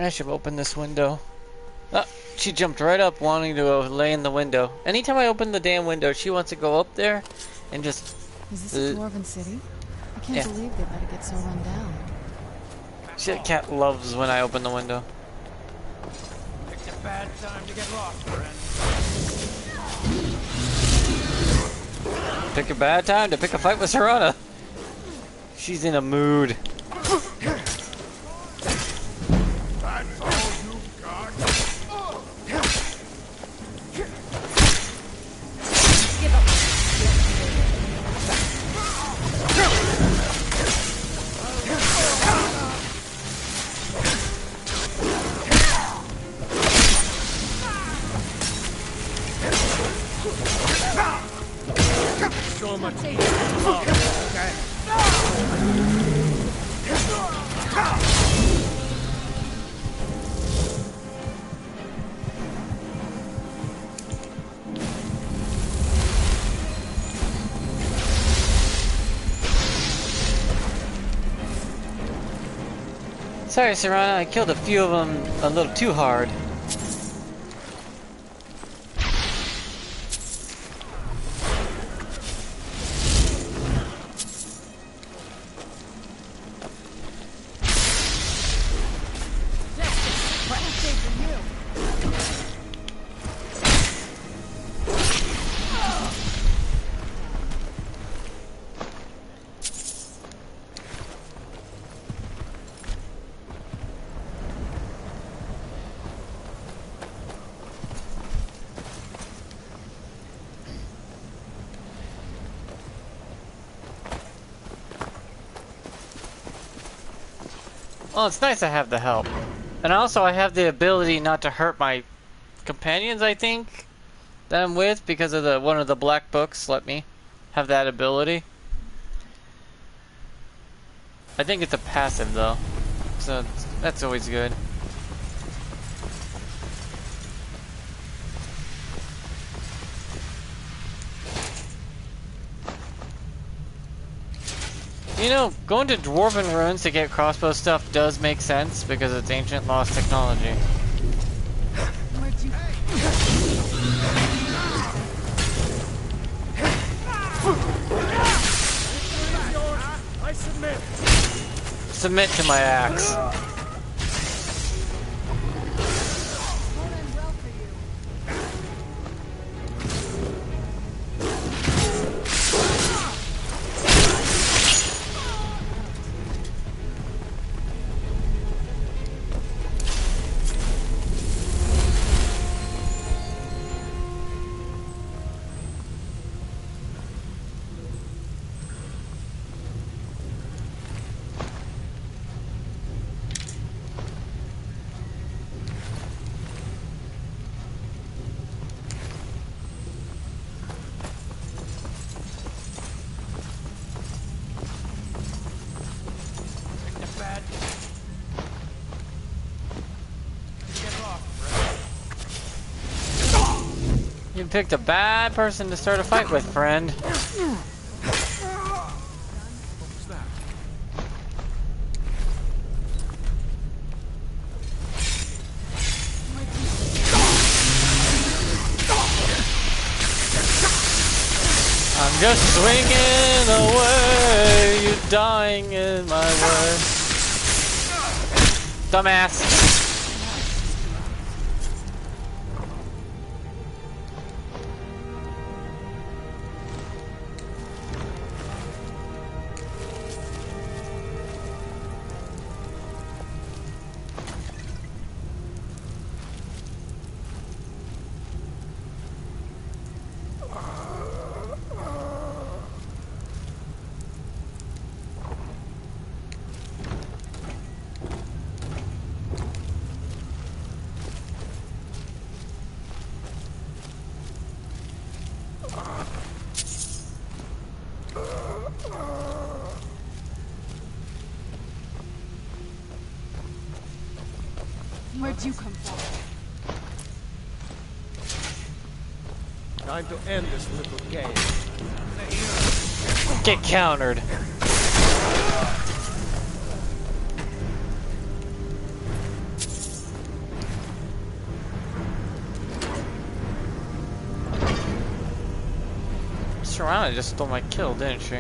I should have opened this window. Oh, she jumped right up wanting to go lay in the window. Anytime I open the damn window, she wants to go up there and just... Is this a dwarven city? I can't believe they let it get so run down. Shit, cat loves when I open the window. Picked a bad time to get lost, friend. Pick a bad time to pick a fight with Serana. She's in a mood. That's all you got. So much love, okay? Sorry, Serana, I killed a few of them a little too hard. Well, it's nice to have the help. And also I have the ability not to hurt my companions, I think, that I'm with, because of the one of the black books let me have that ability. I think it's a passive though, so that's always good. You know, going to Dwarven Ruins to get crossbow stuff does make sense because it's ancient lost technology. I submit. Submit to my axe. You picked a bad person to start a fight with, friend. I'm just swinging away, you dying in my way. Dumbass. Where'd you come from? Time to end this little game. Get countered. Serana just stole my kill, didn't she?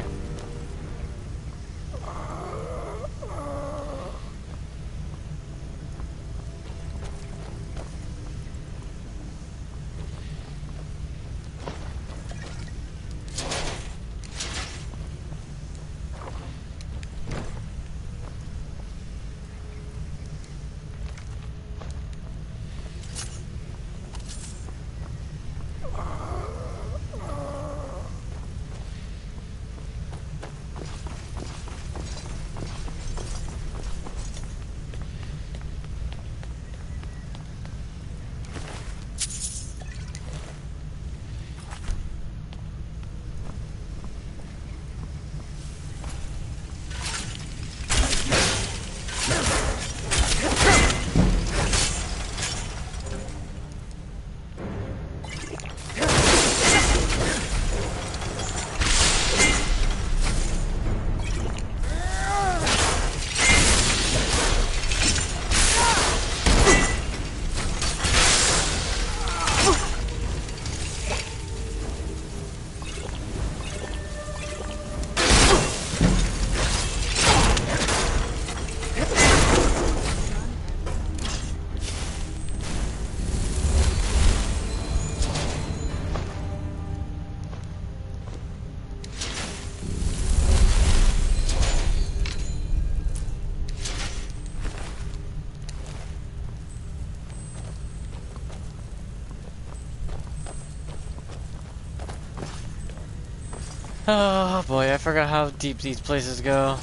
Oh boy, I forgot how deep these places go.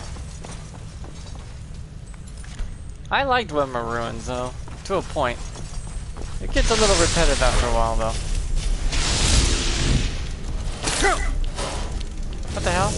I liked Wimmer Ruins though, to a point. It gets a little repetitive after a while though. What the hell?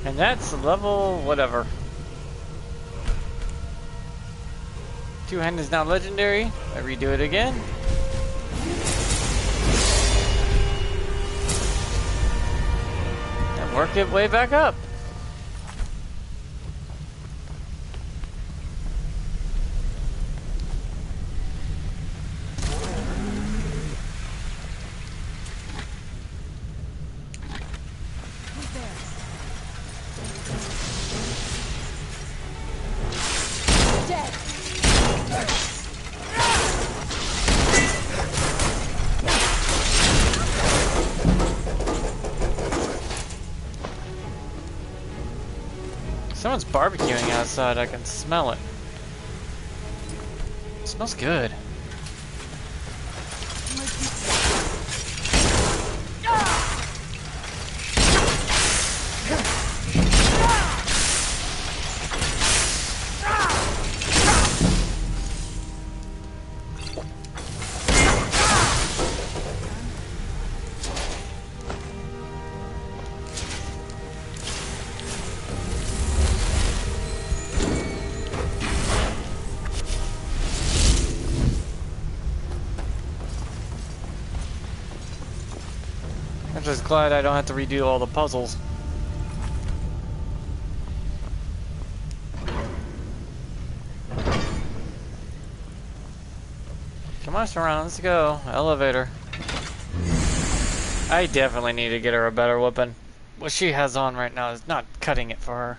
And that's level whatever. Two-hand is now legendary. I redo it again. And work it way back up. Someone's barbecuing outside, I can smell it. It smells good. I'm just glad I don't have to redo all the puzzles. Come on, Serana, let's go. Elevator. I definitely need to get her a better weapon. What she has on right now is not cutting it for her.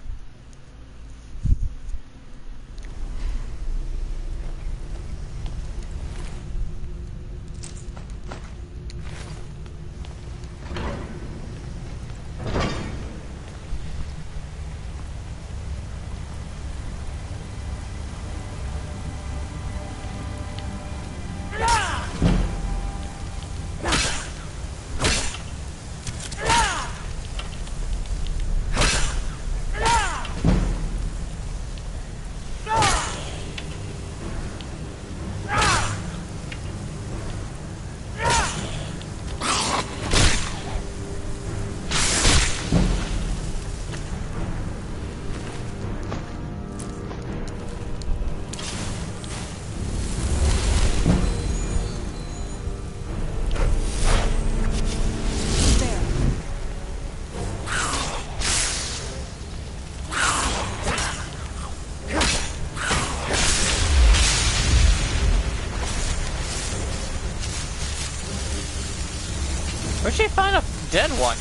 Where'd she find a dead one?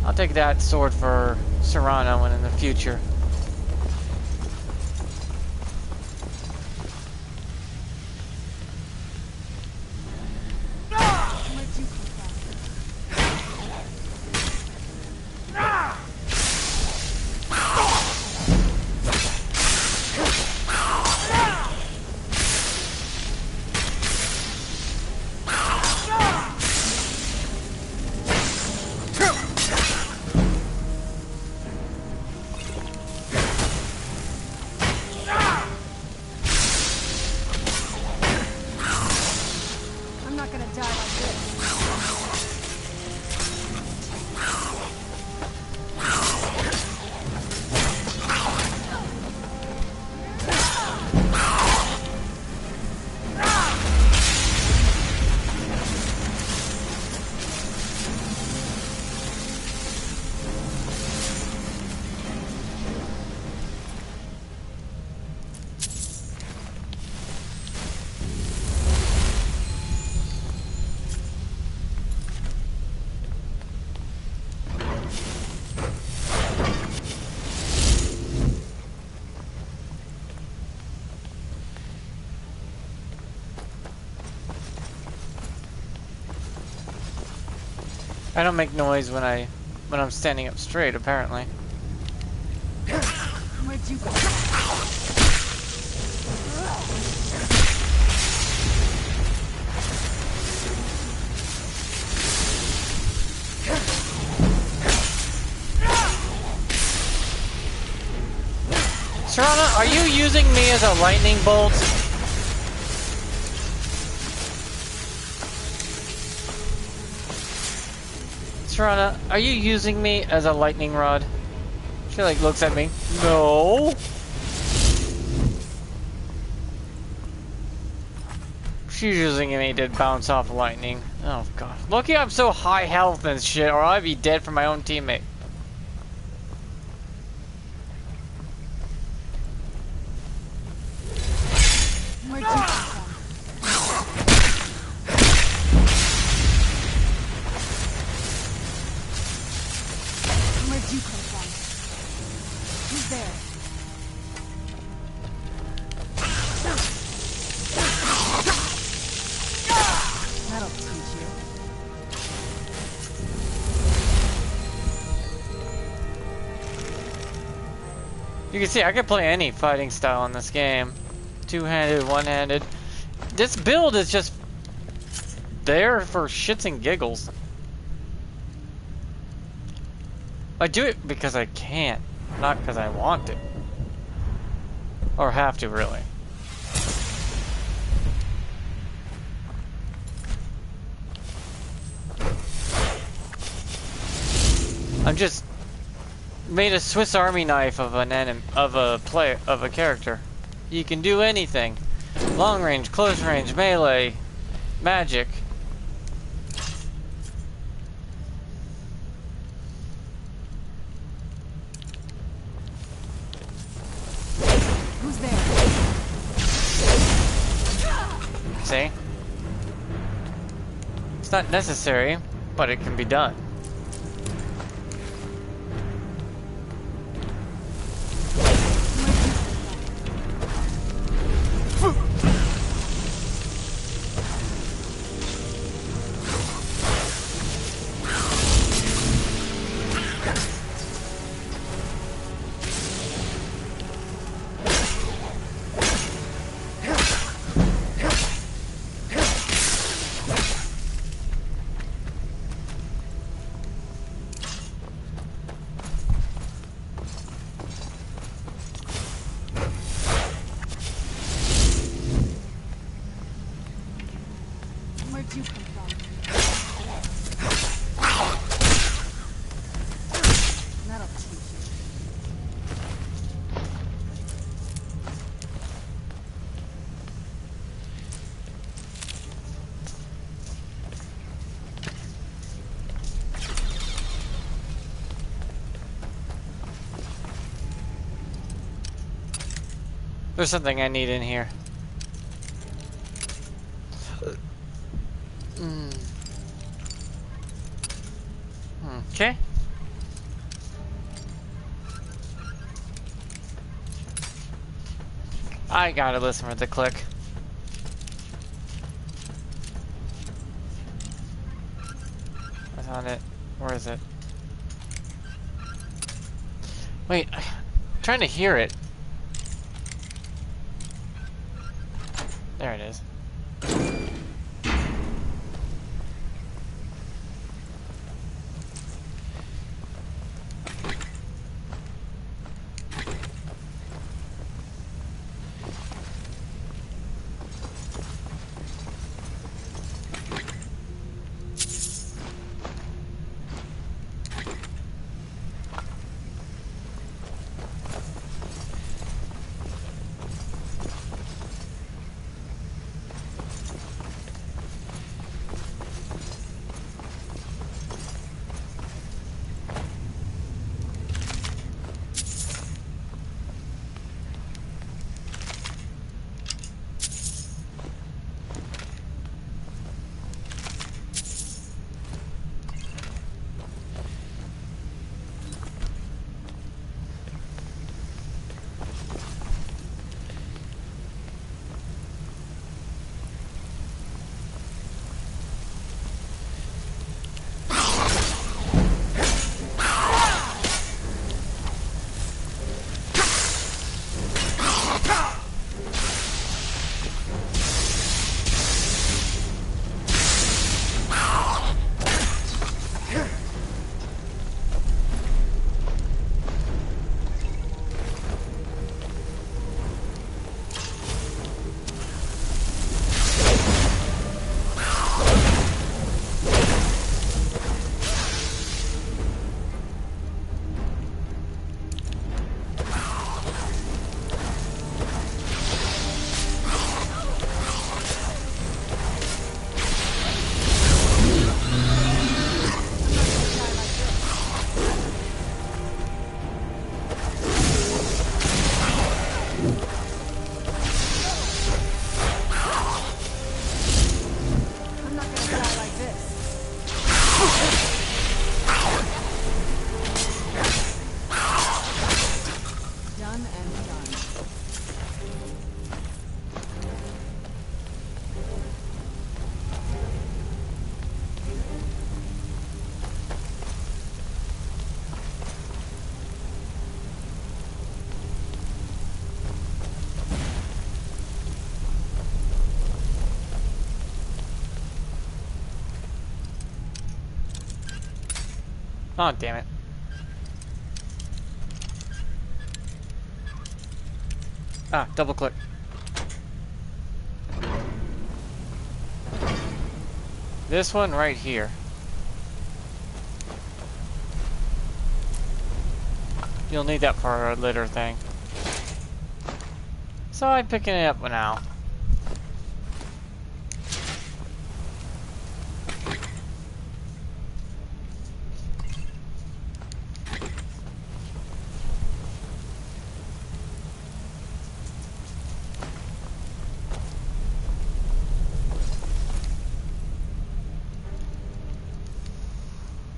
I'll take that sword for Serrano and in the future. I don't make noise when I'm standing up straight, apparently. Where'd you go? Serrano, are you using me as a lightning bolt? Serrano, are you using me as a lightning rod? She like looks at me. No. She's using me to bounce off lightning. Oh god. Lucky I'm so high health and shit, or I'd be dead from my own teammate. Where'd you go? Where'd you come from? Who's there? That'll teach you. You can see I can play any fighting style in this game. Two-handed, one-handed. This build is just there for shits and giggles. I do it because I can, not because I want to. Or have to, really. I'm just made a Swiss Army knife of an of a character. You can do anything. Long range, close range, melee, magic. Who's there? See? It's not necessary, but it can be done. There's something I need in here. Okay. I gotta listen for the click. I found it. Where is it? Wait, I'm trying to hear it. There it is. Oh, damn it. Ah, double click. This one right here. You'll need that for our litter thing. So I'm picking it up now.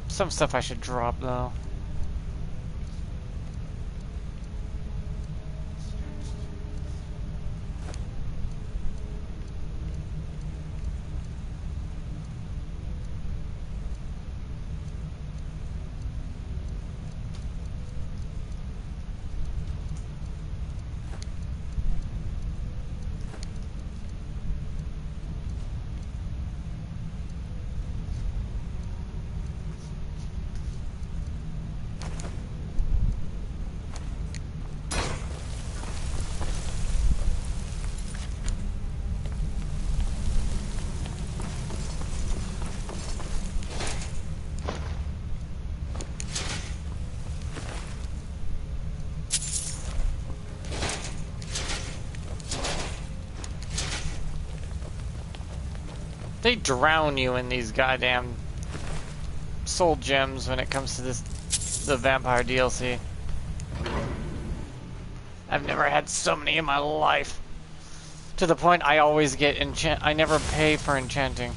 Some stuff I should drop though. They drown you in these goddamn soul gems when it comes to this, the vampire DLC. I've never had so many in my life. To the point I always get I never pay for enchanting.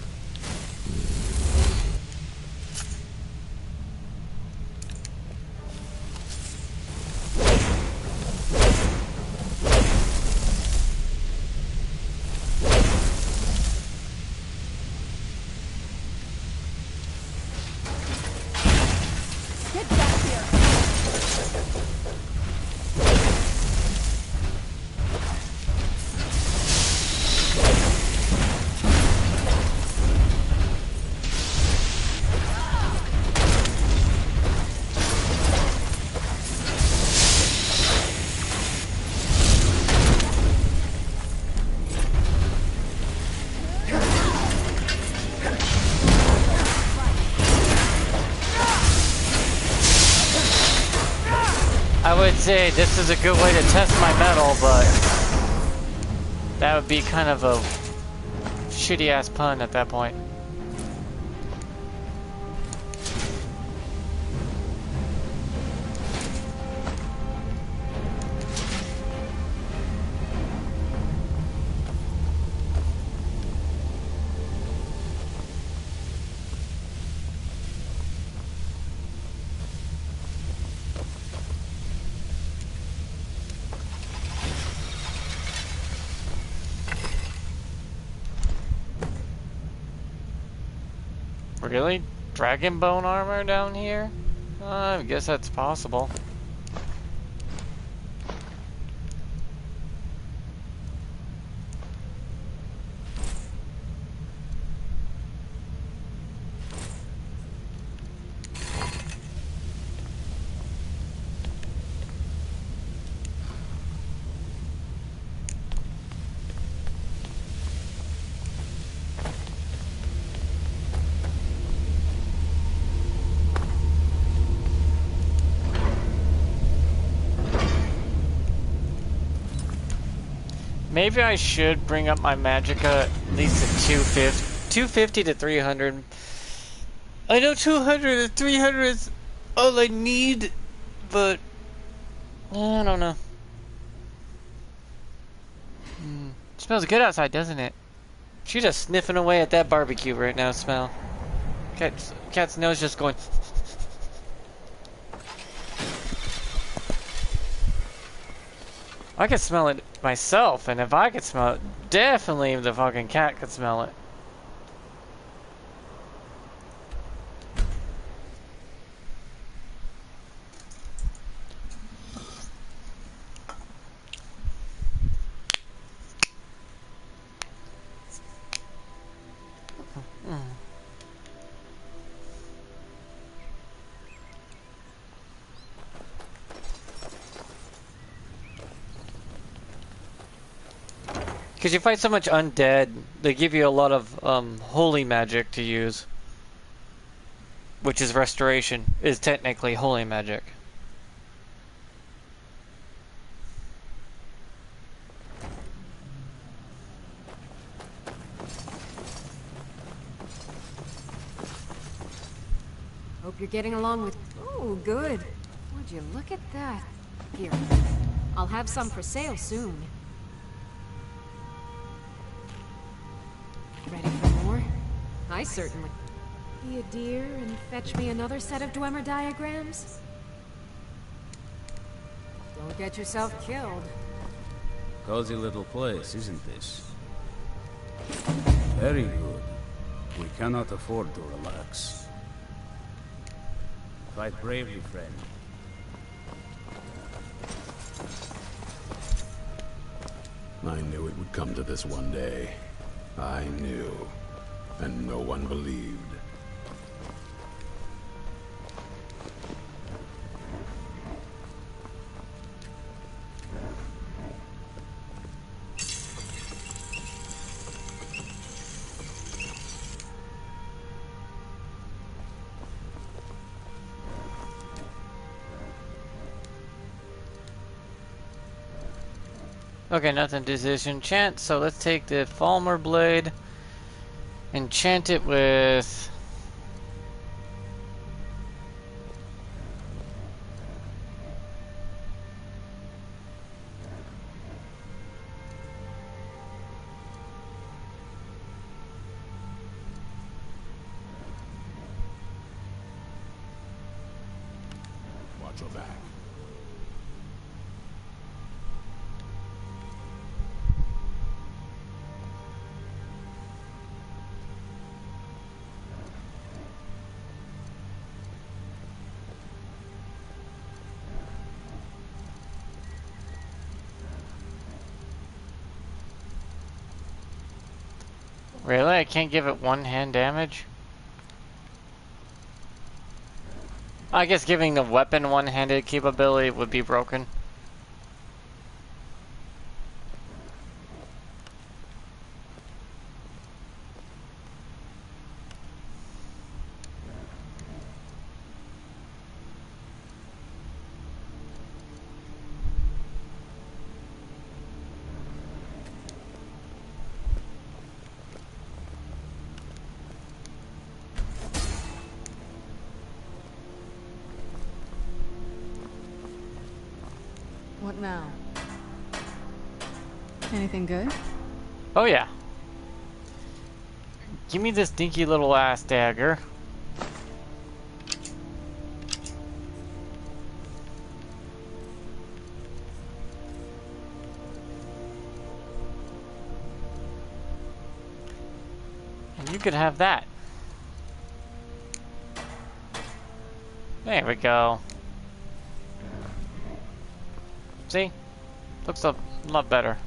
I would say this is a good way to test my metal, but that would be kind of a shitty ass pun at that point. Really? Dragon bone armor down here? I guess that's possible. Maybe I should bring up my magicka at least to 250 to 300. I know 200 to 300 is all I need, but I don't know. Smells good outside, doesn't it? She's just sniffing away at that barbecue right now. Smell. Cat's nose just going. I could smell it myself, and if I could smell it, definitely the fucking cat could smell it. Because you fight so much undead, they give you a lot of holy magic to use. Which is restoration, is technically holy magic. Hope you're getting along with... Oh, good. Would you look at that? Here. I'll have some for sale soon. Ready for more? I certainly... Be a dear and fetch me another set of Dwemer diagrams? Don't get yourself killed. Cozy little place, isn't this? Very good. We cannot afford to relax. Fight bravely, friend. I knew it would come to this one day. I knew. And no one believed. Okay, nothing to disenchant, so let's take the Falmer Blade, enchant it with... got your back. Really? I can't give it one-hand damage? I guess giving the weapon one-handed capability would be broken. What now? Anything good? Oh yeah. Give me this dinky little ass dagger. And you could have that. There we go. See? Looks a lot better.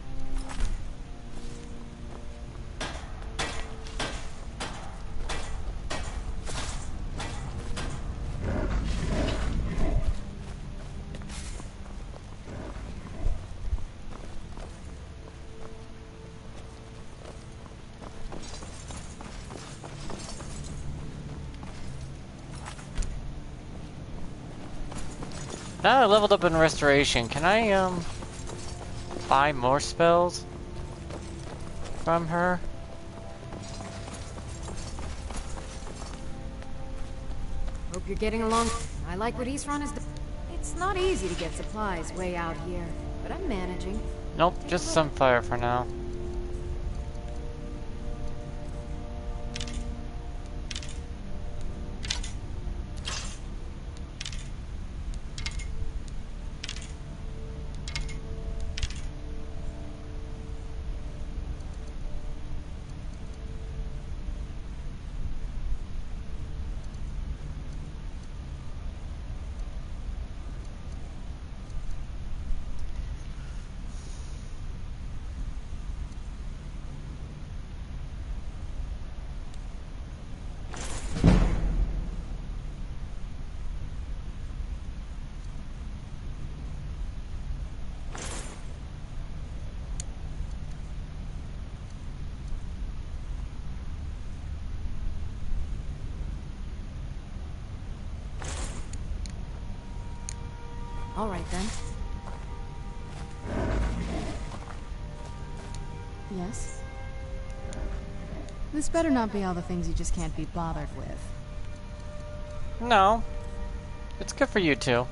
Now I leveled up in restoration. Can I buy more spells from her? Hope you're getting along. I like what Eastron is doing. It's not easy to get supplies way out here, but I'm managing. Nope, just some fire for now. All right then. Yes? This better not be all the things you just can't be bothered with. No. It's good for you too.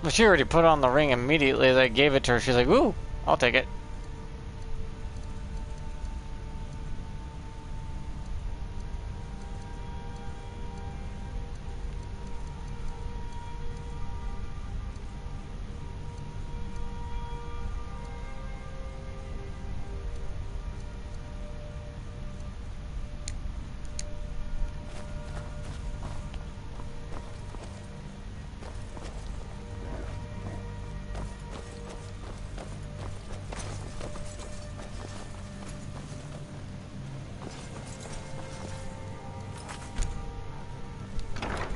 Well, she already put on the ring immediately as I gave it to her. She's like, ooh, I'll take it.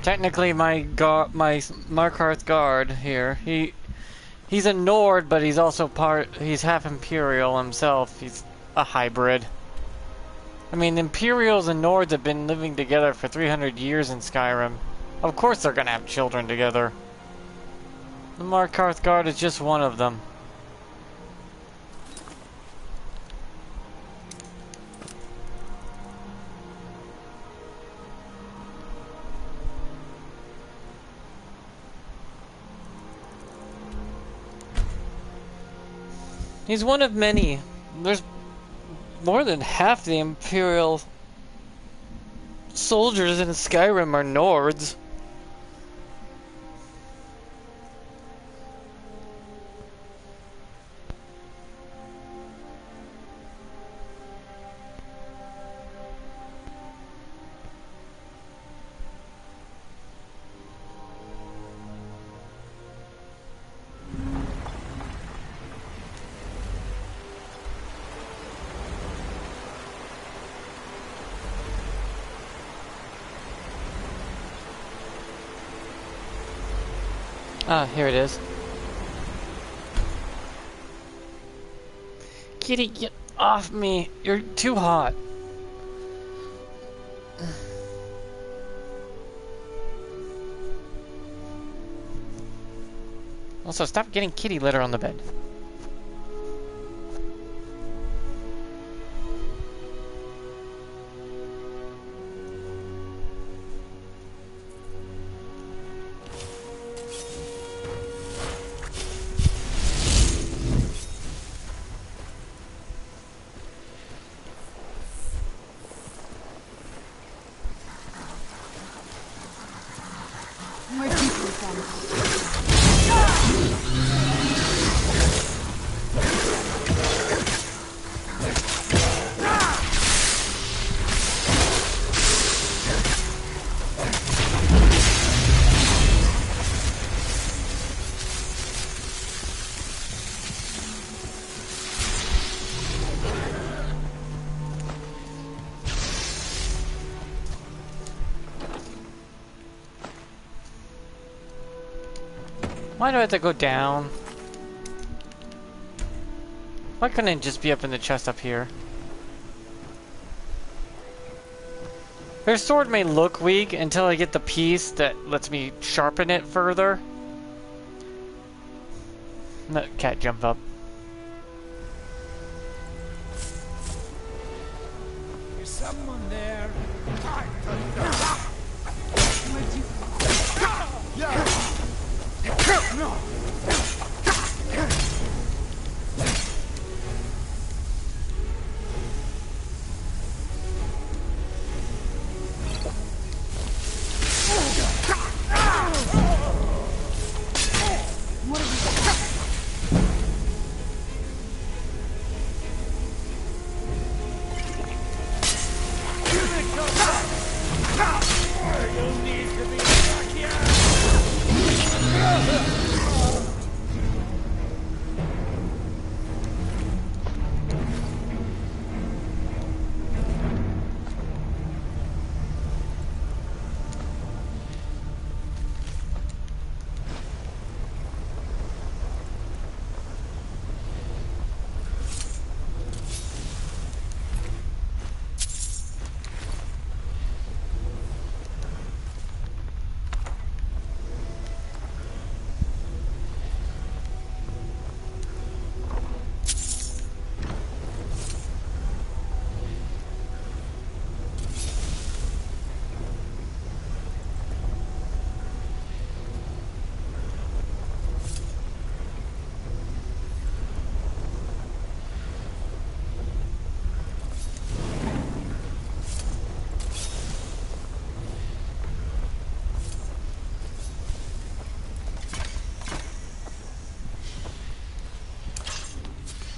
Technically, my Markarth guard here, he's a Nord, but he's also he's half Imperial himself. He's a hybrid. I mean, Imperials and Nords have been living together for 300 years in Skyrim. Of course they're gonna have children together. The Markarth guard is just one of them. He's one of many. There's more than half the Imperial soldiers in Skyrim are Nords. Ah, here it is. Kitty, get off me! You're too hot. Also, stop getting kitty litter on the bed. Where'd you come from? Why do I have to go down? Why couldn't it just be up in the chest up here? Their sword may look weak until I get the piece that lets me sharpen it further. No, cat jump up. Is someone there? No.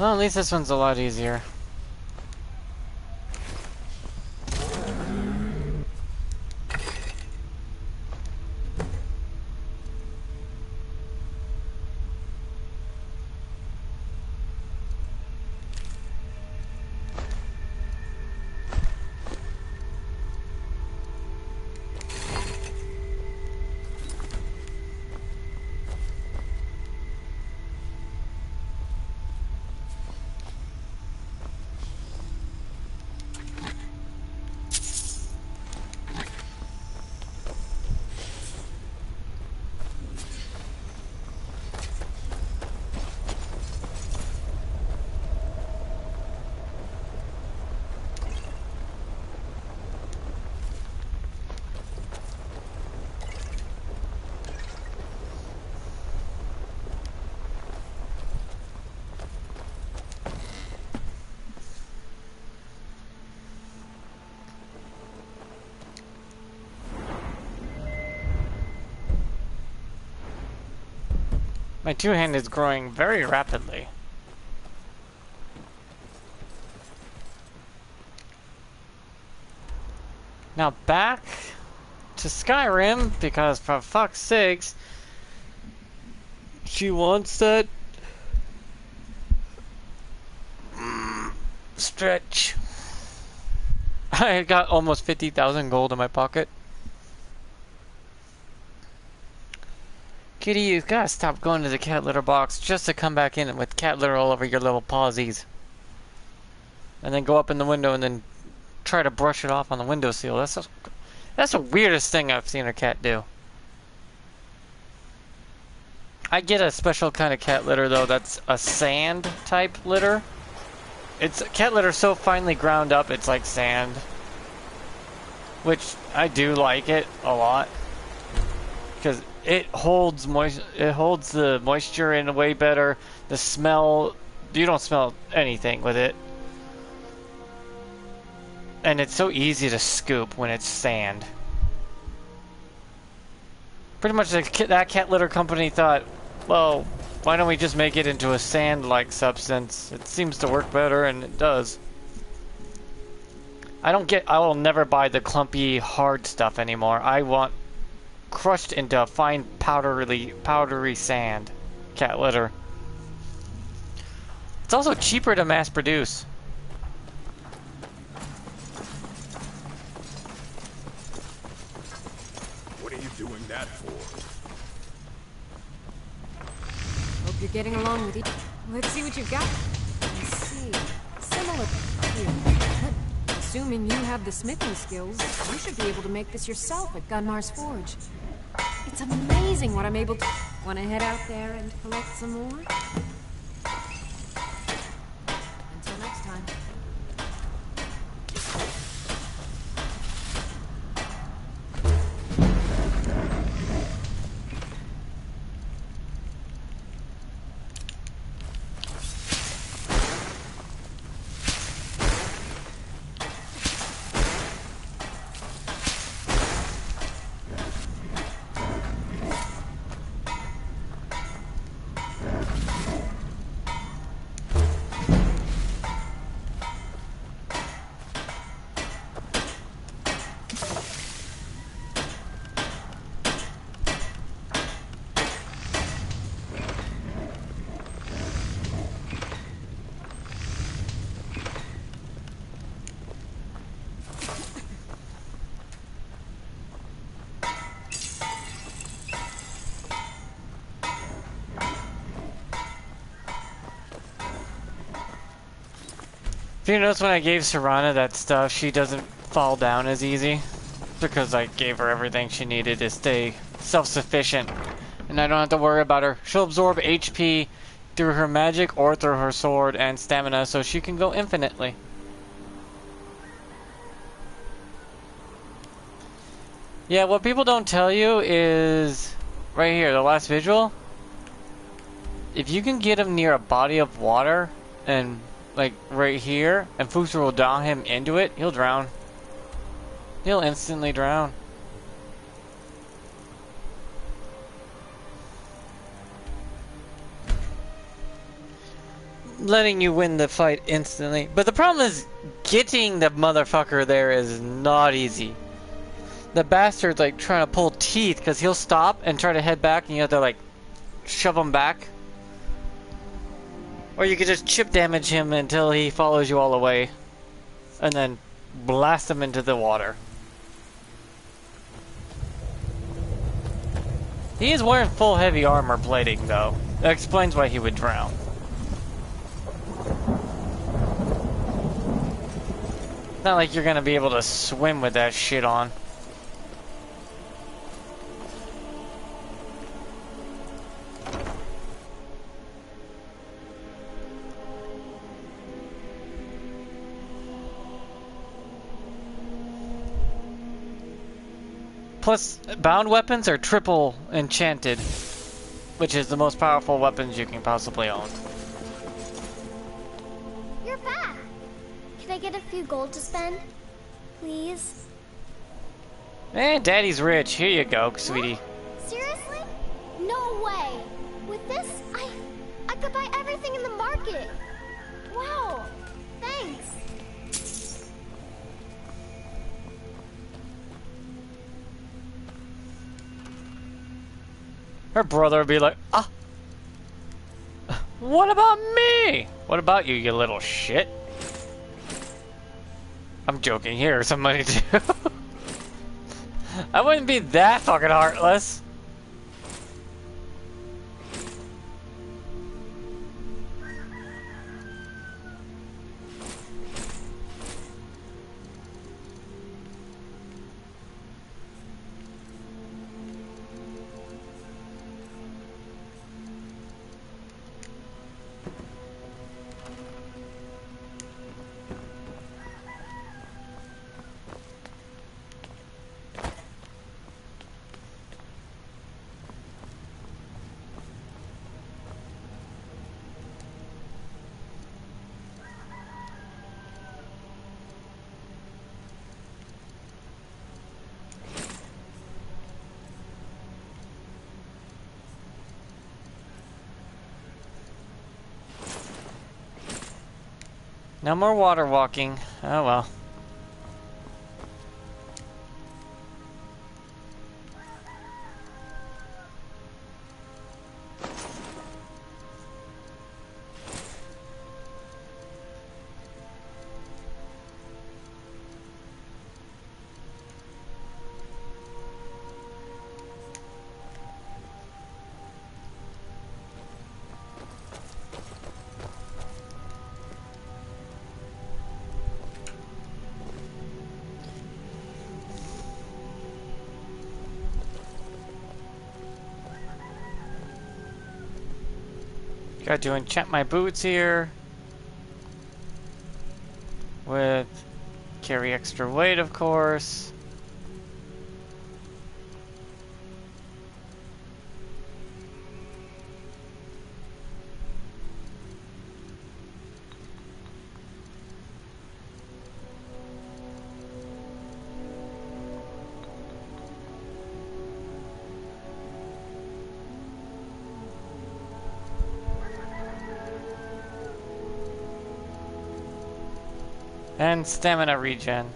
Well, at least this one's a lot easier. My two-hand is growing very rapidly. Now back to Skyrim, because for fuck's sakes, she wants that stretch. I got almost 50,000 gold in my pocket. Kitty, you gotta stop going to the cat litter box just to come back in with cat litter all over your little pawsies. And then go up in the window and then try to brush it off on the windowsill. That's the weirdest thing I've seen a cat do. I get a special kind of cat litter though, that's a sand type litter. It's cat litter so finely ground up it's like sand. Which I do like it a lot. Because it holds the moisture in way better. The smell, you don't smell anything with it. And it's so easy to scoop when it's sand. Pretty much that cat litter company thought, well, why don't we just make it into a sand-like substance? It seems to work better, and it does. I will never buy the clumpy, hard stuff anymore. I want crushed into a fine, powdery sand cat litter. It's also cheaper to mass produce. What are you doing that for? Hope you're getting along with it. Let's see what you've got. Let's see. Similar here. Assuming you have the smithing skills, you should be able to make this yourself at Gunmar's Forge. It's amazing what I'm able to... Want to head out there and collect some more? Until next time. If you notice when I gave Serana that stuff, she doesn't fall down as easy. Because I gave her everything she needed to stay self-sufficient. And I don't have to worry about her. She'll absorb HP through her magic or through her sword and stamina, so she can go infinitely. Yeah, what people don't tell you is... right here, the last visual. If you can get him near a body of water, and... like right here, and Fuxer will down him into it, he'll drown. He'll instantly drown. Letting you win the fight instantly. But the problem is, getting the motherfucker there is not easy. The bastard's like trying to pull teeth, because he'll stop and try to head back, and you have to like shove him back. Or you could just chip damage him until he follows you all the way. And then blast him into the water. He is wearing full heavy armor plating though. That explains why he would drown. Not like you're gonna be able to swim with that shit on. Plus, bound weapons are triple enchanted, which is the most powerful weapons you can possibly own. You're back! Can I get a few gold to spend? Please? Daddy's rich. Here you go, sweetie. Seriously? No way! With this, could buy everything in the market. Wow, thanks. Her brother would be like, ah, what about me? What about you, you little shit? I'm joking. Here, some money too. I wouldn't be that fucking heartless. No more water walking. Oh well. Got to enchant my boots here. With carry extra weight, of course. And stamina regen.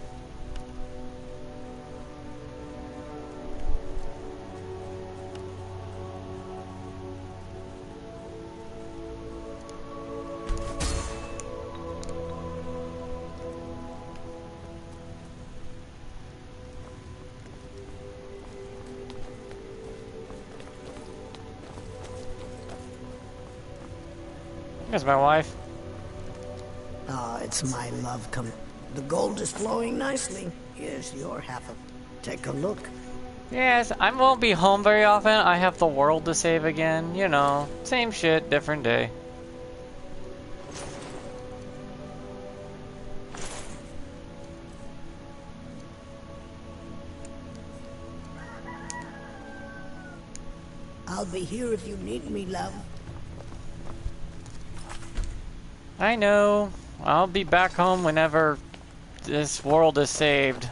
There's my wife. Ah, it's my love coming. The gold is flowing nicely. Here's your half of it. Take a look. Yes, I won't be home very often. I have the world to save again. You know, same shit, different day. I'll be here if you need me, love. I know. I'll be back home whenever this world is saved.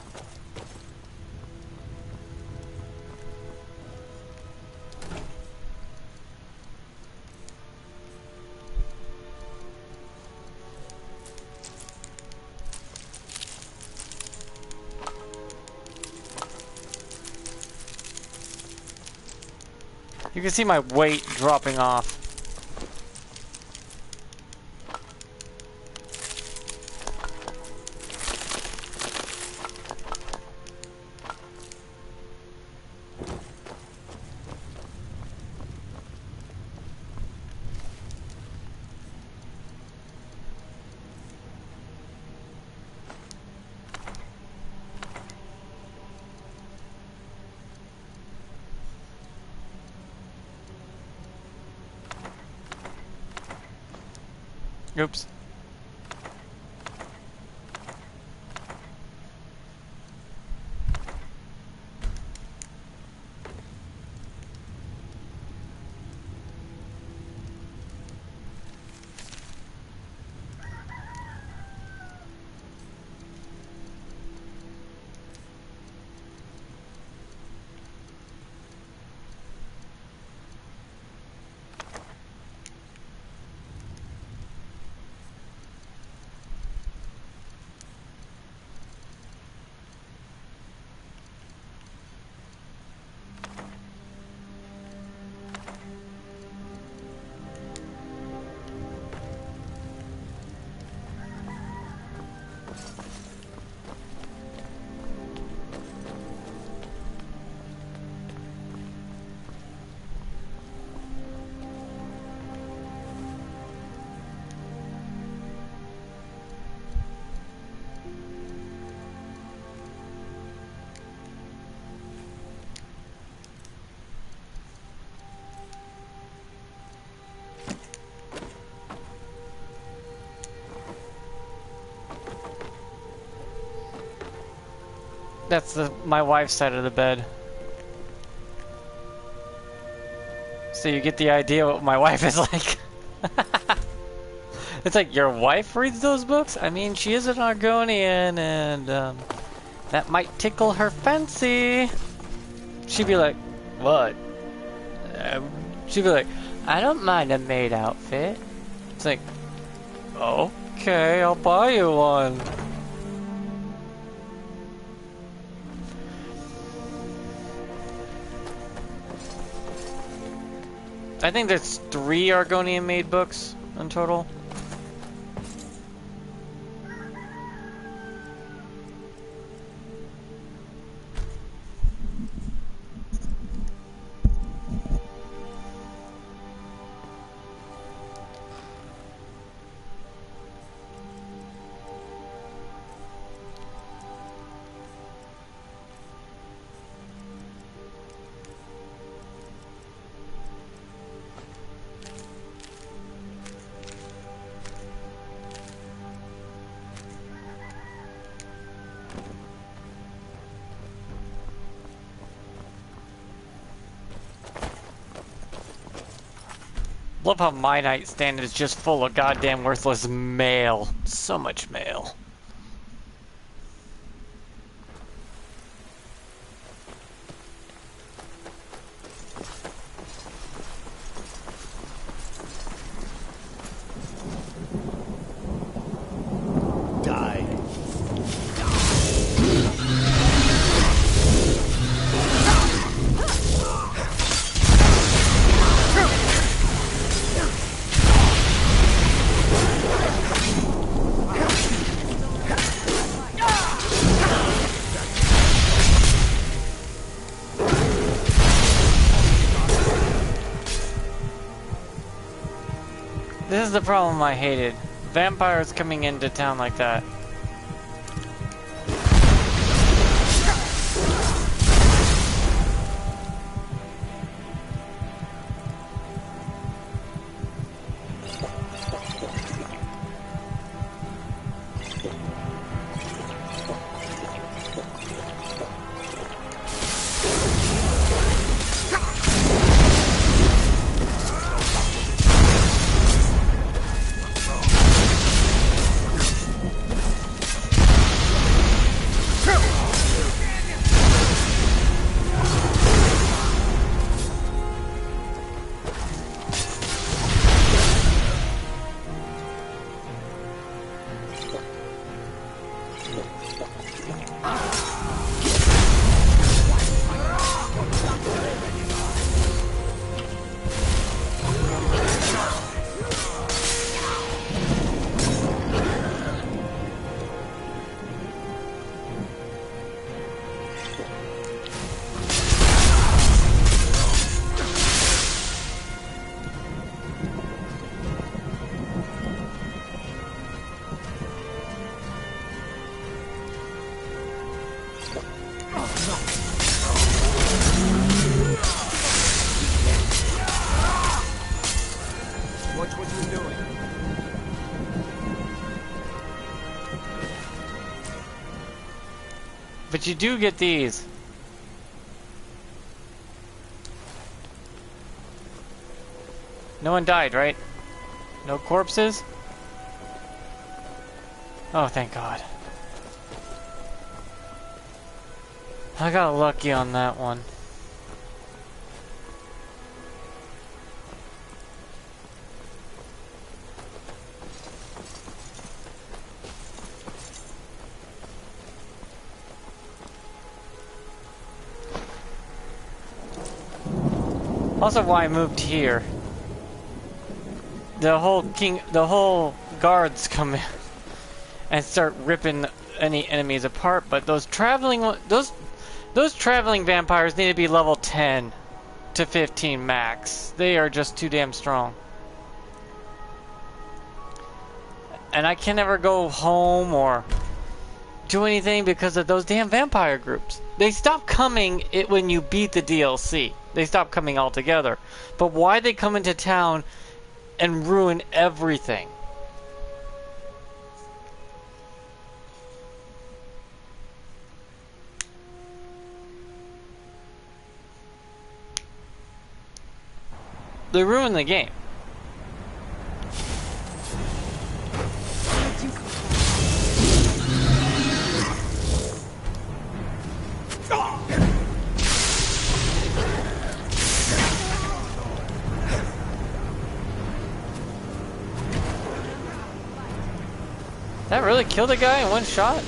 You can see my weight dropping off. Oops. That's my wife's side of the bed. So you get the idea what my wife is like. It's like, your wife reads those books? I mean, she is an Argonian, and that might tickle her fancy. She'd be like, what? She'd be like, I don't mind a maid outfit. It's like, okay, I'll buy you one. I think there's 3 Argonian made books in total. Love how my nightstand is just full of goddamn worthless mail. So much mail. This is the problem I hated. Vampires coming into town like that. But you do get these. No one died, right? No corpses? Oh, thank God. I got lucky on that one. Also why I moved here. The whole guards come in and start ripping any enemies apart, but those traveling vampires need to be level 10 to 15 max. They are just too damn strong. And I can never go home or do anything because of those damn vampire groups. They stop coming when you beat the DLC. They stop coming altogether. But why they come into town and ruin everything? They ruined the game. That really killed a guy in one shot?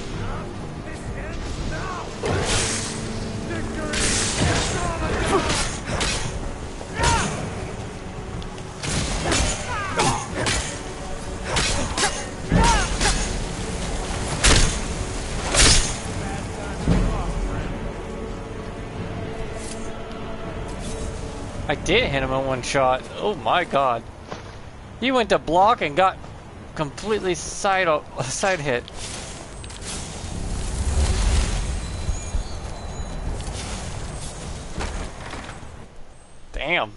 I did hit him in one shot. Oh my god. He went to block and got completely side hit. Damn.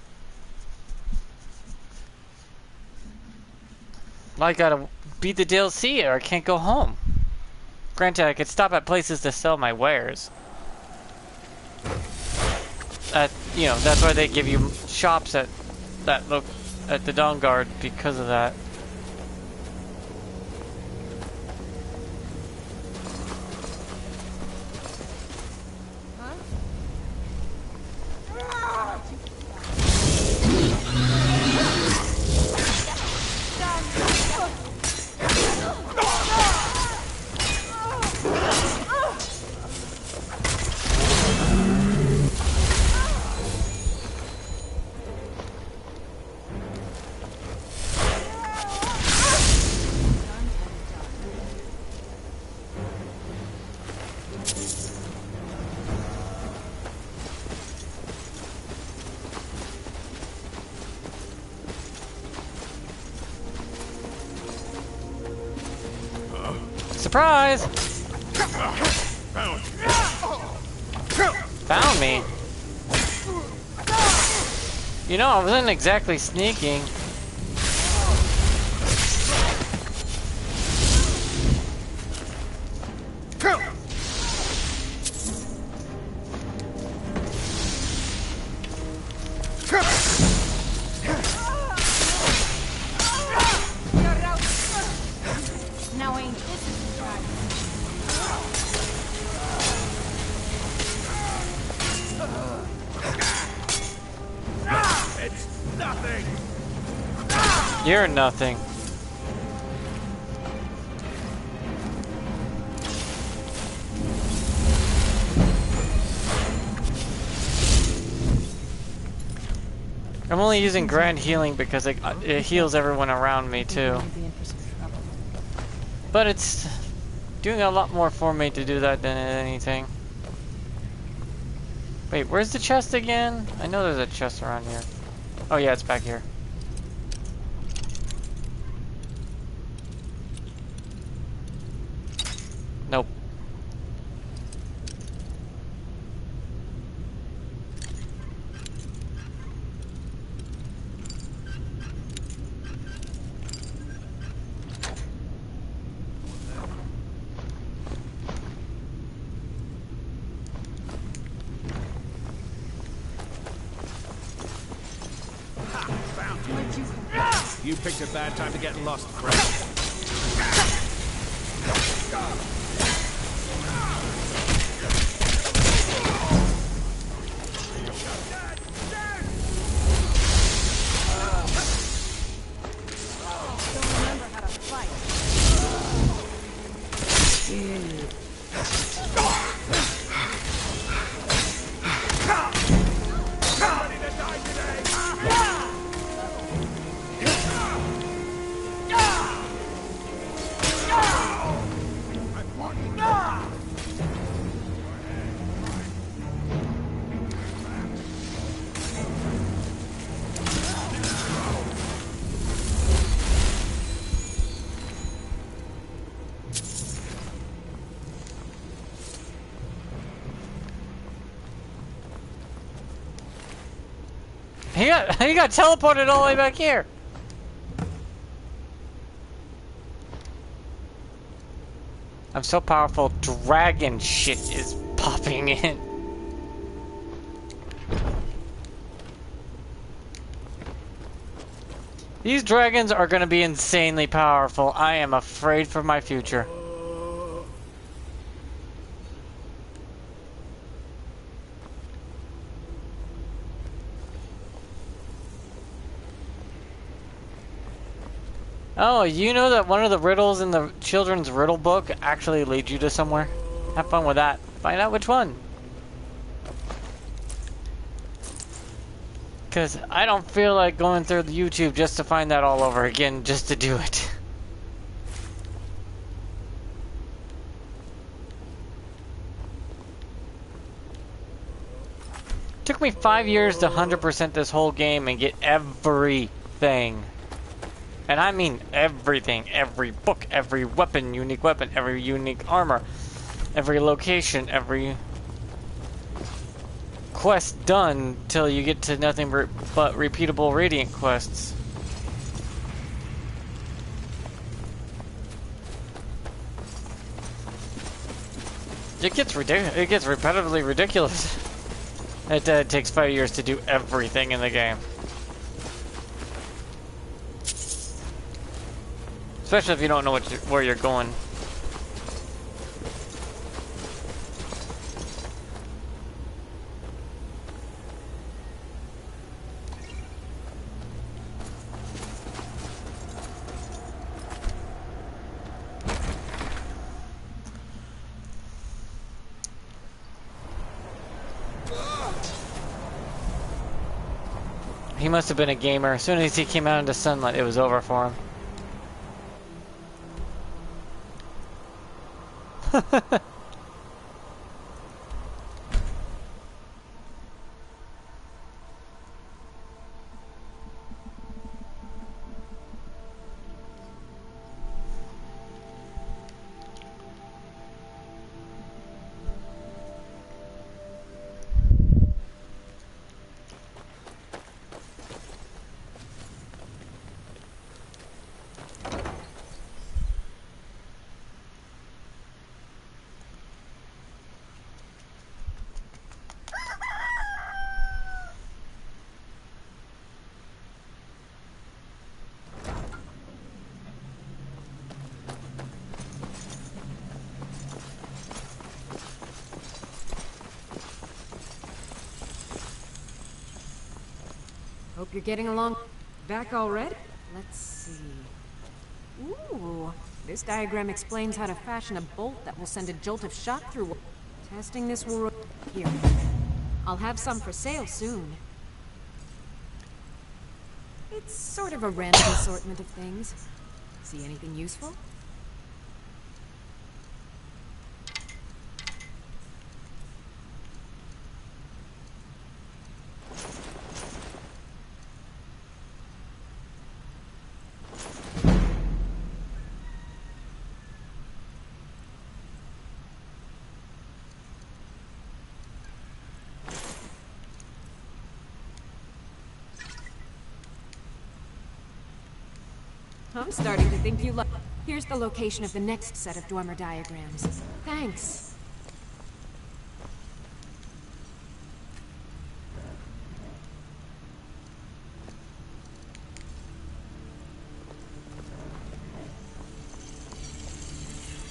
I gotta beat the DLC or I can't go home. Granted, I could stop at places to sell my wares. You know, that's why they give you shops that look at the Dawn Guard because of that. Surprise! Found me. You know, I wasn't exactly sneaking. You're nothing. I'm only using grand healing because it heals everyone around me too. But it's doing a lot more for me to do that than anything. Wait, where's the chest again? I know there's a chest around here. Oh yeah, it's back here. Nope. You picked a bad time to get lost, friend. He got teleported all the way back here. I'm so powerful, dragon shit is popping in. These dragons are going to be insanely powerful. I am afraid for my future. Oh, you know that one of the riddles in the children's riddle book actually leads you to somewhere? Have fun with that. Find out which one. Because I don't feel like going through the YouTube just to find that all over again, just to do it. Took me 5 years to 100% this whole game and get everything. And I mean everything. Every book, every weapon, every unique armor, every location, every quest done till you get to nothing but repeatable Radiant quests. It gets repetitively ridiculous. It takes 5 years to do everything in the game. Especially if you don't know where you're going. He must have been a gamer. As soon as he came out into sunlight, it was over for him. Hope you're getting along. Back already? Let's see. Ooh, this diagram explains how to fashion a bolt that will send a jolt of shock through. Testing this will... Here. I'll have some for sale soon. It's sort of a random assortment of things. See anything useful? I'm starting to think you like... Here's the location of the next set of Dwemer diagrams. Thanks.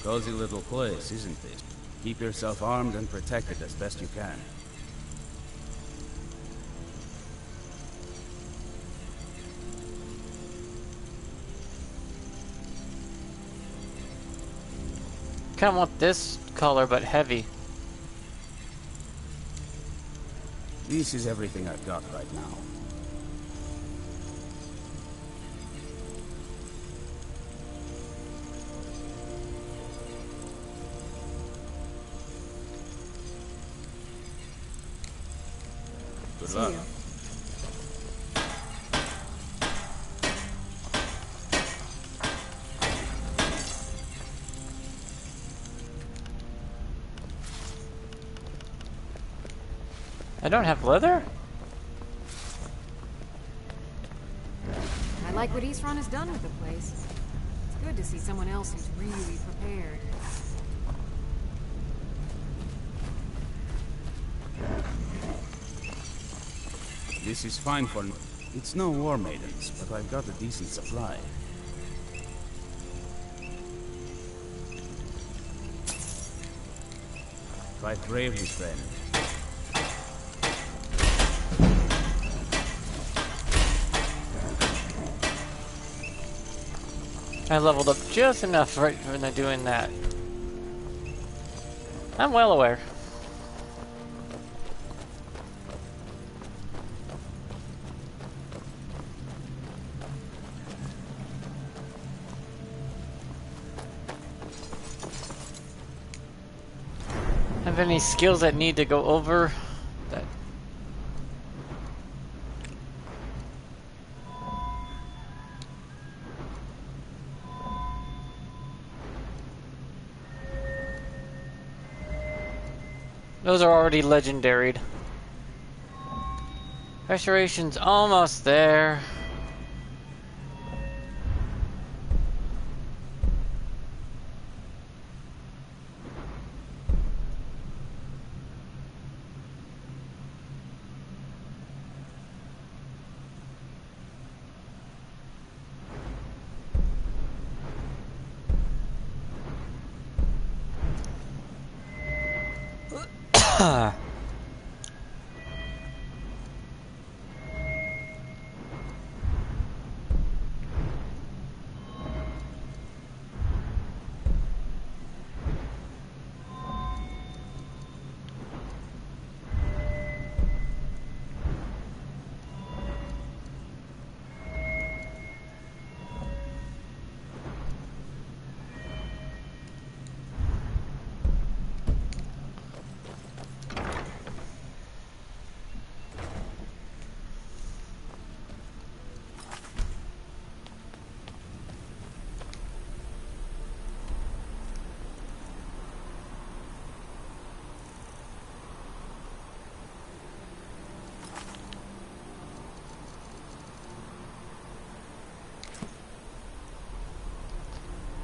Cozy little place, isn't it? Keep yourself armed and protected as best you can. Kind of want this color, but heavy. This is everything I've got right now. Good luck. I don't have leather? I like what Eastron has done with the place. It's good to see someone else who's really prepared. This is fine for... It's no war maidens, but I've got a decent supply. Fight bravely, friend. I leveled up just enough right when they're doing that. I'm well aware. Have any skills that need to go over that? Those are already legendaried. Restoration's almost there.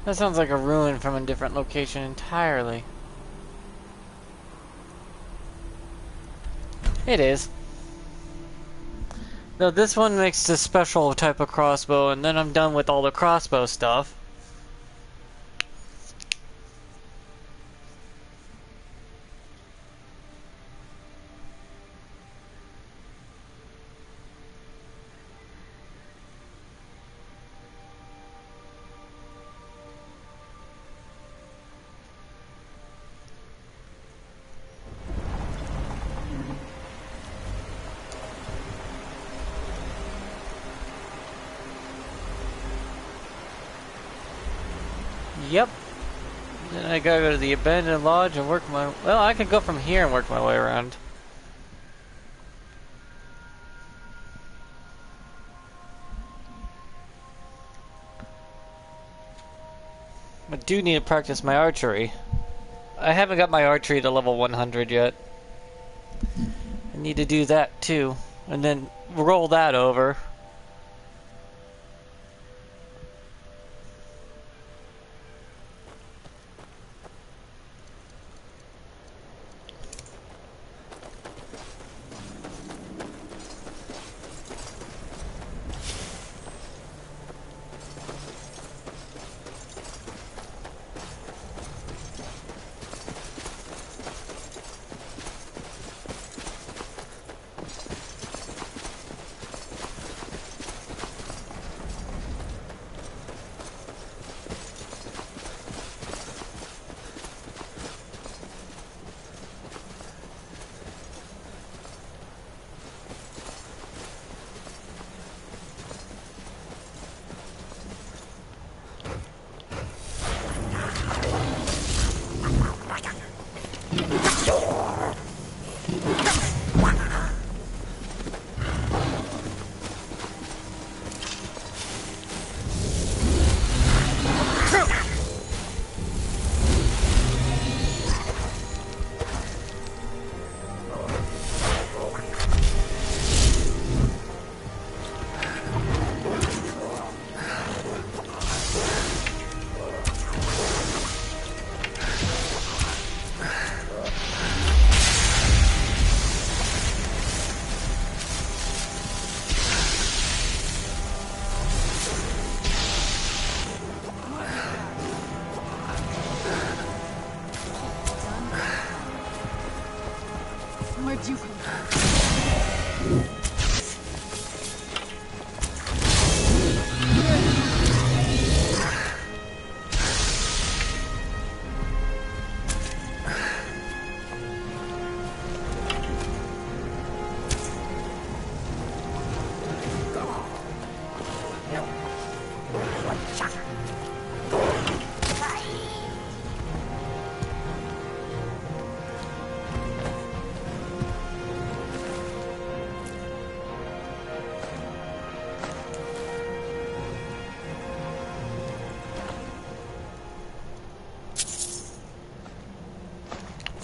That sounds like a ruin from a different location entirely. It is. Though this one makes a special type of crossbow, and then I'm done with all the crossbow stuff. Yep. Then I gotta go to the abandoned lodge and work my... Well, I could go from here and work my way around. I do need to practice my archery. I haven't got my archery to level 100 yet. I need to do that too. And then roll that over.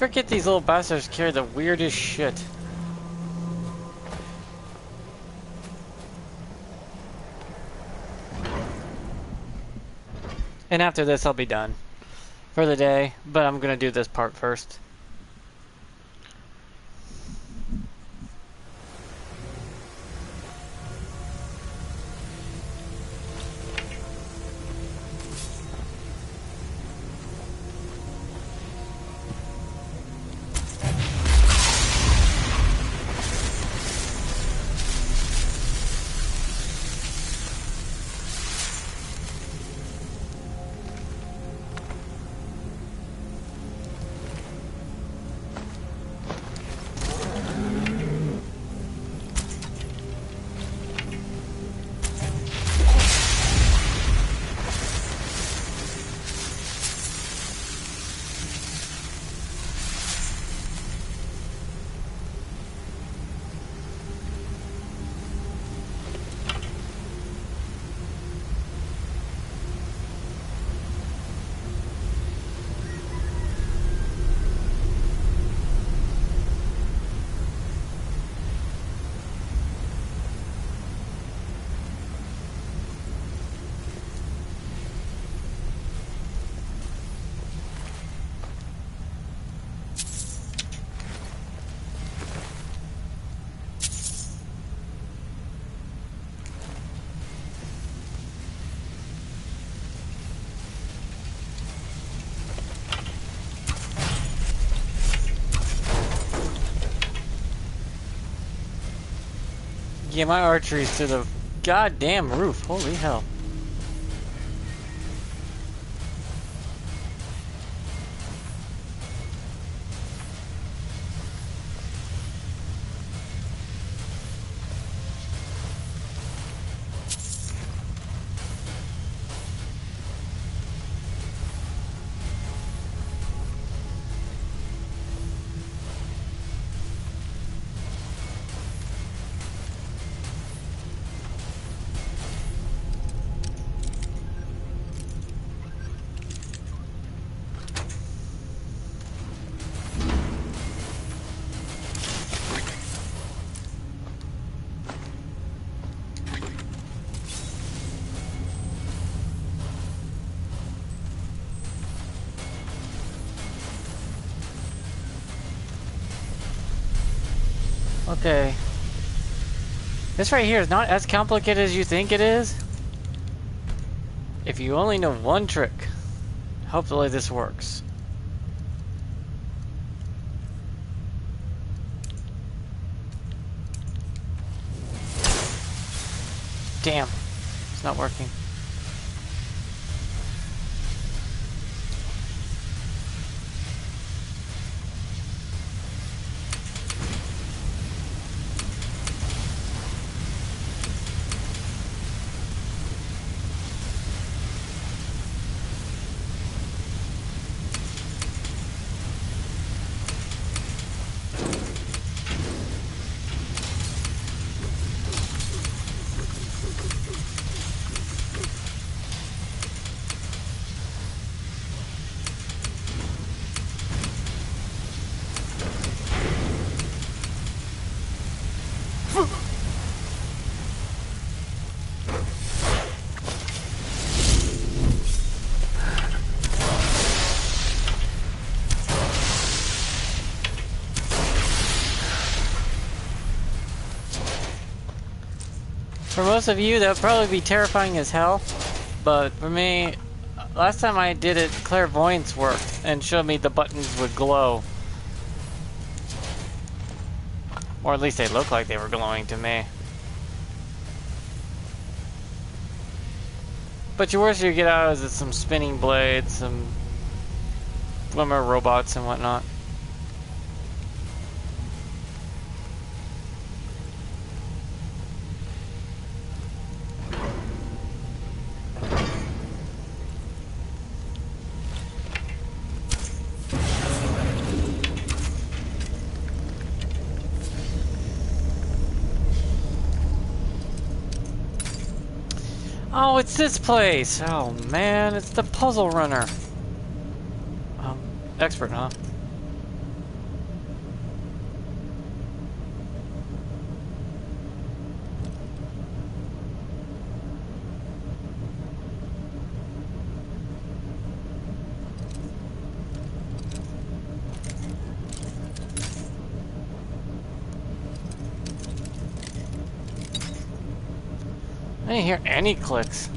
Forget these little bastards carry the weirdest shit. And after this, I'll be done for the day, but I'm gonna do this part first. Yeah, my archery's to the goddamn roof. Holy hell. Okay. This right here is not as complicated as you think it is. If you only know one trick, hopefully this works. Damn, it's not working. For most of you, that would probably be terrifying as hell, but for me, last time I did it, clairvoyance worked and showed me the buttons would glow. Or at least they looked like they were glowing to me. But your worst you get out is some spinning blades, some swimmer robots and whatnot. Oh, it's this place! Oh man, it's the puzzle runner. Expert, huh? I didn't hear any clicks.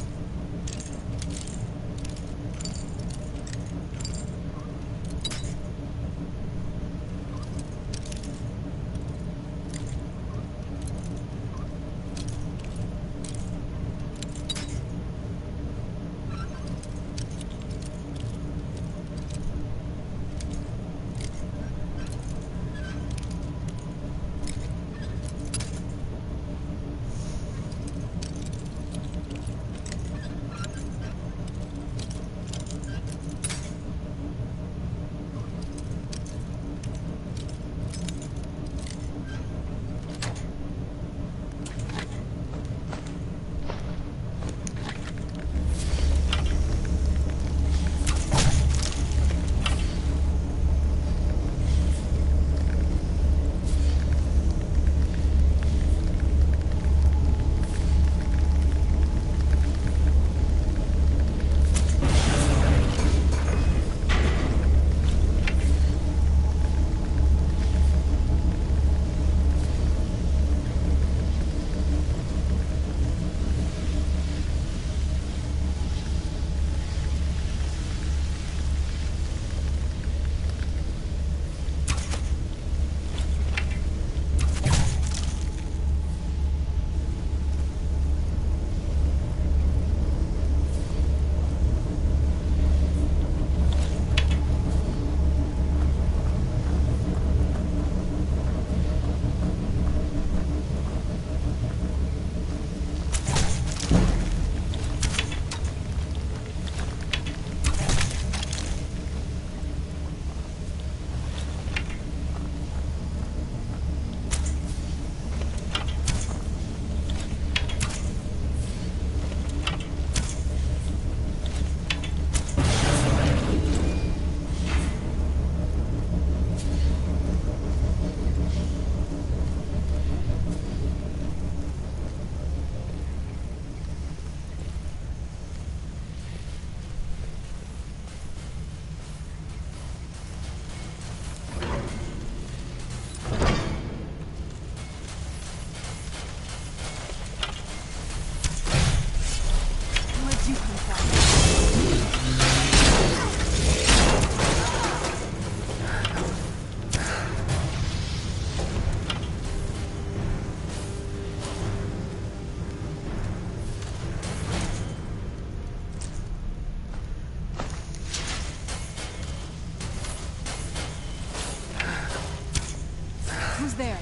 Who's there?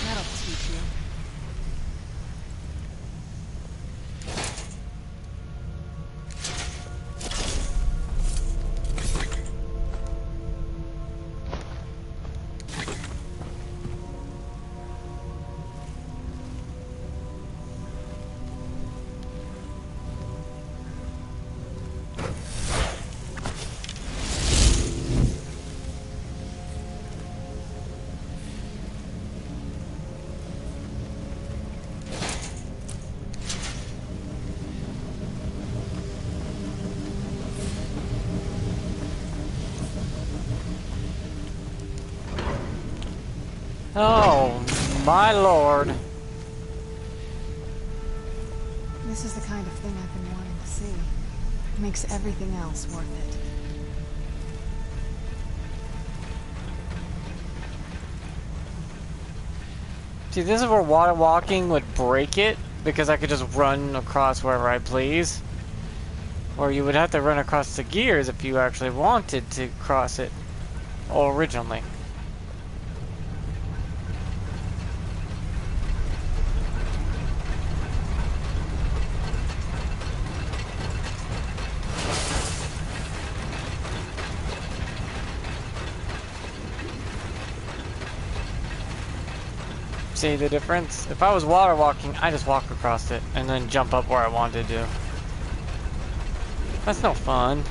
That'll teach you. Oh, my lord. This is the kind of thing I've been wanting to see. It makes everything else worth it. See, this is where water walking would break it, because I could just run across wherever I please. Or you would have to run across the gears if you actually wanted to cross it originally. See the difference? If I was water walking, I just walk across it and then jump up where I wanted to. That's no fun.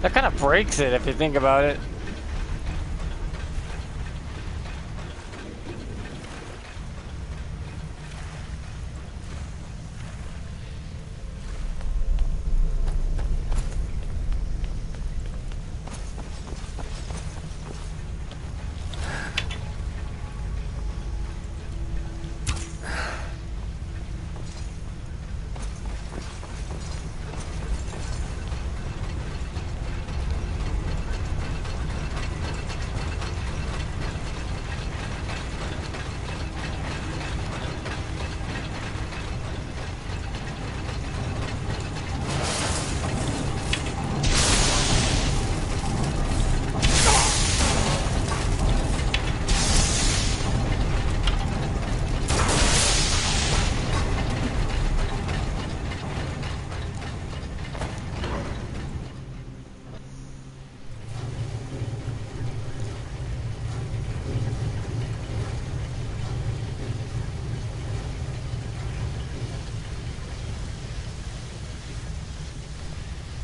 That kind of breaks it if you think about it.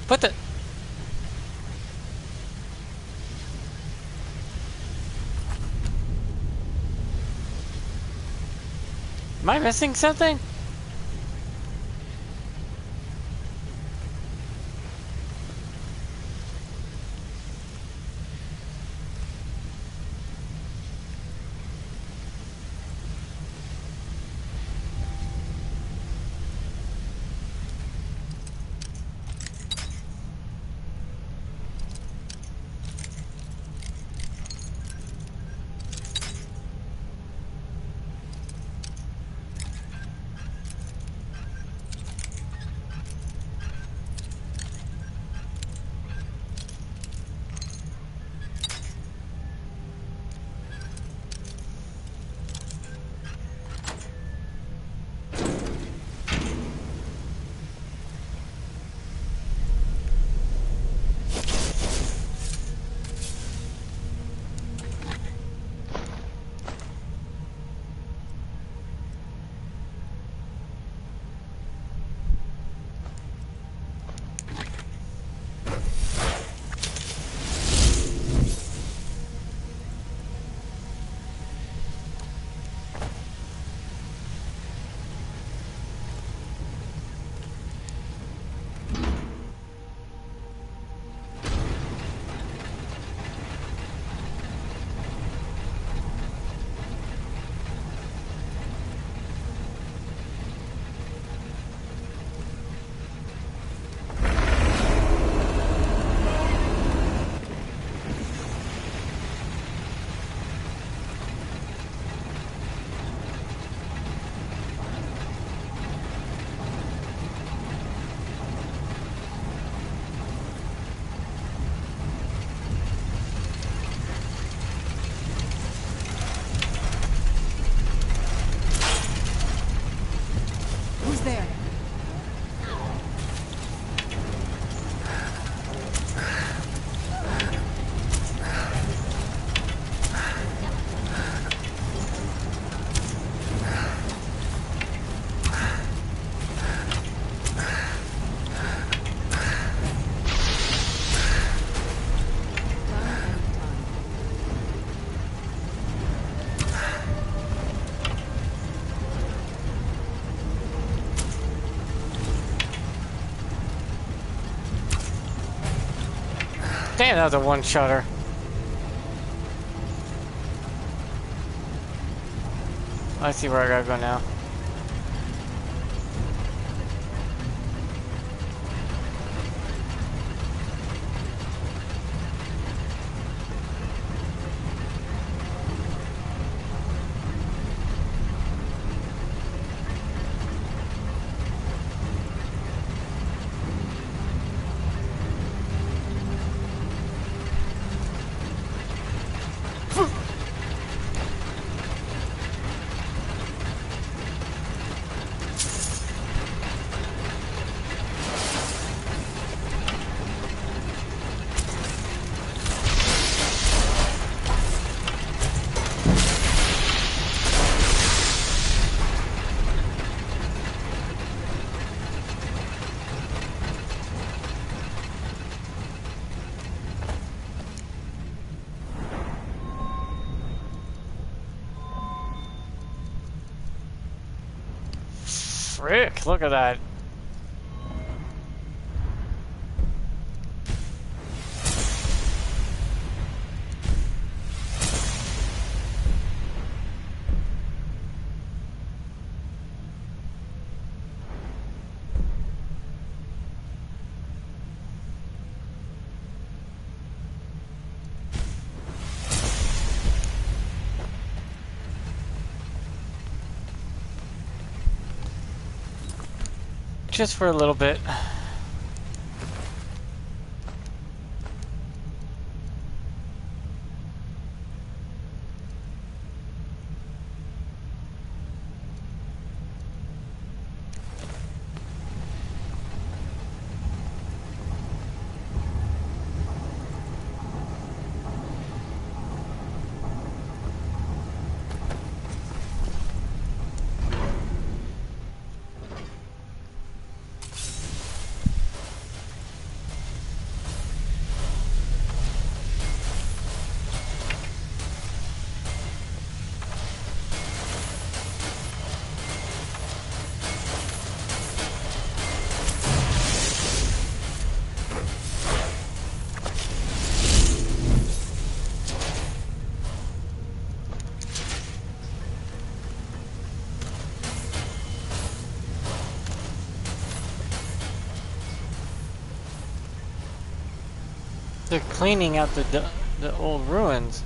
Put the... Am I missing something? Who's there? Damn, that was a one-shotter. I see where I gotta go now. Frick, look at that. Just for a little bit. They're cleaning out the old ruins.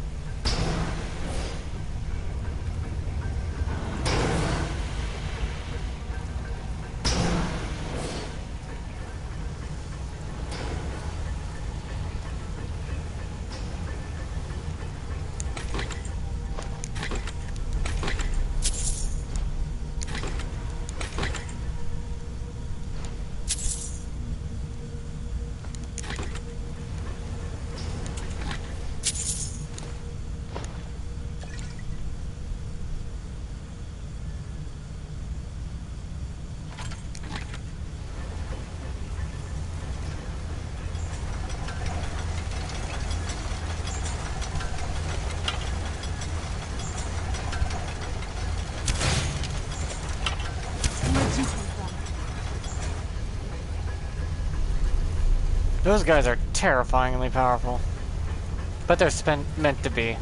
Those guys are terrifyingly powerful. But they're meant to be.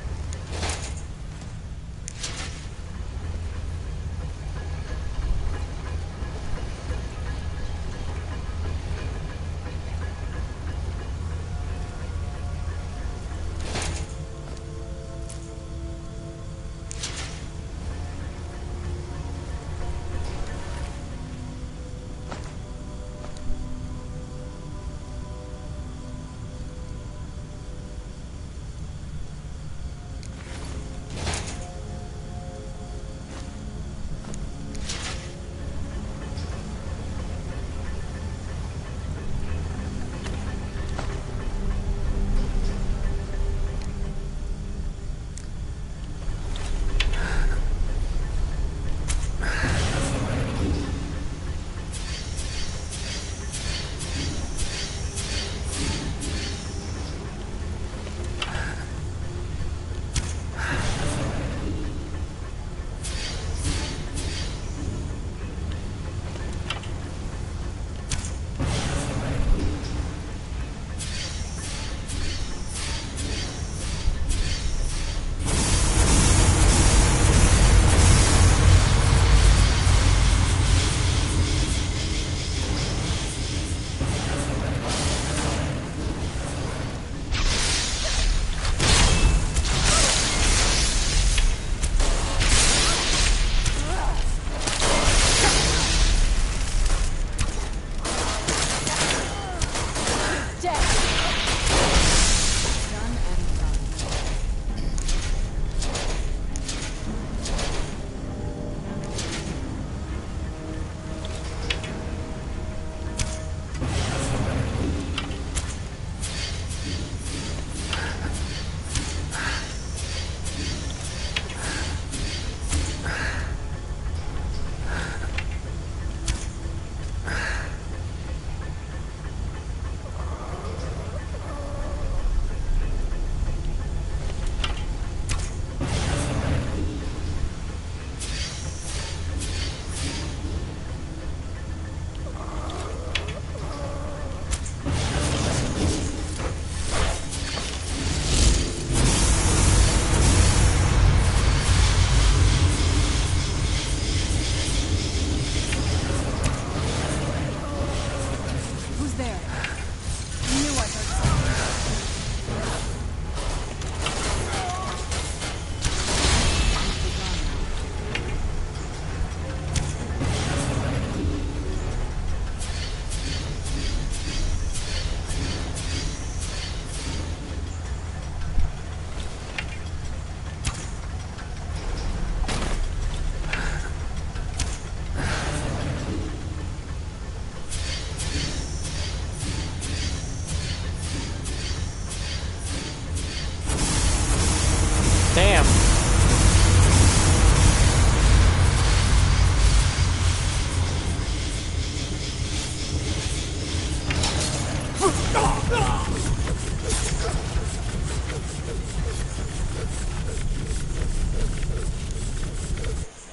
Damn.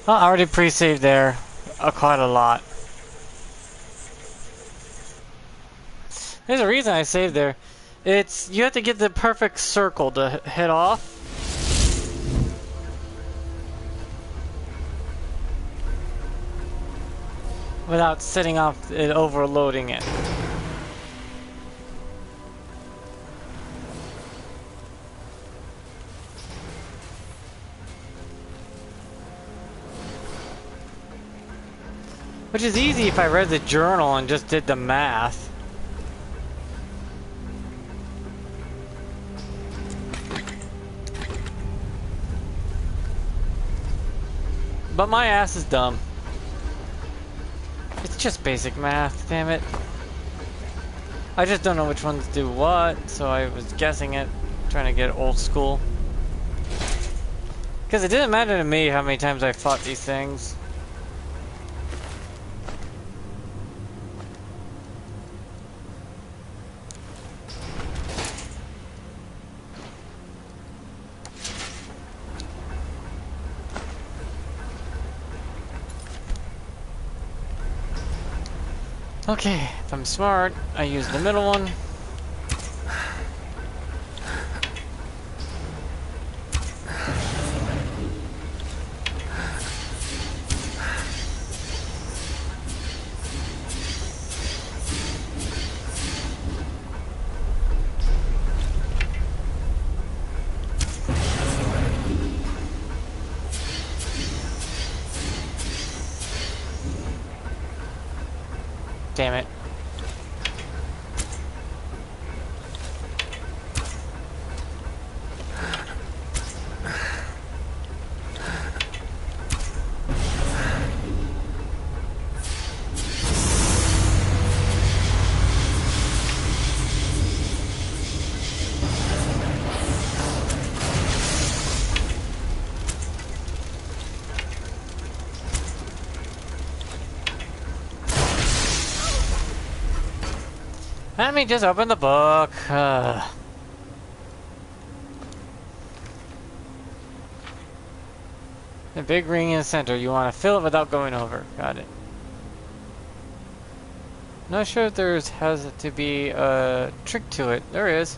Well, I already pre-saved there quite a lot. There's a reason I saved there. It's, you have to get the perfect circle to hit off. Without setting off it, overloading it. Which is easy if I read the journal and just did the math. But my ass is dumb. It's just basic math, damn it. I just don't know which ones do what, so I was guessing it, trying to get old school. Because it didn't matter to me how many times I fought these things. Okay, if I'm smart, I use the middle one. Damn it. Let me just open the book. The big ring in the center. You want to fill it without going over. Got it. Not sure if has to be a trick to it. There is.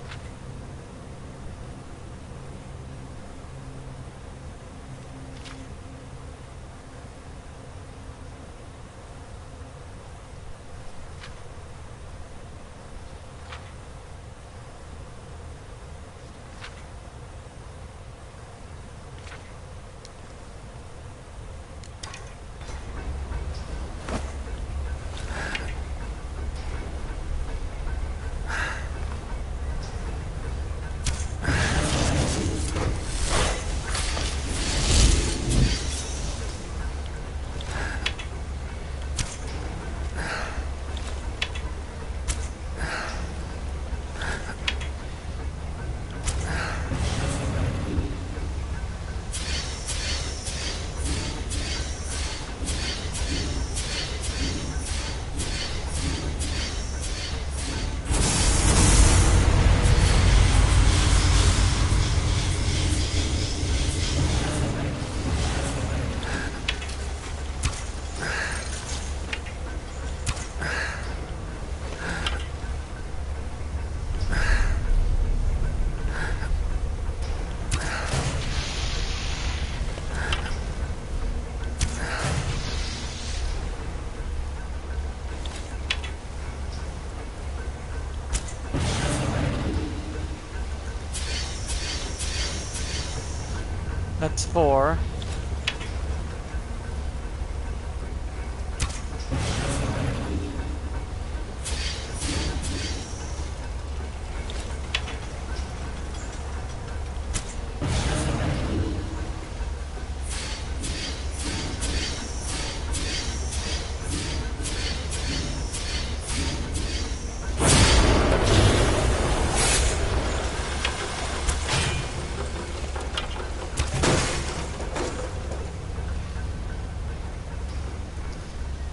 That's 4.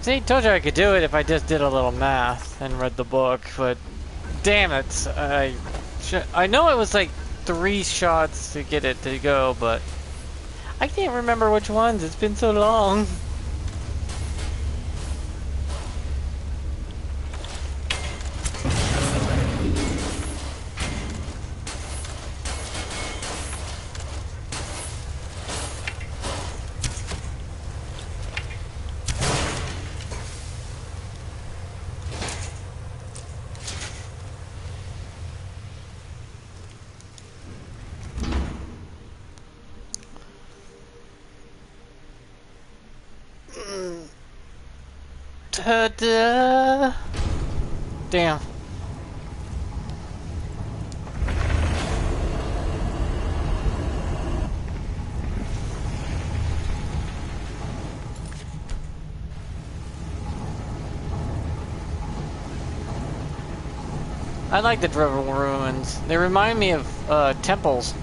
See, told you I could do it if I just did a little math and read the book, but damn it, I know it was like 3 shots to get it to go, but I can't remember which ones, it's been so long. Ta-da! Damn. I like the Driven ruins. They remind me of temples.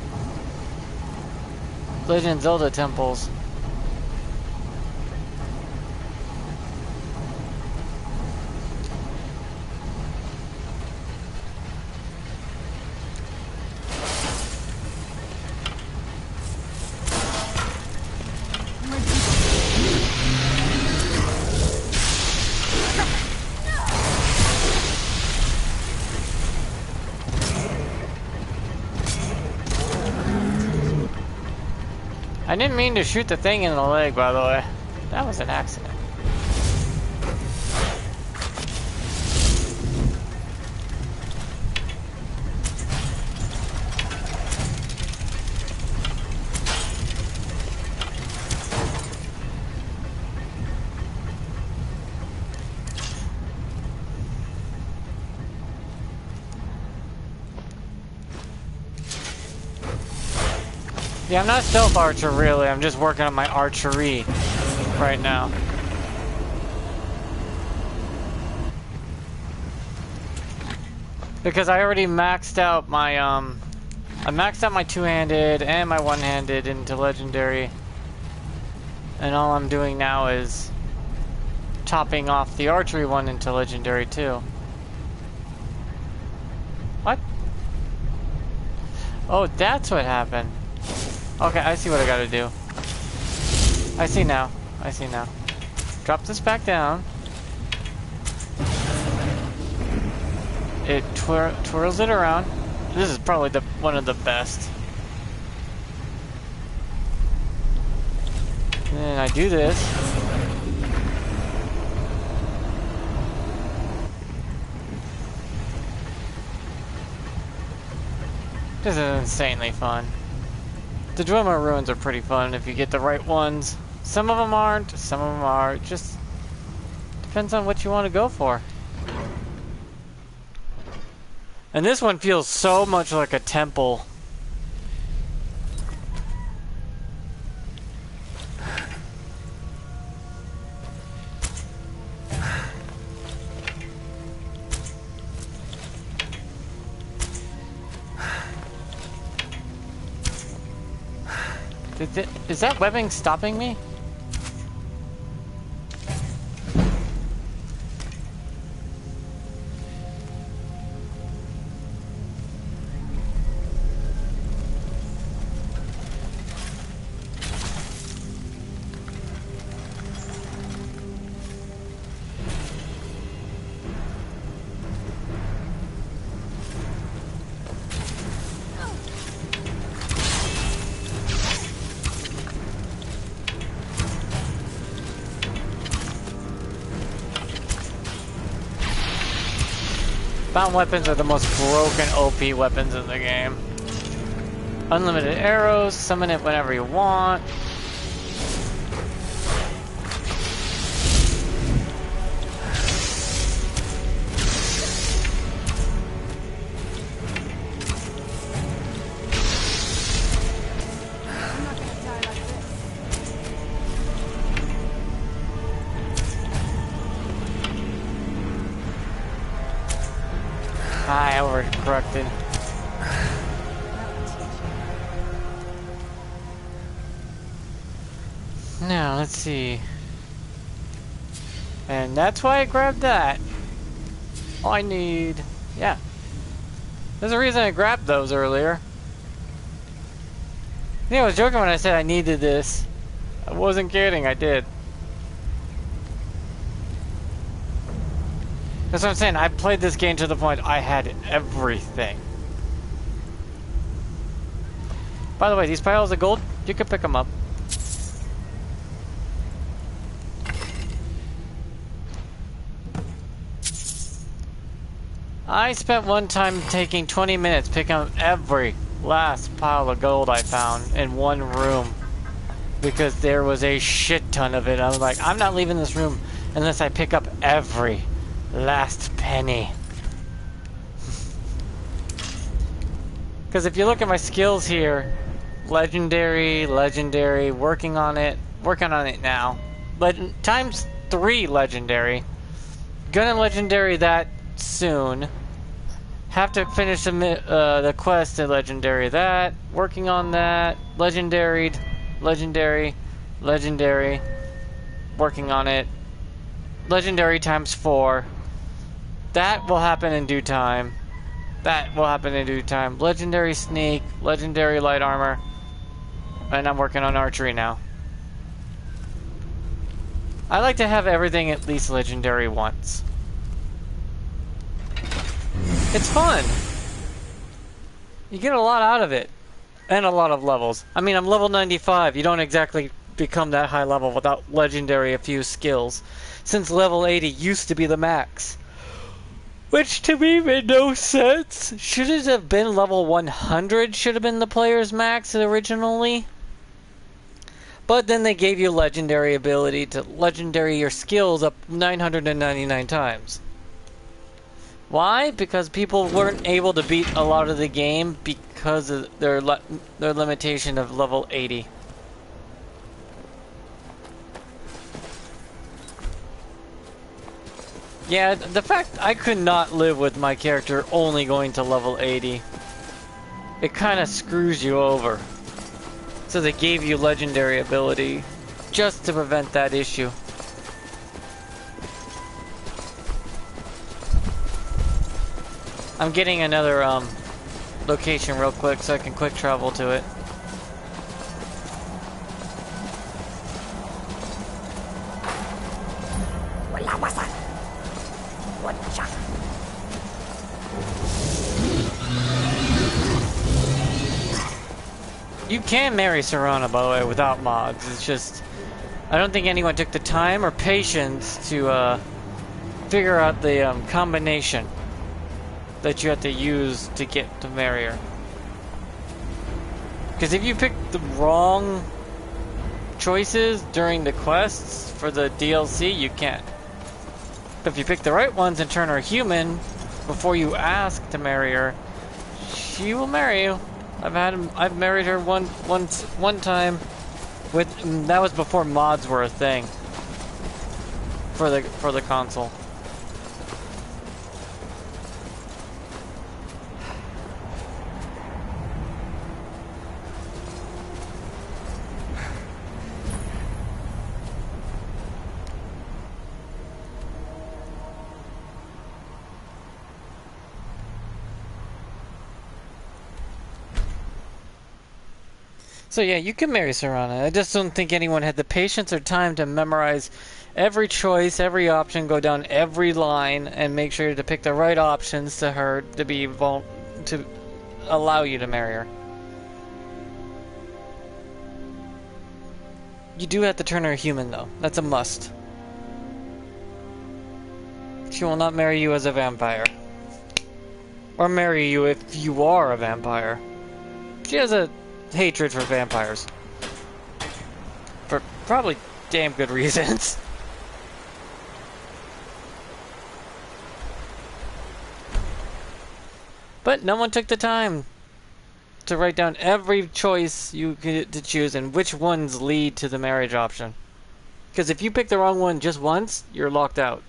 Legend of Zelda temples. I didn't mean to shoot the thing in the leg, by the way. That was an accident. Yeah, I'm not a stealth archer really, I'm just working on my archery right now. Because I already maxed out my I maxed out my two-handed and my one-handed into legendary. And all I'm doing now is topping off the archery one into legendary too. What? Oh, that's what happened. Okay, I see what I gotta do. I see now. I see now. Drop this back down. It twirls it around. This is probably one of the best. And then I do this. This is insanely fun. The Dwemer ruins are pretty fun if you get the right ones. Some of them aren't, some of them are. It just depends on what you want to go for. And this one feels so much like a temple. Is that webbing stopping me? Bound weapons are the most broken OP weapons in the game. Unlimited arrows, summon it whenever you want. I overcorrected. Now, let's see. And that's why I grabbed that. All I need... Yeah. There's a reason I grabbed those earlier. Yeah, I was joking when I said I needed this. I wasn't kidding, I did. That's what I'm saying, I played this game to the point I had everything. By the way, these piles of gold, you can pick them up. I spent one time taking 20 minutes picking up every last pile of gold I found in one room. Because there was a shit ton of it. I was like, I'm not leaving this room Unless I pick up every last penny. Because if you look at my skills here, legendary, legendary, working on it now. Times 3 legendary. Gonna legendary that soon. Have to finish the quest to legendary that. Working on that. Legendaried, legendary, legendary. Working on it. Legendary times 4. That will happen in due time. That will happen in due time. Legendary sneak, legendary light armor. And I'm working on archery now. I like to have everything at least legendary once. It's fun. You get a lot out of it. And a lot of levels. I mean, I'm level 95. You don't exactly become that high level without legendary a few skills. Since level 80 used to be the max. Which to me made no sense. Should it have been level 100? Should have been the player's max originally. But then they gave you legendary ability to legendary your skills up 999 times. Why? Because people weren't able to beat a lot of the game because of their limitation of level 80. Yeah, the fact I could not live with my character only going to level 80. It kind of screws you over. So they gave you legendary ability just to prevent that issue. I'm getting another location real quick so I can quick travel to it. You can marry Serana, by the way, without mods. It's just, I don't think anyone took the time or patience to figure out the combination that you have to use to get to marry her. Because if you pick the wrong choices during the quests for the DLC, you can't. But if you pick the right ones and turn her human before you ask to marry her, she will marry you. I've married her one time with that was before mods were a thing for the console. So yeah, you can marry Serana. I just don't think anyone had the patience or time to memorize every choice, every option, go down every line, and make sure to pick the right options to her to allow you to marry her. You do have to turn her human, though. That's a must. She will not marry you as a vampire. Or marry you if you are a vampire. She has a hatred for vampires. For probably damn good reasons. But no one took the time to write down every choice you get to choose and which ones lead to the marriage option. Because if you pick the wrong one just once, you're locked out.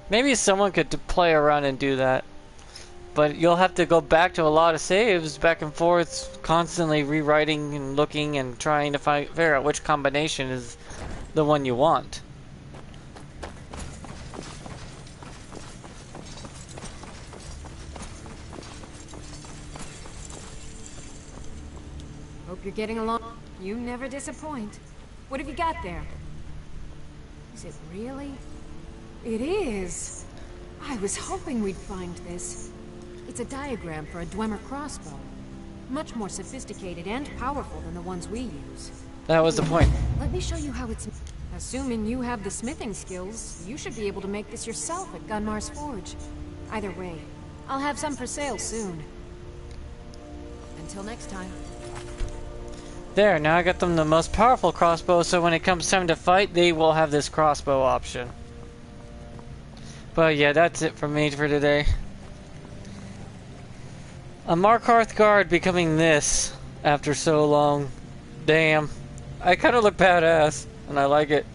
Maybe someone could play around and do that. But you'll have to go back to a lot of saves, back and forth, constantly rewriting and looking and trying to figure out which combination is the one you want. Hope you're getting along. You never disappoint. What have you got there? Is it really? It is! I was hoping we'd find this. It's a diagram for a Dwemer crossbow. Much more sophisticated and powerful than the ones we use. That was the point. Let me show you how it's... Assuming you have the smithing skills, you should be able to make this yourself at Gunmar's Forge. Either way, I'll have some for sale soon. Until next time. There, now I got them the most powerful crossbow, so when it comes time to fight, they will have this crossbow option. But yeah, that's it for me for today. A Markarth guard becoming this after so long. Damn. I kind of look badass, and I like it.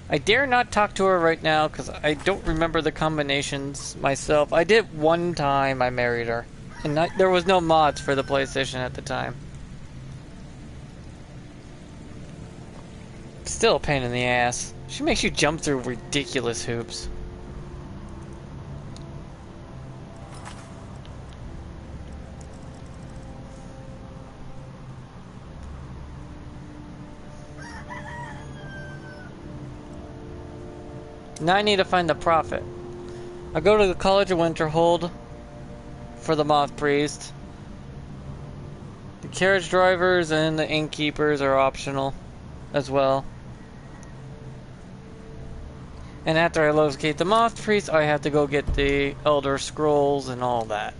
I dare not talk to her right now because I don't remember the combinations myself. I did one time I married her, and there was no mods for the PlayStation at the time. Still a pain in the ass. She makes you jump through ridiculous hoops. Now I need to find the prophet. I go to the College of Winterhold for the Moth Priest. The carriage drivers and the innkeepers are optional as well. And after I locate the Moth Priest, I have to go get the Elder Scrolls and all that.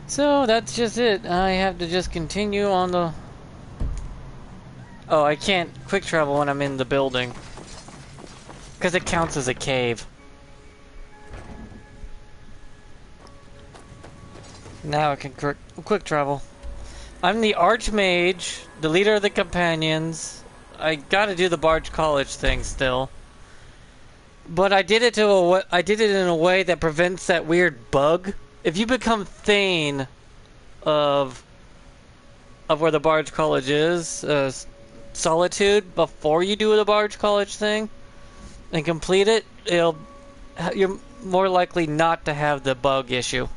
So that's just it. I have to just continue on the... Oh, I can't quick travel when I'm in the building, because it counts as a cave. Now I can quick travel. I'm the Archmage, the leader of the companions. I gotta do the Barge College thing still. But I did it in a way that prevents that weird bug. If you become Thane of where the Barge College is, Solitude, before you do the Barge College thing and complete it, you're more likely not to have the bug issue.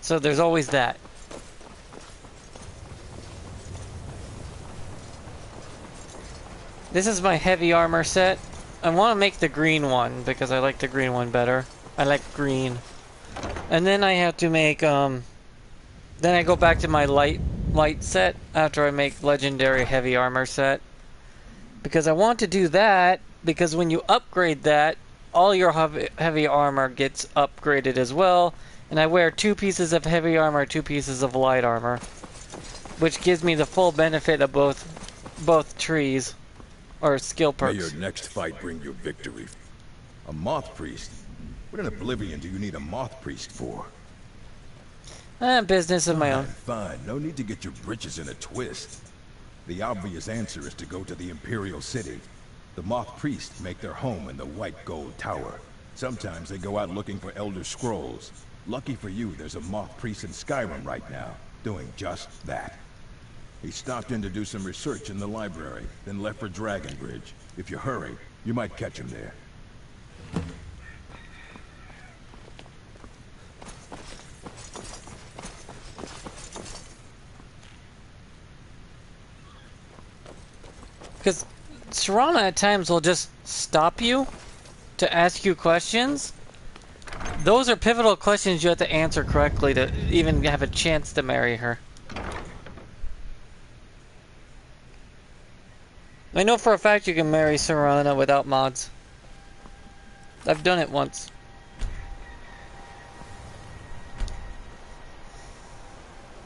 So there's always that. This is my heavy armor set. I want to make the green one because I like the green one better. I like green. And then I have to make then I go back to my light set after I make legendary heavy armor set. Because I want to do that because when you upgrade that, all your heavy armor gets upgraded as well. And I wear 2 pieces of heavy armor, 2 pieces of light armor, which gives me the full benefit of both trees, or skill perks. May your next fight bring you victory. A Moth Priest? What in Oblivion do you need a Moth Priest for? Business of my own. Fine, no need to get your britches in a twist. The obvious answer is to go to the Imperial City. The Moth Priests make their home in the White Gold Tower. Sometimes they go out looking for Elder Scrolls. Lucky for you, there's a Moth Priest in Skyrim right now, doing just that. He stopped in to do some research in the library, then left for Dragonbridge. If you hurry, you might catch him there. Because Serana at times will just stop you to ask you questions. Those are pivotal questions you have to answer correctly to even have a chance to marry her. I know for a fact you can marry Serana without mods. I've done it once.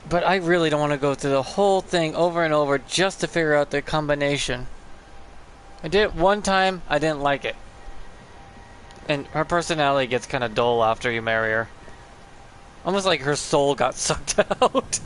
But I really don't want to go through the whole thing over and over just to figure out the combination. I did it one time, I didn't like it. And her personality gets kind of dull after you marry her. Almost like her soul got sucked out.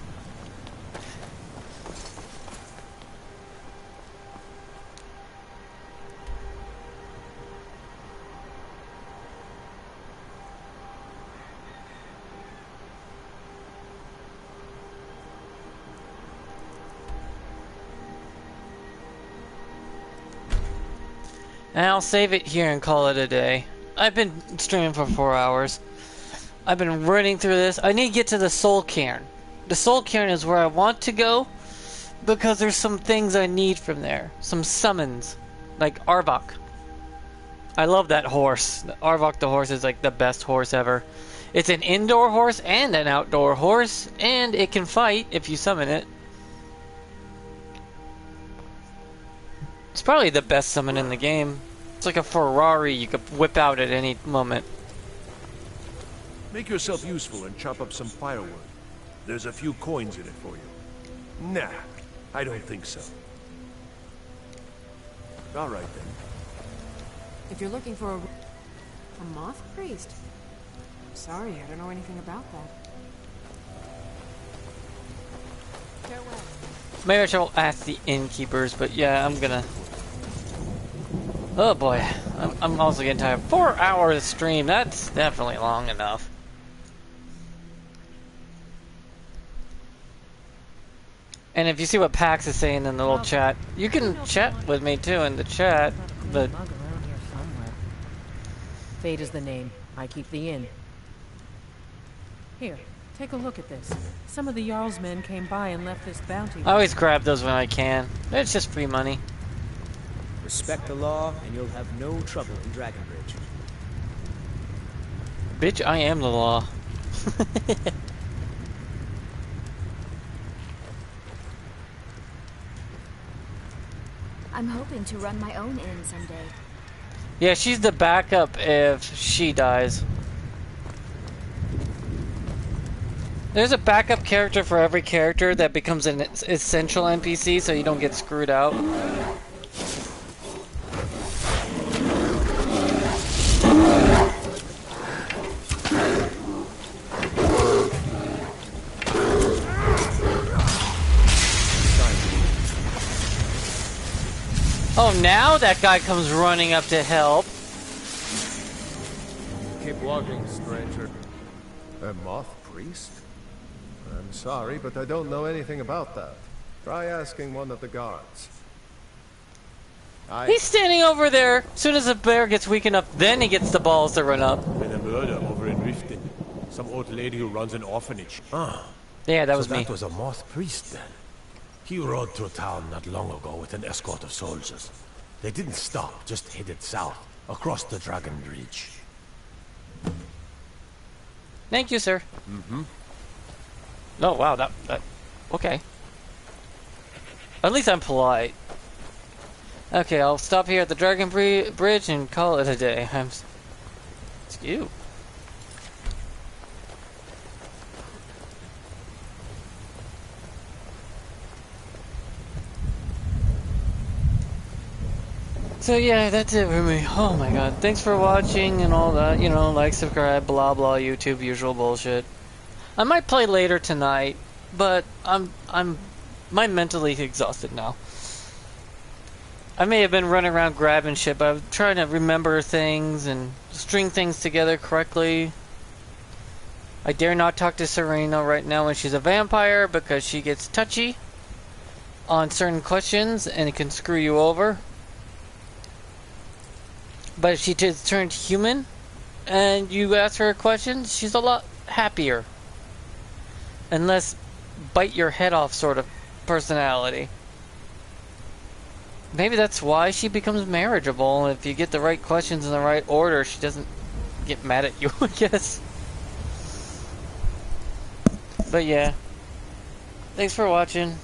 And I'll save it here and call it a day. I've been streaming for 4 hours. I've been running through this. I need to get to the Soul Cairn. The Soul Cairn is where I want to go, Because there's some things I need from there. Some summons. Like Arvok. I love that horse. Arvok the horse is like the best horse ever. It's an indoor horse and an outdoor horse, and it can fight if you summon it. It's probably the best summon in the game. It's like a Ferrari you could whip out at any moment. Make yourself useful and chop up some firewood. There's a few coins in it for you. Nah, I don't think so. All right then. If you're looking for a moth priest, sorry, I don't know anything about that. Farewell. Maybe I shall ask the innkeepers, but yeah, I'm gonna... Oh boy, I'm also getting tired. 4 hours of stream, that's definitely long enough. And if you see what Pax is saying in the little chat, you can chat with me too in the chat, but... Fate is the name. I keep the inn. Here, take a look at this. Some of the Jarl's men came by and left this bounty. I always grab those when I can. It's just free money. Respect the law, and you'll have no trouble in Dragonbridge. Bitch, I am the law. I'm hoping to run my own inn someday. Yeah, she's the backup if she dies. There's a backup character for every character that becomes an essential NPC so you don't get screwed out. Oh, now that guy comes running up to help. Keep walking, stranger. A moth priest? I'm sorry, but I don't know anything about that. Try asking one of the guards. He's standing over there. As soon as the bear gets weak enough, then he gets the balls to run up. Been a murder over in Riften. Some old lady who runs an orphanage. Ah. Yeah, that was me. That was a moth priest then. He rode through town not long ago with an escort of soldiers. They didn't stop, just headed south, across the Dragon Bridge. Thank you, sir. Mm-hmm. Oh, wow, that... Okay. At least I'm polite. Okay, I'll stop here at the Dragon Bridge and call it a day. It's you. So yeah, that's it for me. Oh my god. Thanks for watching and all that. You know, like, subscribe, blah blah, YouTube, usual bullshit. I might play later tonight, but I'm mentally exhausted now. I may have been running around grabbing shit, but I'm trying to remember things and string things together correctly. I dare not talk to Serena right now when she's a vampire because she gets touchy on certain questions and it can screw you over. But if she just turned human and you ask her a question, she's a lot happier. And less bite your head off sort of personality. Maybe that's why she becomes marriageable. If you get the right questions in the right order, she doesn't get mad at you, I guess. But yeah. Thanks for watching.